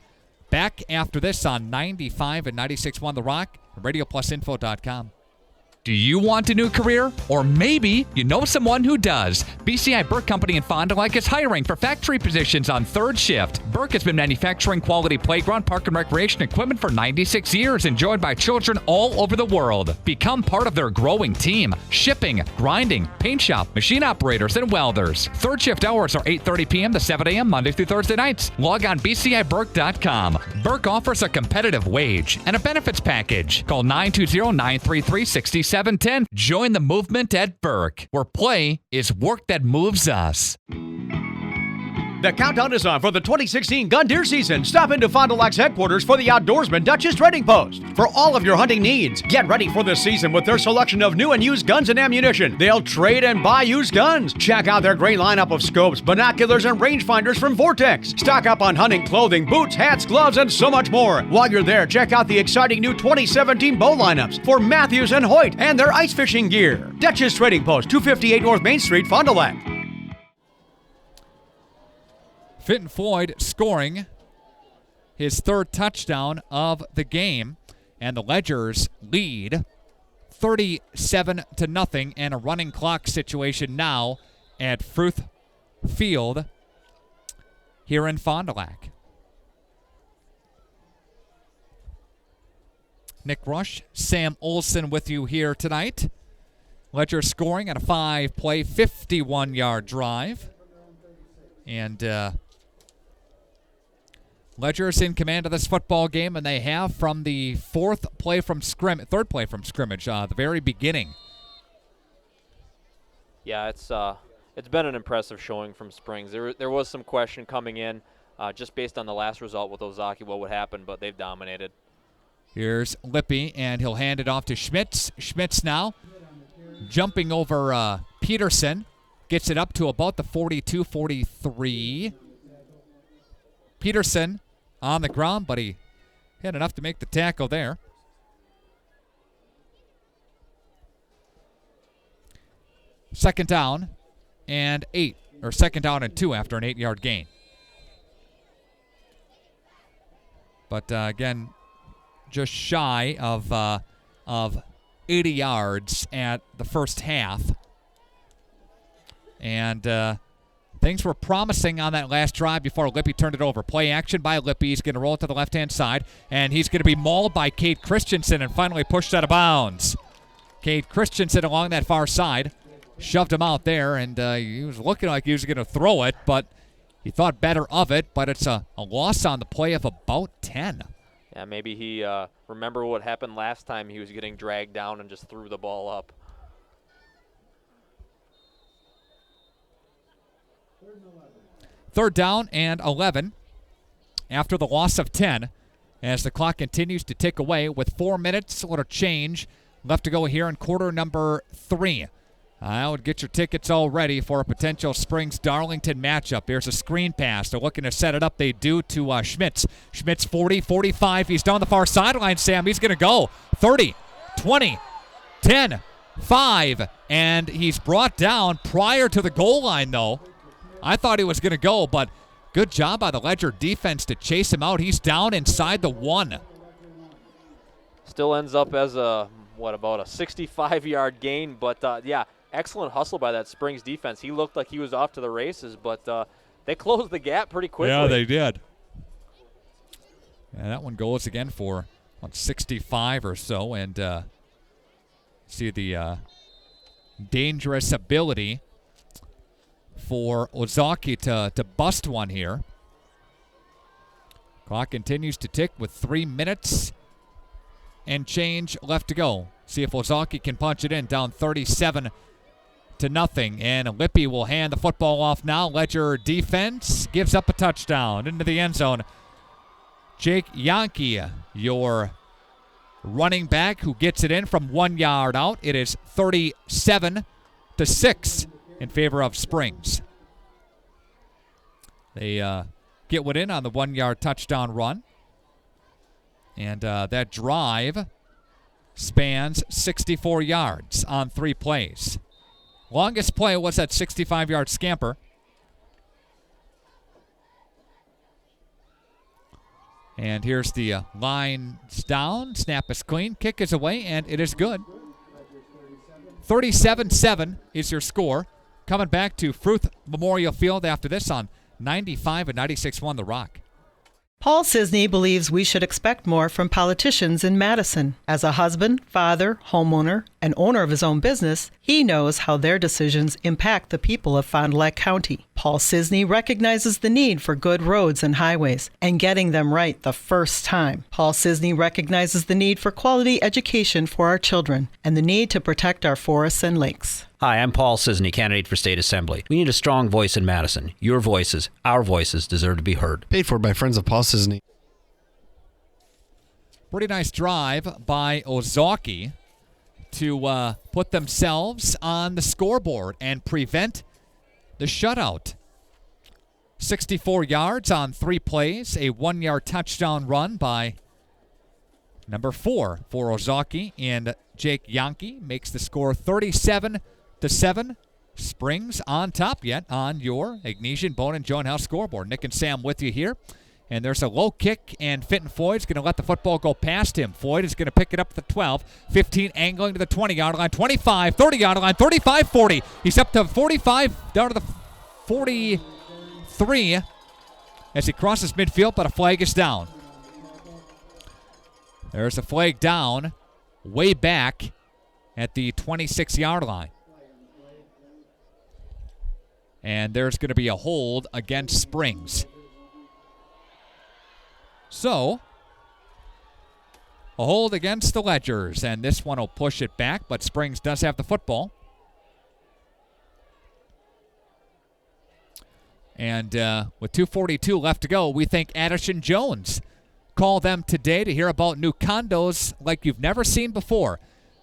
Back after this on 95 and 96.1 The Rock, RadioPlusInfo.com. Do you want a new career? Or maybe you know someone who does. BCI Burke Company in Fond du Lac is hiring for factory positions on third shift. Burke has been manufacturing quality playground, park, and recreation equipment for 96 years, enjoyed by children all over the world. Become part of their growing team. Shipping, grinding, paint shop, machine operators, and welders. Third shift hours are 8:30 p.m. to 7 a.m. Monday through Thursday nights. Log on bciburke.com. Burke offers a competitive wage and a benefits package. Call 920-933-6710. Join the movement at Burke, where play is work that moves us. The countdown is on for the 2016 gun deer season. Stop into Fond du Lac's headquarters for the Outdoorsman Dutch's Trading Post. For all of your hunting needs, get ready for this season with their selection of new and used guns and ammunition. They'll trade and buy used guns. Check out their great lineup of scopes, binoculars, and rangefinders from Vortex. Stock up on hunting clothing, boots, hats, gloves, and so much more. While you're there, check out the exciting new 2017 bow lineups for Matthews and Hoyt and their ice fishing gear. Dutch's Trading Post, 258 North Main Street, Fond du Lac. Fitton Floyd scoring his third touchdown of the game, and the Ledgers lead 37-0, and a running clock situation now at Fruth Field here in Fond du Lac. Nick Rusch, Sam Olson with you here tonight. Ledger scoring on a 5-play, 51-yard drive. And Ledger's in command of this football game, and they have from the third play from scrimmage, the very beginning. Yeah, it's been an impressive showing from Springs. There was some question coming in just based on the last result with Ozaukee, what would happen, but they've dominated. Here's Lippy, and he'll hand it off to Schmitz. Schmitz now jumping over Peterson. Gets it up to about the 42-43. Peterson on the ground, but he had enough to make the tackle there. Second down and 8, or second down and 2 after an 8-yard gain. But again, just shy of 80 yards at the first half. And things were promising on that last drive before Lippy turned it over. Play action by Lippy. He's going to roll it to the left-hand side, and he's going to be mauled by Cade Christensen and finally pushed out of bounds. Cade Christensen along that far side shoved him out there, and he was looking like he was going to throw it, but he thought better of it, but it's a loss on the play of about 10. Yeah, maybe he remembered what happened last time he was getting dragged down and just threw the ball up. Third down and 11 after the loss of 10 as the clock continues to tick away with 4 minutes, a little change left to go here in quarter number 3. I would get your tickets all ready for a potential Springs-Darlington matchup. Here's a screen pass. They're looking to set it up. They do to Schmitz. Schmitz 40, 45. He's down the far sideline, Sam. He's going to go 30, 20, 10, 5. And he's brought down prior to the goal line, though. I thought he was going to go, but good job by the Ledger defense to chase him out. He's down inside the 1. Still ends up as about a 65-yard gain, but yeah, excellent hustle by that Springs defense. He looked like he was off to the races, but they closed the gap pretty quickly. Yeah, they did. And that one goes again for 65 or so, and see the dangerous ability for Ozaukee to bust one here. Clock continues to tick with 3 minutes and change left to go. See if Ozaukee can punch it in, down 37-0. And Lippy will hand the football off now. Ledger defense gives up a touchdown into the end zone. Jake Yankee, your running back, who gets it in from 1 yard out. It is 37-6 in favor of Springs. They get one in on the 1 yard touchdown run. And that drive spans 64 yards on 3 plays. Longest play was that 65-yard scamper. And here's the lines down. Snap is clean. Kick is away, and it is good. 37-7 is your score. Coming back to Fruth Memorial Field after this on 95 and 96.1 The Rock. Paul Sisney believes we should expect more from politicians in Madison. As a husband, father, homeowner, and owner of his own business, he knows how their decisions impact the people of Fond du Lac County. Paul Sisney recognizes the need for good roads and highways and getting them right the first time. Paul Sisney recognizes the need for quality education for our children and the need to protect our forests and lakes. Hi, I'm Paul Sisney, candidate for State Assembly. We need a strong voice in Madison. Your voices, our voices, deserve to be heard. Paid for by friends of Paul Sisney. Pretty nice drive by Ozaukee to put themselves on the scoreboard and prevent the shutout. 64 yards on 3 plays, a 1-yard touchdown run by number 4 for Ozaukee, and Jake Yankee makes the score 37-7. Springs on top yet on your Ignesian Bone and Joint House scoreboard. Nick and Sam with you here. And there's a low kick, and Fenton Floyd's going to let the football go past him. Floyd is going to pick it up at the 12, 15 angling to the 20-yard line, 25, 30-yard line, 35, 40. He's up to 45, down to the 43 as he crosses midfield, but a flag is down. There's a flag down way back at the 26-yard line. And there's going to be a hold against Springs. So, a hold against the Ledgers, and this one will push it back, but Springs does have the football. And with 2:42 left to go, we think Addison Jones. Call them today to hear about new condos like you've never seen before.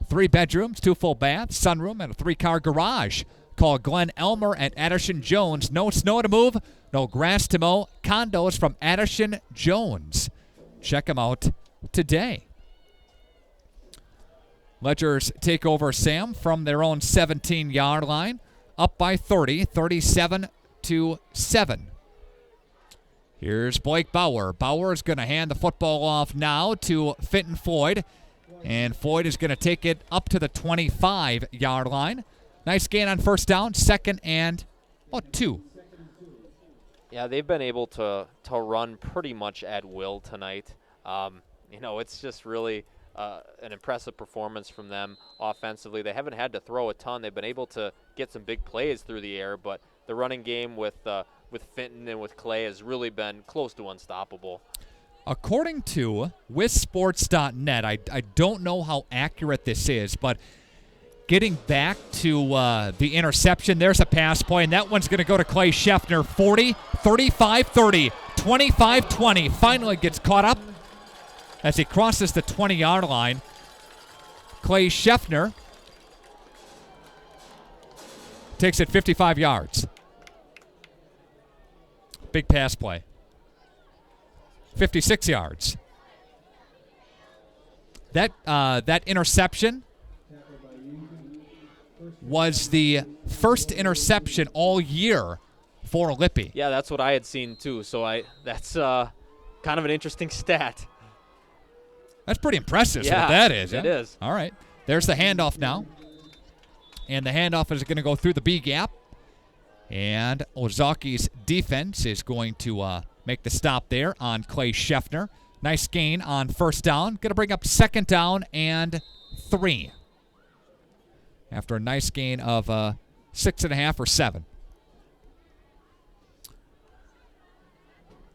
3 bedrooms, 2 full baths, sunroom, and a 3-car garage. Call Glenn Elmer and Addison Jones. No snow to move, no grass to mow. Condos from Addison Jones. Check them out today. Ledgers take over, Sam, from their own 17-yard line. Up by 30, 37-7. Here's Blake Bauer. Bauer is going to hand the football off now to Fenton Floyd. And Floyd is going to take it up to the 25-yard line. Nice gain on first down, 2nd and 2. Yeah, they've been able to run pretty much at will tonight. It's just really an impressive performance from them offensively. They haven't had to throw a ton. They've been able to get some big plays through the air, but the running game with Fenton and with Clay has really been close to unstoppable. According to WithSports.net, I don't know how accurate this is, but getting back to the interception, there's a pass play, and that one's going to go to Clay Scheffner. 40, 35, 30, 25, 20. Finally gets caught up as he crosses the 20-yard line. Clay Scheffner takes it 55 yards. Big pass play. 56 yards. That interception was the first interception all year for Lippy. Yeah, that's what I had seen too. So that's kind of an interesting stat. That's pretty impressive. Yeah, what that is. It is. All right. There's the handoff now. And the handoff is going to go through the B gap. And Ozaukee's defense is going to make the stop there on Clay Scheffner. Nice gain on first down. Going to bring up 2nd down and 3. After a nice gain of 6.5 or 7.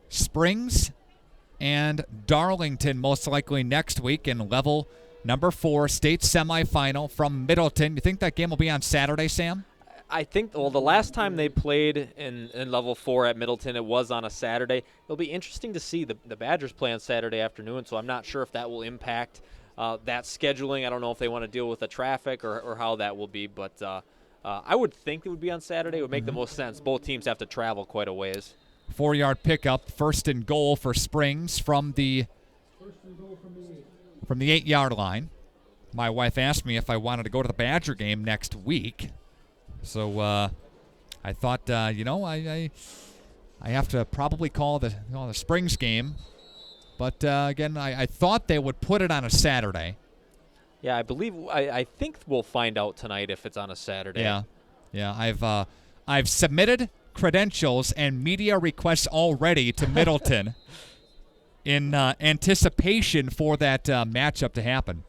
Springs and Darlington most likely next week in level number 4 state semifinal from Middleton. You think that game will be on Saturday, Sam? I think, the last time they played in level 4 at Middleton, it was on a Saturday. It'll be interesting to see. The Badgers play on Saturday afternoon, so I'm not sure if that will impact that scheduling. I don't know if they want to deal with the traffic or how that will be, but I would think it would be on Saturday. It would make the most sense. Both teams have to travel quite a ways. 4-yard pickup, 1st and goal for Springs from the 8-yard line. My wife asked me if I wanted to go to the Badger game next week. So I thought, I have to probably call the Springs game. But, again, I thought they would put it on a Saturday. Yeah, I think we'll find out tonight if it's on a Saturday. Yeah. I've submitted credentials and media requests already to Middleton in anticipation for that matchup to happen.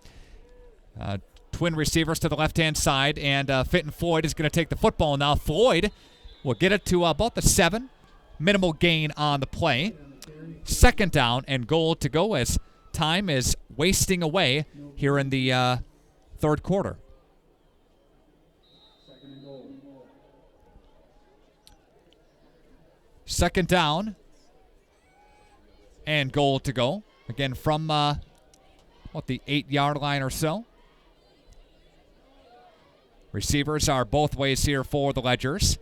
Twin receivers to the left-hand side, and Fitton Floyd is going to take the football now. Floyd will get it to about the 7. Minimal gain on the play. Second down and goal to go as time is wasting away here in the third quarter. Second down and goal to go. Again, from the 8-yard line or so. Receivers are both ways here for the Ledgers.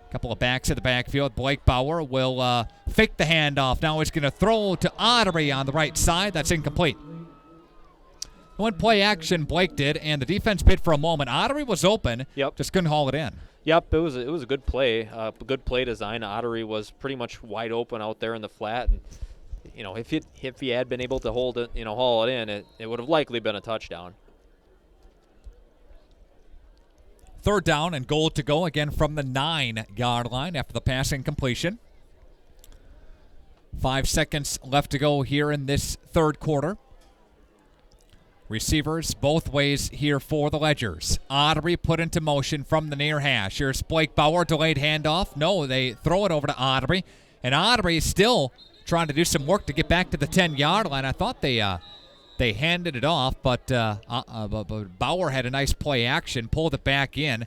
A couple of backs in the backfield. Blake Bauer will fake the handoff. Now he's going to throw to Ottery on the right side. That's incomplete. One play action Blake did, and the defense bid for a moment. Ottery was open, just couldn't haul it in. Yep, it was a good play, good play design. Ottery was pretty much wide open out there in the flat, and if he had been able to hold it, haul it in, it would have likely been a touchdown. Third down and goal to go again from the 9-yard line after the passing completion. 5 seconds left to go here in this third quarter. Receivers both ways here for the Ledgers. Ottery put into motion from the near hash. Here's Blake Bauer, delayed handoff. No, they throw it over to Ottery. And Ottery still trying to do some work to get back to the 10-yard line. I thought they handed it off, but Bauer had a nice play action, pulled it back in,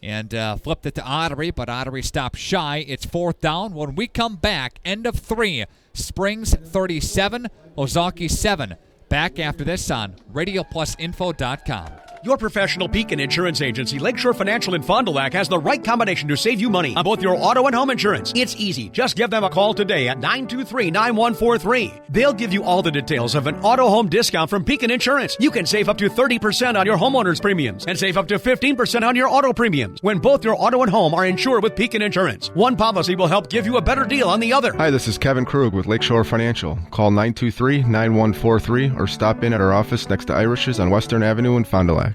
and flipped it to Ottery, but Ottery stopped shy. It's fourth down. When we come back, end of 3, Springs 37, Ozaukee 7. Back after this on RadioPlusInfo.com. Your professional Pekin insurance agency, Lakeshore Financial in Fond du Lac, has the right combination to save you money on both your auto and home insurance. It's easy. Just give them a call today at 923-9143. They'll give you all the details of an auto home discount from Pekin Insurance. You can save up to 30% on your homeowner's premiums and save up to 15% on your auto premiums when both your auto and home are insured with Pekin Insurance. One policy will help give you a better deal on the other. Hi, this is Kevin Krug with Lakeshore Financial. Call 923-9143 or stop in at our office next to Irish's on Western Avenue in Fond du Lac.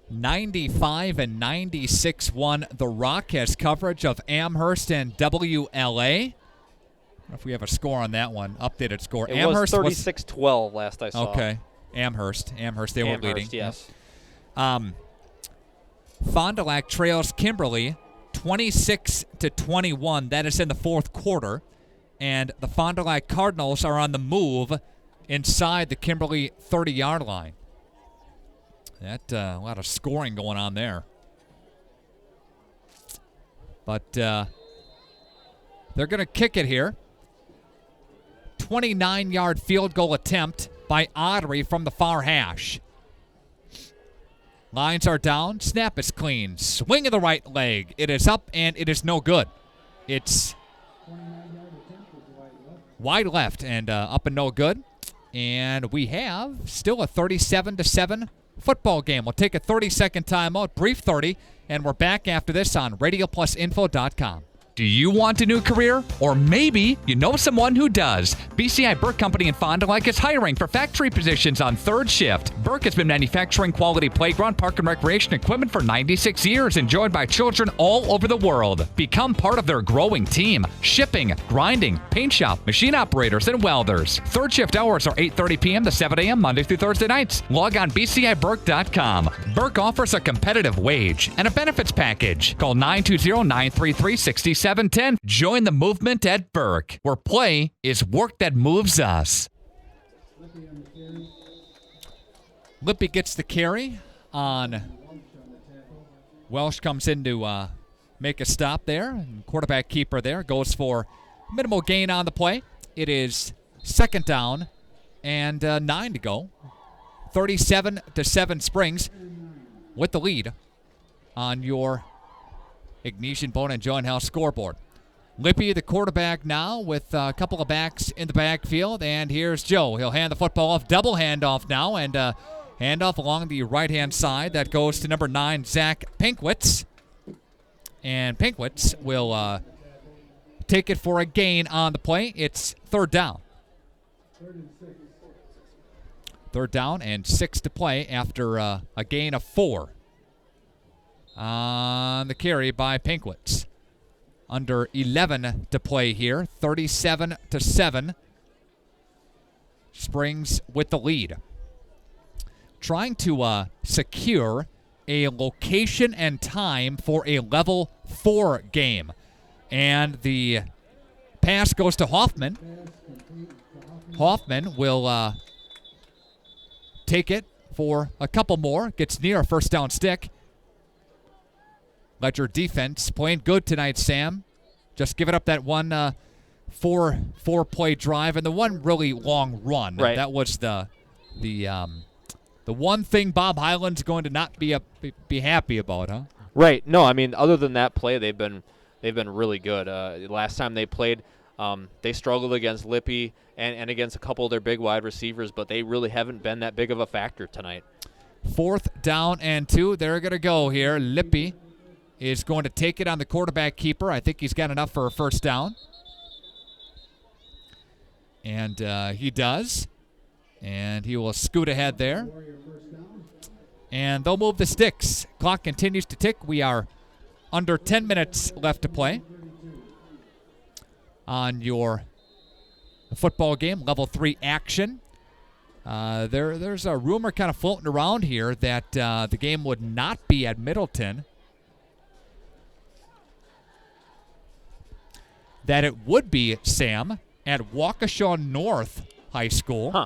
95 and 96-1. The Rock has coverage of Amherst and WLA. I don't know if we have a score on that one, updated score. It Amherst was 36-12 last I saw. Okay. Amherst, they were leading. Yes. Fond du Lac trails Kimberly 26-21. That is in the fourth quarter. And the Fond du Lac Cardinals are on the move inside the Kimberly 30-yard line. That a lot of scoring going on there. But they're going to kick it here. 29-yard field goal attempt by Ottery from the far hash. Lines are down. Snap is clean. Swing of the right leg. It is up, and it is no good. It's wide left and up and no good. And we have still a 37-7 football game. We'll take a 30-second timeout, brief 30, and we're back after this on RadioPlusInfo.com. Do you want a new career? Or maybe you know someone who does. BCI Burke Company in Fond du Lac is hiring for factory positions on third shift. Burke has been manufacturing quality playground, park, and recreation equipment for 96 years, enjoyed by children all over the world. Become part of their growing team. Shipping, grinding, paint shop, machine operators, and welders. Third shift hours are 8:30 p.m. to 7 a.m. Monday through Thursday nights. Log on BCIBurke.com. Burke offers a competitive wage and a benefits package. Call 920-933-6710. Join the movement at Burke, where play is work that moves us. Lippy gets the carry on. Welsh comes in to make a stop there. And quarterback keeper there goes for minimal gain on the play. It is second down and 9 to go. 37-7 Springs with the lead on your Ignatian Bone and Joint House scoreboard. Lippy, the quarterback now, with a couple of backs in the backfield. And here's Joe. He'll hand the football off. Double handoff now. And handoff along the right-hand side. That goes to number 9, Zach Pinkwitz. And Pinkwitz will take it for a gain on the play. It's third down. 3rd down and 6 to play after a gain of 4 on the carry by Pinkwitz. Under 11 to play here, 37-7. Springs with the lead. Trying to secure a location and time for a level 4 game. And the pass goes to Hoffman. Hoffman will take it for a couple more. Gets near a first down stick. Ledger defense playing good tonight, Sam. Just giving up that one four-play drive and the one really long run. Right. That was the one thing Bob Highland's going to not be happy about, huh? Right. No, I mean, other than that play, they've been really good. Last time they played, they struggled against Lippy and against a couple of their big wide receivers, but they really haven't been that big of a factor tonight. 4th down and 2. They're going to go here. Lippy is going to take it on the quarterback keeper. I think he's got enough for a first down. And he does. And he will scoot ahead there. And they'll move the sticks. Clock continues to tick. We are under 10 minutes left to play on your football game, level 3 action. There's a rumor kind of floating around here that the game would not be at Middleton. That it would be, Sam, at Waukesha North High School. Huh.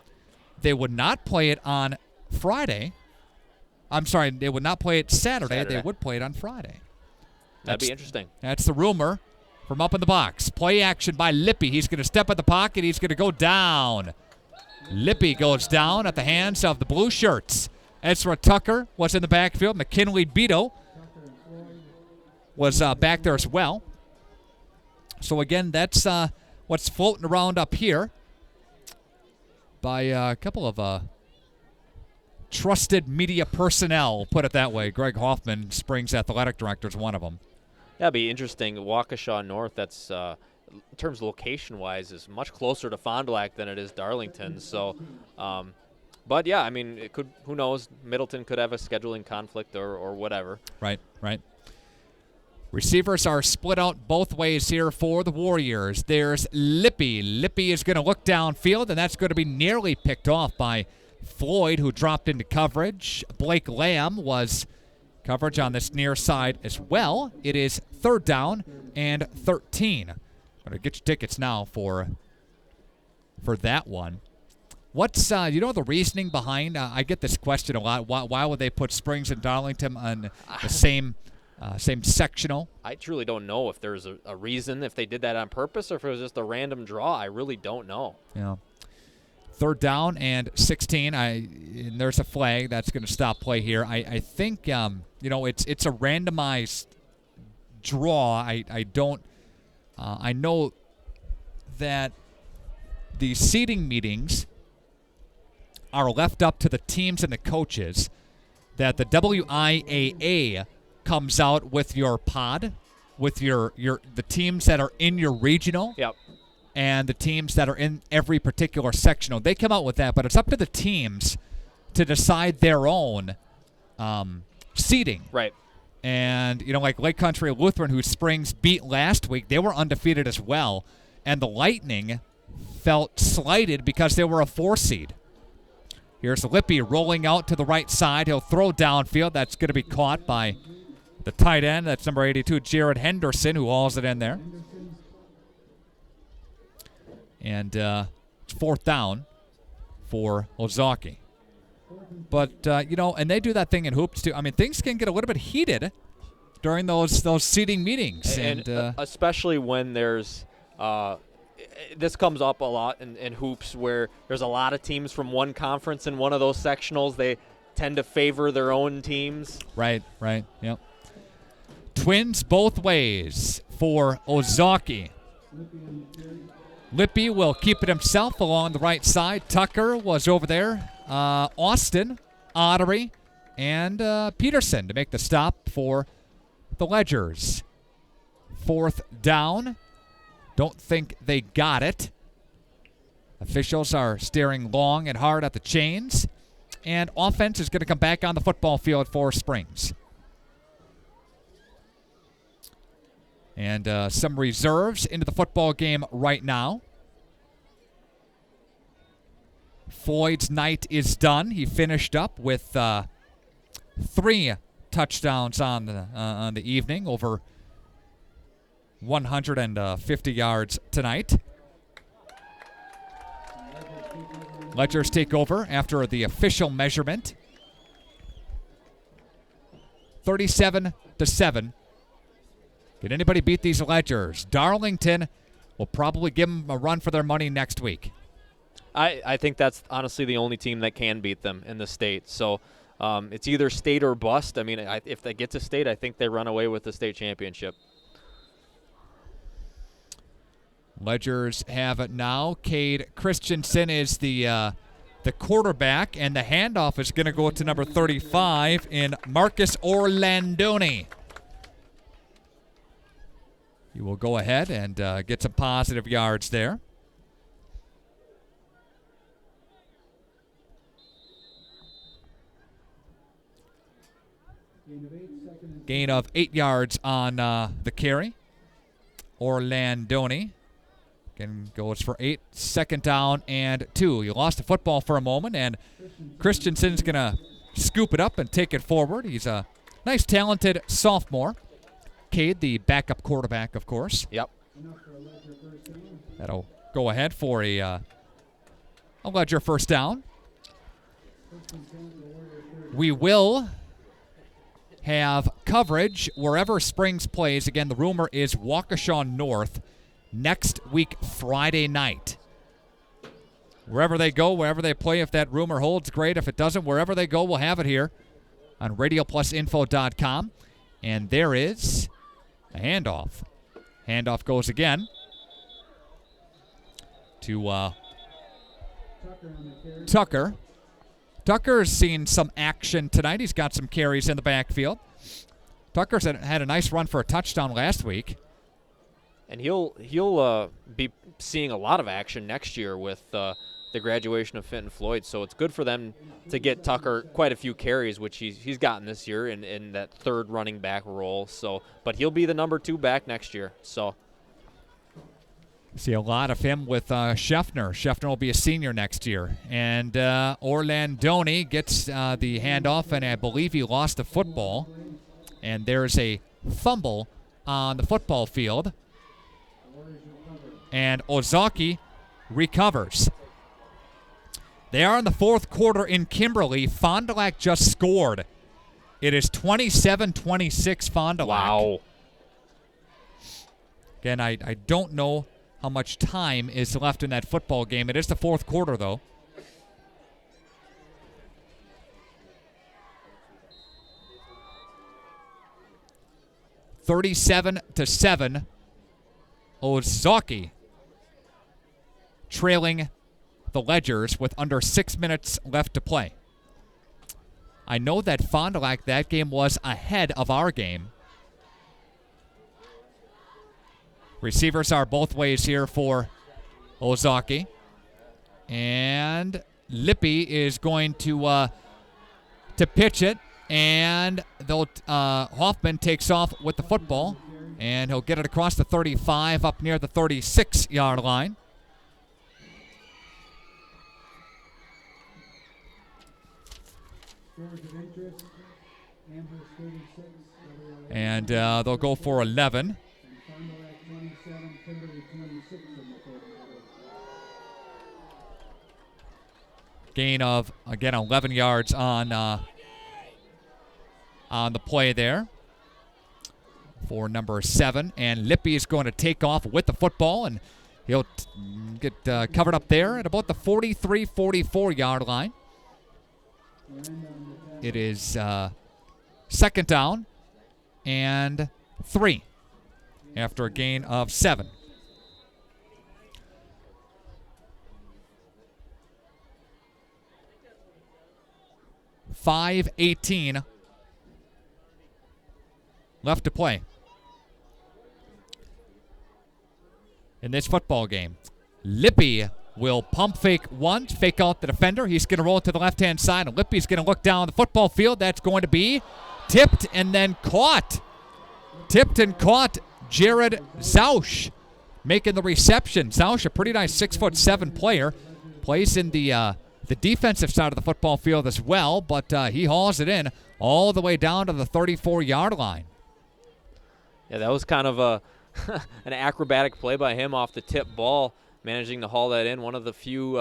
They would not play it on Friday. I'm sorry, they would not play it Saturday. They would play it on Friday. That'd be interesting. That's the rumor from up in the box. Play action by Lippy. He's going to step in the pocket. He's going to go down. Lippy goes down at the hands of the blue shirts. Ezra Tucker was in the backfield. McKinley Beto was back there as well. So, again, that's what's floating around up here by a couple of trusted media personnel, put it that way. Greg Hoffman, Springs Athletic Director, is one of them. That'd be interesting. Waukesha North, that's in terms of location-wise, is much closer to Fond du Lac than it is Darlington. So, but, yeah, I mean, it could. Who knows? Middleton could have a scheduling conflict or whatever. Right. Receivers are split out both ways here for the Warriors. There's Lippy. Lippy is going to look downfield, and that's going to be nearly picked off by Floyd, who dropped into coverage. Blake Lamb was coverage on this near side as well. It is 3rd down and 13. Better get your tickets now for that one. What's the reasoning behind? I get this question a lot. Why would they put Springs and Darlington on the same sectional? I truly don't know if there's a reason, if they did that on purpose, or if it was just a random draw. I really don't know. Yeah. 3rd down and 16. And there's a flag that's going to stop play here. I think it's a randomized draw. I know that the seating meetings are left up to the teams and the coaches. That the WIAA comes out with your pod, with the teams that are in your regional. Yep. And the teams that are in every particular sectional. They come out with that, but it's up to the teams to decide their own seeding. Right. And, like Lake Country Lutheran, who Springs beat last week, they were undefeated as well. And the Lightning felt slighted because they were a 4 seed. Here's Lippy rolling out to the right side. He'll throw downfield. That's going to be caught by the tight end. That's number 82, Jared Henderson, who hauls it in there. And it's 4th down for Ozaukee. But, and they do that thing in hoops, too. I mean, things can get a little bit heated during those seating meetings. And especially when there's this comes up a lot in hoops where there's a lot of teams from one conference in one of those sectionals. They tend to favor their own teams. Right, yep. Twins both ways for Ozaukee. Lippy will keep it himself along the right side. Tucker was over there. Austin, Ottery, and Peterson to make the stop for the Ledgers. 4th down. Don't think they got it. Officials are staring long and hard at the chains. and offense is going to come back on the football field for Springs. And some reserves into the football game right now. Floyd's night is done. He finished up with 3 touchdowns on the evening, over 150 yards tonight. Ledgers take over after the official measurement. 37-7. Can anybody beat these Ledgers? Darlington will probably give them a run for their money next week. I think that's honestly the only team that can beat them in the state. So it's either state or bust. I mean, if they get to state, I think they run away with the state championship. Ledgers have it now. Cade Christensen is the quarterback, and the handoff is going to go to number 35 in Marcus Orlandoni. He will go ahead and get some positive yards there. Gain of 8 yards on the carry. Orlandoni goes for 8. Second down and 2. You lost the football for a moment, and Christensen's going to scoop it up and take it forward. He's a nice, talented sophomore. Cade, the backup quarterback, of course. Yep. That'll go ahead for a Ledger first down. We will have coverage wherever Springs plays. Again, the rumor is Waukesha North next week, Friday night. Wherever they go, wherever they play, if that rumor holds, great. If it doesn't, wherever they go, we'll have it here on RadioPlusInfo.com. And there is a handoff. Handoff goes again to Tucker. Tucker's seen some action tonight. He's got some carries in the backfield. Tucker's had a nice run for a touchdown last week. And he'll be seeing a lot of action next year with the graduation of Fenton Floyd. So it's good for them to get Tucker quite a few carries, which he's gotten this year in that third running back role. So, but he'll be the number 2 back next year. So see a lot of him with Scheffner. Scheffner will be a senior next year. And Orlandoni gets the handoff, and I believe he lost the football. And there's a fumble on the football field. And Ozaukee recovers. They are in the fourth quarter in Kimberly. Fond du Lac just scored. It is 27-26 Fond du Lac. Wow. Again, I don't know how much time is left in that football game. It is the fourth quarter, though. (37-7). Ozaukee trailing the Ledgers with under 6 minutes left to play. I know that Fond du Lac, that game was ahead of our game. Receivers are both ways here for Ozaukee. And Lippy is going to pitch it. And Hoffman takes off with the football. And he'll get it across the 35 up near the 36-yard line. And they'll go for 11. Gain of, again, 11 yards on the play there for number 7. And Lippy is going to take off with the football, and he'll get covered up there at about the 43-44-yard line. It is second down and 3 after a gain of 7. .5:18 left to play in this football game. Lippy will pump fake once, fake out the defender. He's going to roll it to the left-hand side. And Lippy's going to look down the football field. That's going to be tipped and then caught. Tipped and caught. Jared Zausch making the reception. Zausch, a pretty nice 6'7" player, plays in the defensive side of the football field as well, but he hauls it in all the way down to the 34-yard line. Yeah, that was kind of an acrobatic play by him off the tip ball, managing to haul that in. One of the few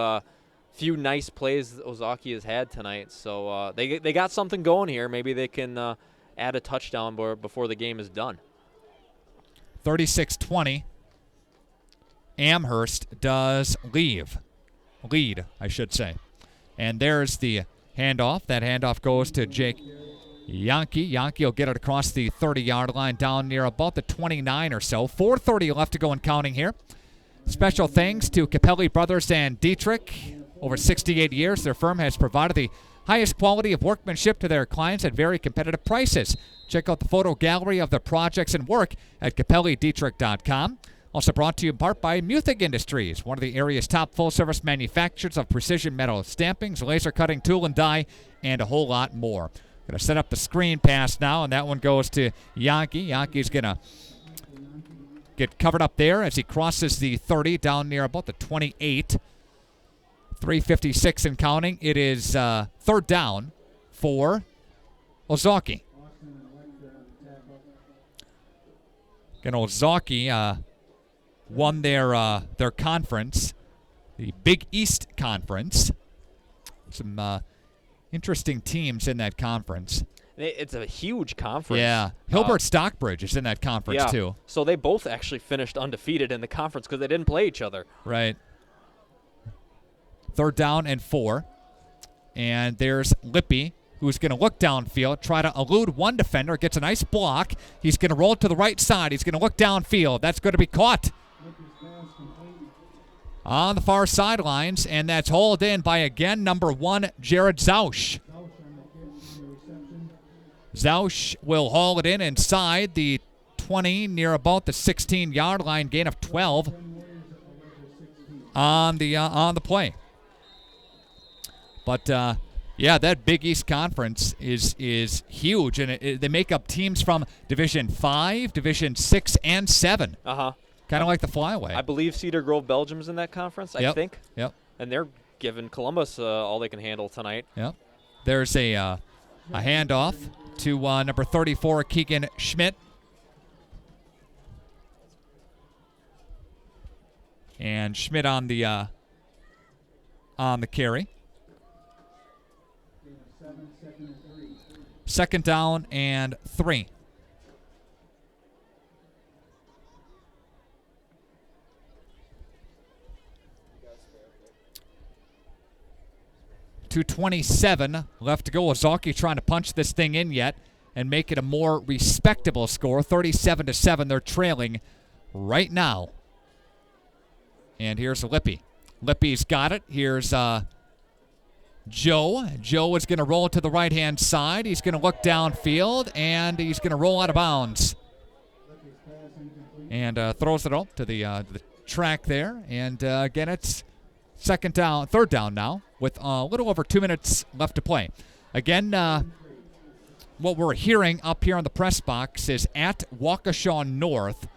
nice plays that Ozaukee has had tonight. So they got something going here. Maybe they can add a touchdown before the game is done. 36-20. Amherst does lead, I should say. And there's the handoff. That handoff goes to Jake Yankee. Yankee will get it across the 30-yard line down near about the 29 or so. 4:30 left to go and counting here. Special thanks to Capelli Brothers and Dietrich. Over 68 years, their firm has provided the highest quality of workmanship to their clients at very competitive prices. Check out the photo gallery of the projects and work at CapelliDietrich.com. Also brought to you in part by Muthig Industries, one of the area's top full-service manufacturers of precision metal stampings, laser cutting, tool and die, and a whole lot more. Going to set up the screen pass now, and that one goes to Yankee. Yankee's going to get covered up there as he crosses the 30 down near about the 28. 3:56 and counting. It is third down for Ozaukee. Again, Ozaukee won their conference, the Big East Conference. Some interesting teams in that conference. It's a huge conference. Yeah. Hilbert Stockbridge is in that conference, too. So they both actually finished undefeated in the conference because they didn't play each other. Right. Third down and 4. And there's Lippy, who's going to look downfield, try to elude one defender, gets a nice block. He's going to roll it to the right side. He's going to look downfield. That's going to be caught on the far sidelines, and that's hauled in by, again, number 1, Jared Zausch. Zausch will haul it in inside the 20, near about the 16-yard line, gain of 12 on the play. But yeah, that Big East Conference is huge, and they make up teams from Division 5, Division 6, and 7. Kind of like the flyaway. I believe Cedar Grove, Belgium's in that conference, I think. Yep. And they're giving Columbus all they can handle tonight. Yep. There's a handoff to number 34, Keegan Schmidt. And Schmidt on the carry. Second down and 3. .227 left to go. Ozaukee trying to punch this thing in yet and make it a more respectable score. 37-7. They're trailing right now. And here's Lippy. Lippy's got it. Here's Joe. Joe is going to roll it to the right-hand side. He's going to look downfield, and he's going to roll out of bounds. And throws it up to the track there. And again, it's third down now with a little over 2 minutes left to play. Again, what we're hearing up here on the press box is at Waukesha North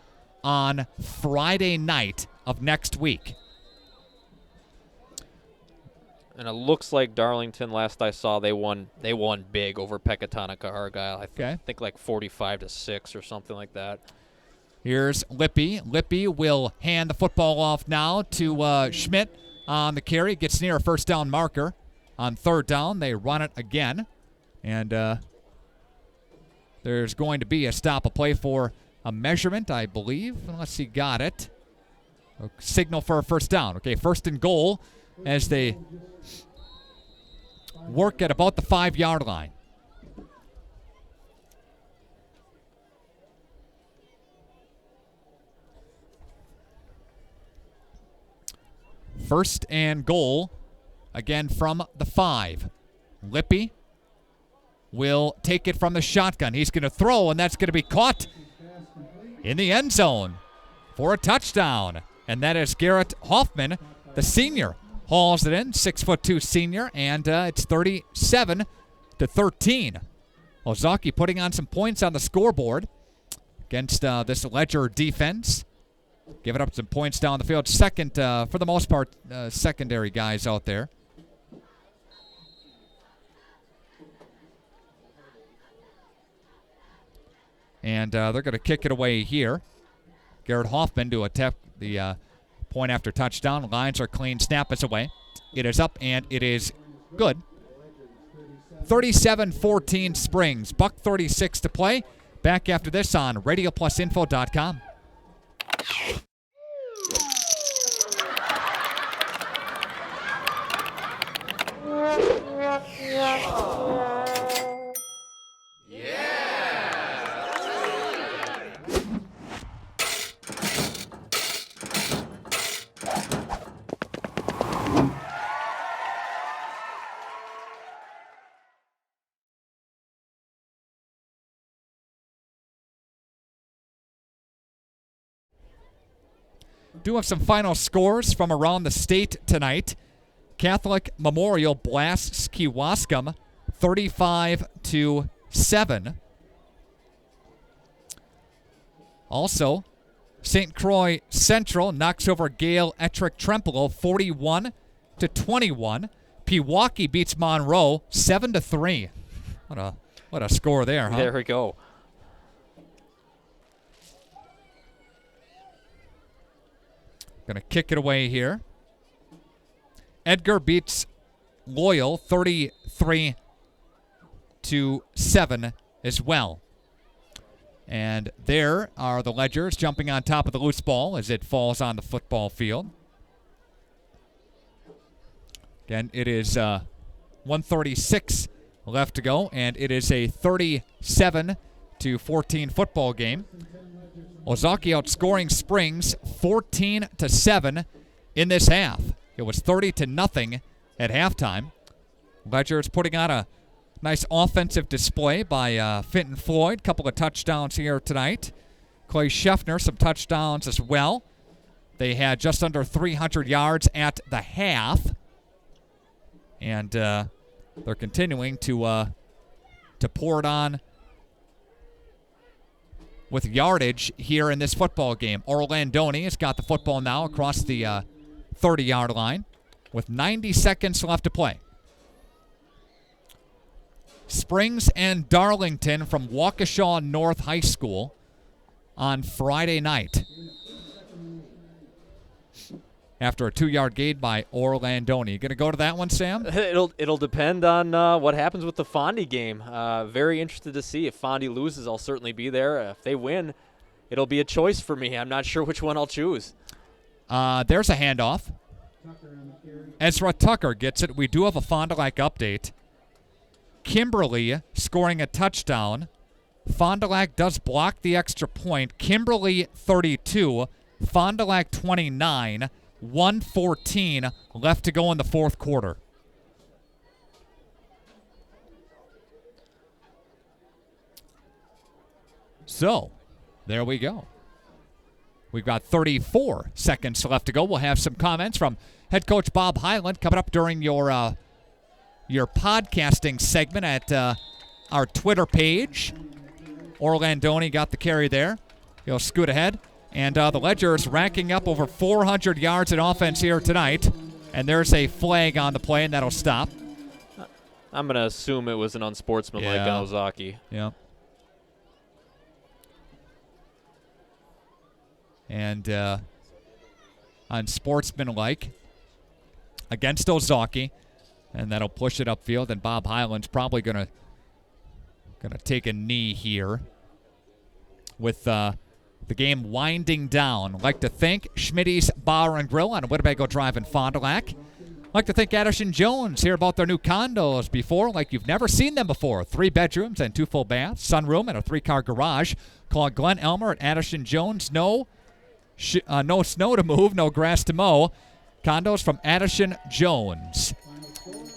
on Friday night of next week. And it looks like Darlington, last I saw, they won big over Pecatonica Argyle. I think like 45-6 or something like that. Here's Lippy. Lippy will hand the football off now to Schmidt on the carry. Gets near a first down marker. On third down, they run it again. And there's going to be a stop, a play for a measurement, I believe, unless he got it. A signal for a first down. Okay, first and goal as they work at about the 5-yard line. First and goal, again from the 5. Lippy will take it from the shotgun. He's going to throw, and that's going to be caught in the end zone for a touchdown. And that is Garrett Hoffman the senior hauls it in, 6'2" senior, and it's 37-13. Ozaukee putting on some points on the scoreboard against this Ledger defense. Giving up some points down the field. Second, for the most part, secondary guys out there. And they're going to kick it away here. Garrett Hoffman to attempt the point after touchdown. Lines are clean. Snap is away. It is up, and it is good. 37-14 Springs. Buck 36 to play. Back after this on RadioPlusInfo.com. Do have some final scores from around the state tonight. Catholic Memorial blasts Kewaskum 35-7. Also, St. Croix Central knocks over Gale Ettrick Trempealeau 41-21. Pewaukee beats Monroe 7-3. What a score there, huh? There we go. Going to kick it away here. Edgar beats Loyal 33-7 as well. And there are the Ledgers jumping on top of the loose ball as it falls on the football field. Again, it is 1:36 left to go, and it is a 37-14 football game. Ozaukee outscoring Springs 14-7 in this half. It was 30-0 at halftime. Ledger's putting on a nice offensive display by Fenton Floyd. Couple of touchdowns here tonight. Clay Scheffner, some touchdowns as well. They had just under 300 yards at the half. And they're continuing to pour it on with yardage here in this football game. Orlandoni has got the football now across the 30-yard line with 90 seconds left to play. Springs and Darlington from Waukesha North High School on Friday night. After a 2-yard gain by Orlandoni. You going to go to that one, Sam? It'll depend on what happens with the Fondy game. Very interested to see. If Fondy loses, I'll certainly be there. If they win, it'll be a choice for me. I'm not sure which one I'll choose. There's a handoff. Ezra Tucker gets it. We do have a Fond du Lac update. Kimberly scoring a touchdown. Fond du Lac does block the extra point. Kimberly 32, Fond du Lac 29. 1:14 left to go in the fourth quarter. So, there we go. We've got 34 seconds left to go. We'll have some comments from head coach Bob Highland coming up during your podcasting segment at our Twitter page. Orlandoni got the carry there. He'll scoot ahead. And the Ledgers racking up over 400 yards in offense here tonight. And there's a flag on the play, and that'll stop. I'm going to assume it was an unsportsmanlike on Ozaukee. Yeah. And unsportsmanlike against Ozaukee. And that'll push it upfield. And Bob Highland's probably going to take a knee here with the game winding down. I'd like to thank Schmitty's Bar and Grill on Winnebago Drive in Fond du Lac. I'd like to thank Addison Jones. Hear about their new condos before like you've never seen them before. 3 bedrooms and 2 full baths, sunroom, and a 3-car garage. Call Glenn Elmer at Addison Jones. No snow to move, no grass to mow. Condos from Addison Jones.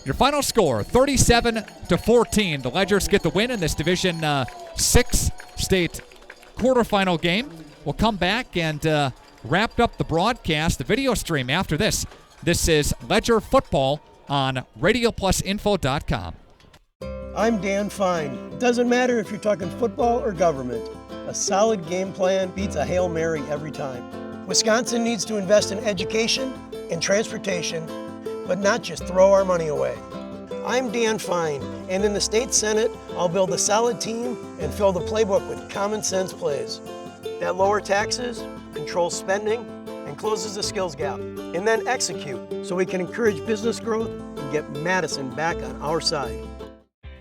Your final score, 37-14. The Ledgers get the win in this Division 6 state quarterfinal game. We'll come back and wrap up the broadcast, the video stream after this. This is Ledger Football on RadioPlusInfo.com. I'm Dan Fine. Doesn't matter if you're talking football or government. A solid game plan beats a Hail Mary every time. Wisconsin needs to invest in education and transportation, but not just throw our money away. I'm Dan Fine, and in the state senate, I'll build a solid team and fill the playbook with common sense plays that lower taxes, controls spending, and closes the skills gap, and then execute so we can encourage business growth and get Madison back on our side.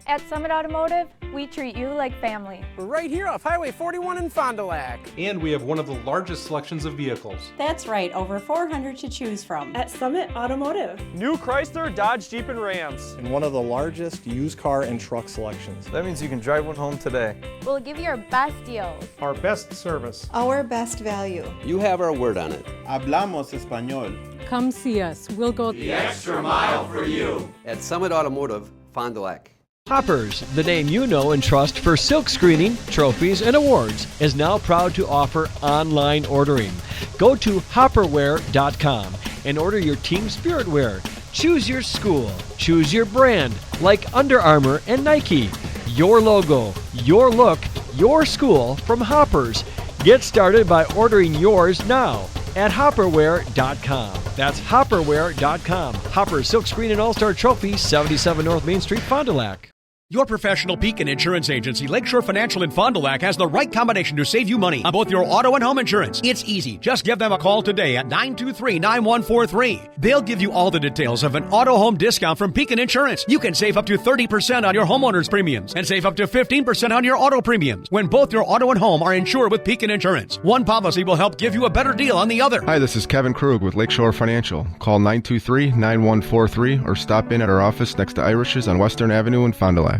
At Summit Automotive, we treat you like family. We're right here off Highway 41 in Fond du Lac. And we have one of the largest selections of vehicles. That's right, over 400 to choose from. At Summit Automotive. New Chrysler, Dodge, Jeep, and Rams. And one of the largest used car and truck selections. That means you can drive one home today. We'll give you our best deals. Our best service. Our best value. You have our word on it. Hablamos español. Come see us. We'll go the extra mile for you. At Summit Automotive, Fond du Lac. Hoppers, the name you know and trust for silk screening, trophies, and awards, is now proud to offer online ordering. Go to hopperwear.com and order your team spirit wear. Choose your school, choose your brand, like Under Armour and Nike. Your logo, your look, your school from Hoppers. Get started by ordering yours now at hopperwear.com. That's hopperwear.com. Hoppers Silk Screen and All-Star Trophy, 77 North Main Street, Fond du Lac. Your professional Pekin insurance agency, Lakeshore Financial in Fond du Lac, has the right combination to save you money on both your auto and home insurance. It's easy. Just give them a call today at 923-9143. They'll give you all the details of an auto home discount from Pekin Insurance. You can save up to 30% on your homeowner's premiums and save up to 15% on your auto premiums when both your auto and home are insured with Pekin Insurance. One policy will help give you a better deal on the other. Hi, this is Kevin Krug with Lakeshore Financial. Call 923-9143 or stop in at our office next to Irish's on Western Avenue in Fond du Lac.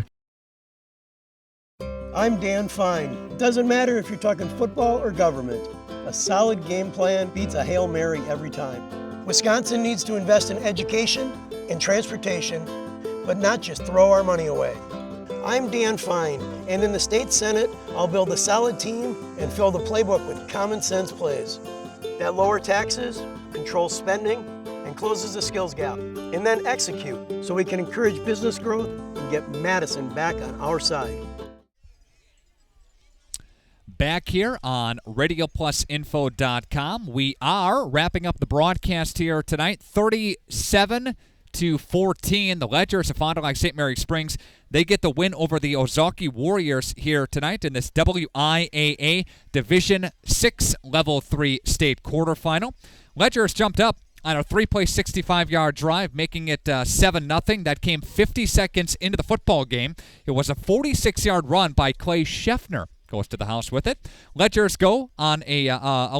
I'm Dan Fine. Doesn't matter if you're talking football or government. A solid game plan beats a Hail Mary every time. Wisconsin needs to invest in education and transportation, but not just throw our money away. I'm Dan Fine, and in the state senate, I'll build a solid team and fill the playbook with common sense plays that lower taxes, controls spending, and closes the skills gap, and then execute so we can encourage business growth and get Madison back on our side. Back here on RadioPlusInfo.com. We are wrapping up the broadcast here tonight, 37-14. The Ledgers of Fond du Lac St. Mary Springs, they get the win over the Ozaukee Warriors here tonight in this WIAA Division 6 Level 3 state quarterfinal. Ledgers jumped up on a 3-play 65-yard drive, making it 7-0. That came 50 seconds into the football game. It was a 46-yard run by Clay Scheffner. Goes to the house with it. Ledgers go on a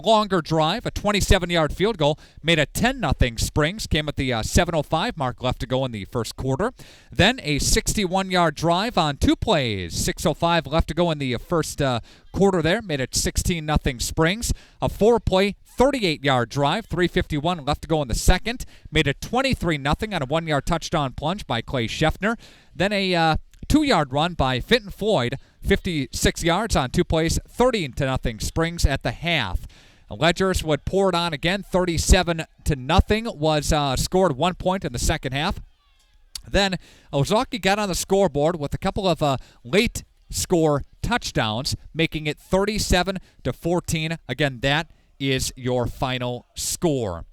longer drive, a 27-yard field goal, made a 10-0 Springs, came at the 7:05 mark left to go in the first quarter. Then a 61-yard drive on 2 plays, 6:05 left to go in the first quarter there, made it 16-0 Springs. A 4-play 38-yard drive, 3:51 left to go in the second, made it 23-0 on a 1-yard touchdown plunge by Clay Scheffner. Then a 2-yard run by Fenton Floyd, 56 yards on 2 plays, 30-0 Springs at the half. Ledgers would pour it on again, 37-0 was scored 1 point in the second half. Then Ozaukee got on the scoreboard with a couple of late score touchdowns, making it 37-14. Again, that is your final score.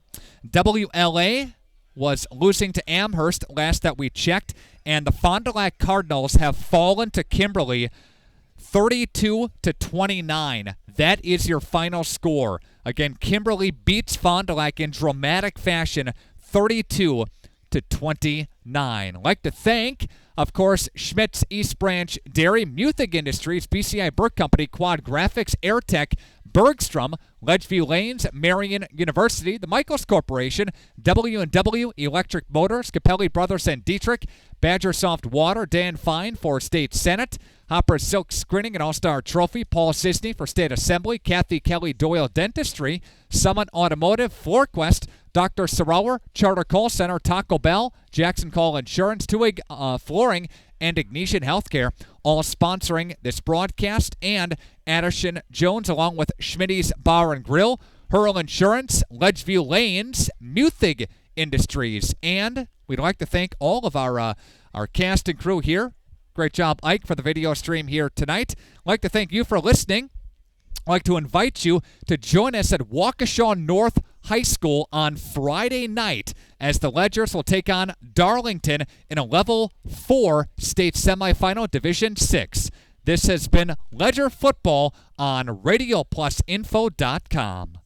WLA was losing to Amherst last that we checked, and the Fond du Lac Cardinals have fallen to Kimberly 32-29. That is your final score. Again, Kimberly beats Fond du Lac in dramatic fashion, 32-29. I'd like to thank, of course, Schmidt's East Branch Dairy, Muthig Industries, BCI Burke Company, Quad Graphics, AirTech, Bergstrom, Ledgeview Lanes, Marion University, the Michaels Corporation, W&W Electric Motors, Capelli Brothers and Dietrich, Badger Soft Water, Dan Fine for State Senate, Hopper Silk Screening and All-Star Trophy, Paul Sisney for State Assembly, Kathy Kelly Doyle Dentistry, Summit Automotive, FloorQuest, Dr. Sarower, Charter Call Center, Taco Bell, Jackson Call Insurance, Tuig Flooring, and Ignatian Healthcare, all sponsoring this broadcast, and Addison Jones, along with Schmitty's Bar and Grill, Hurl Insurance, Ledgeview Lanes, Muthig Industries. And we'd like to thank all of our cast and crew here. Great job, Ike, for the video stream here tonight. I'd like to thank you for listening. I'd like to invite you to join us at Waukesha North High School on Friday night as the Ledgers will take on Darlington in a Level 4 state semifinal, Division 6. This has been Ledger Football on RadioPlusInfo.com.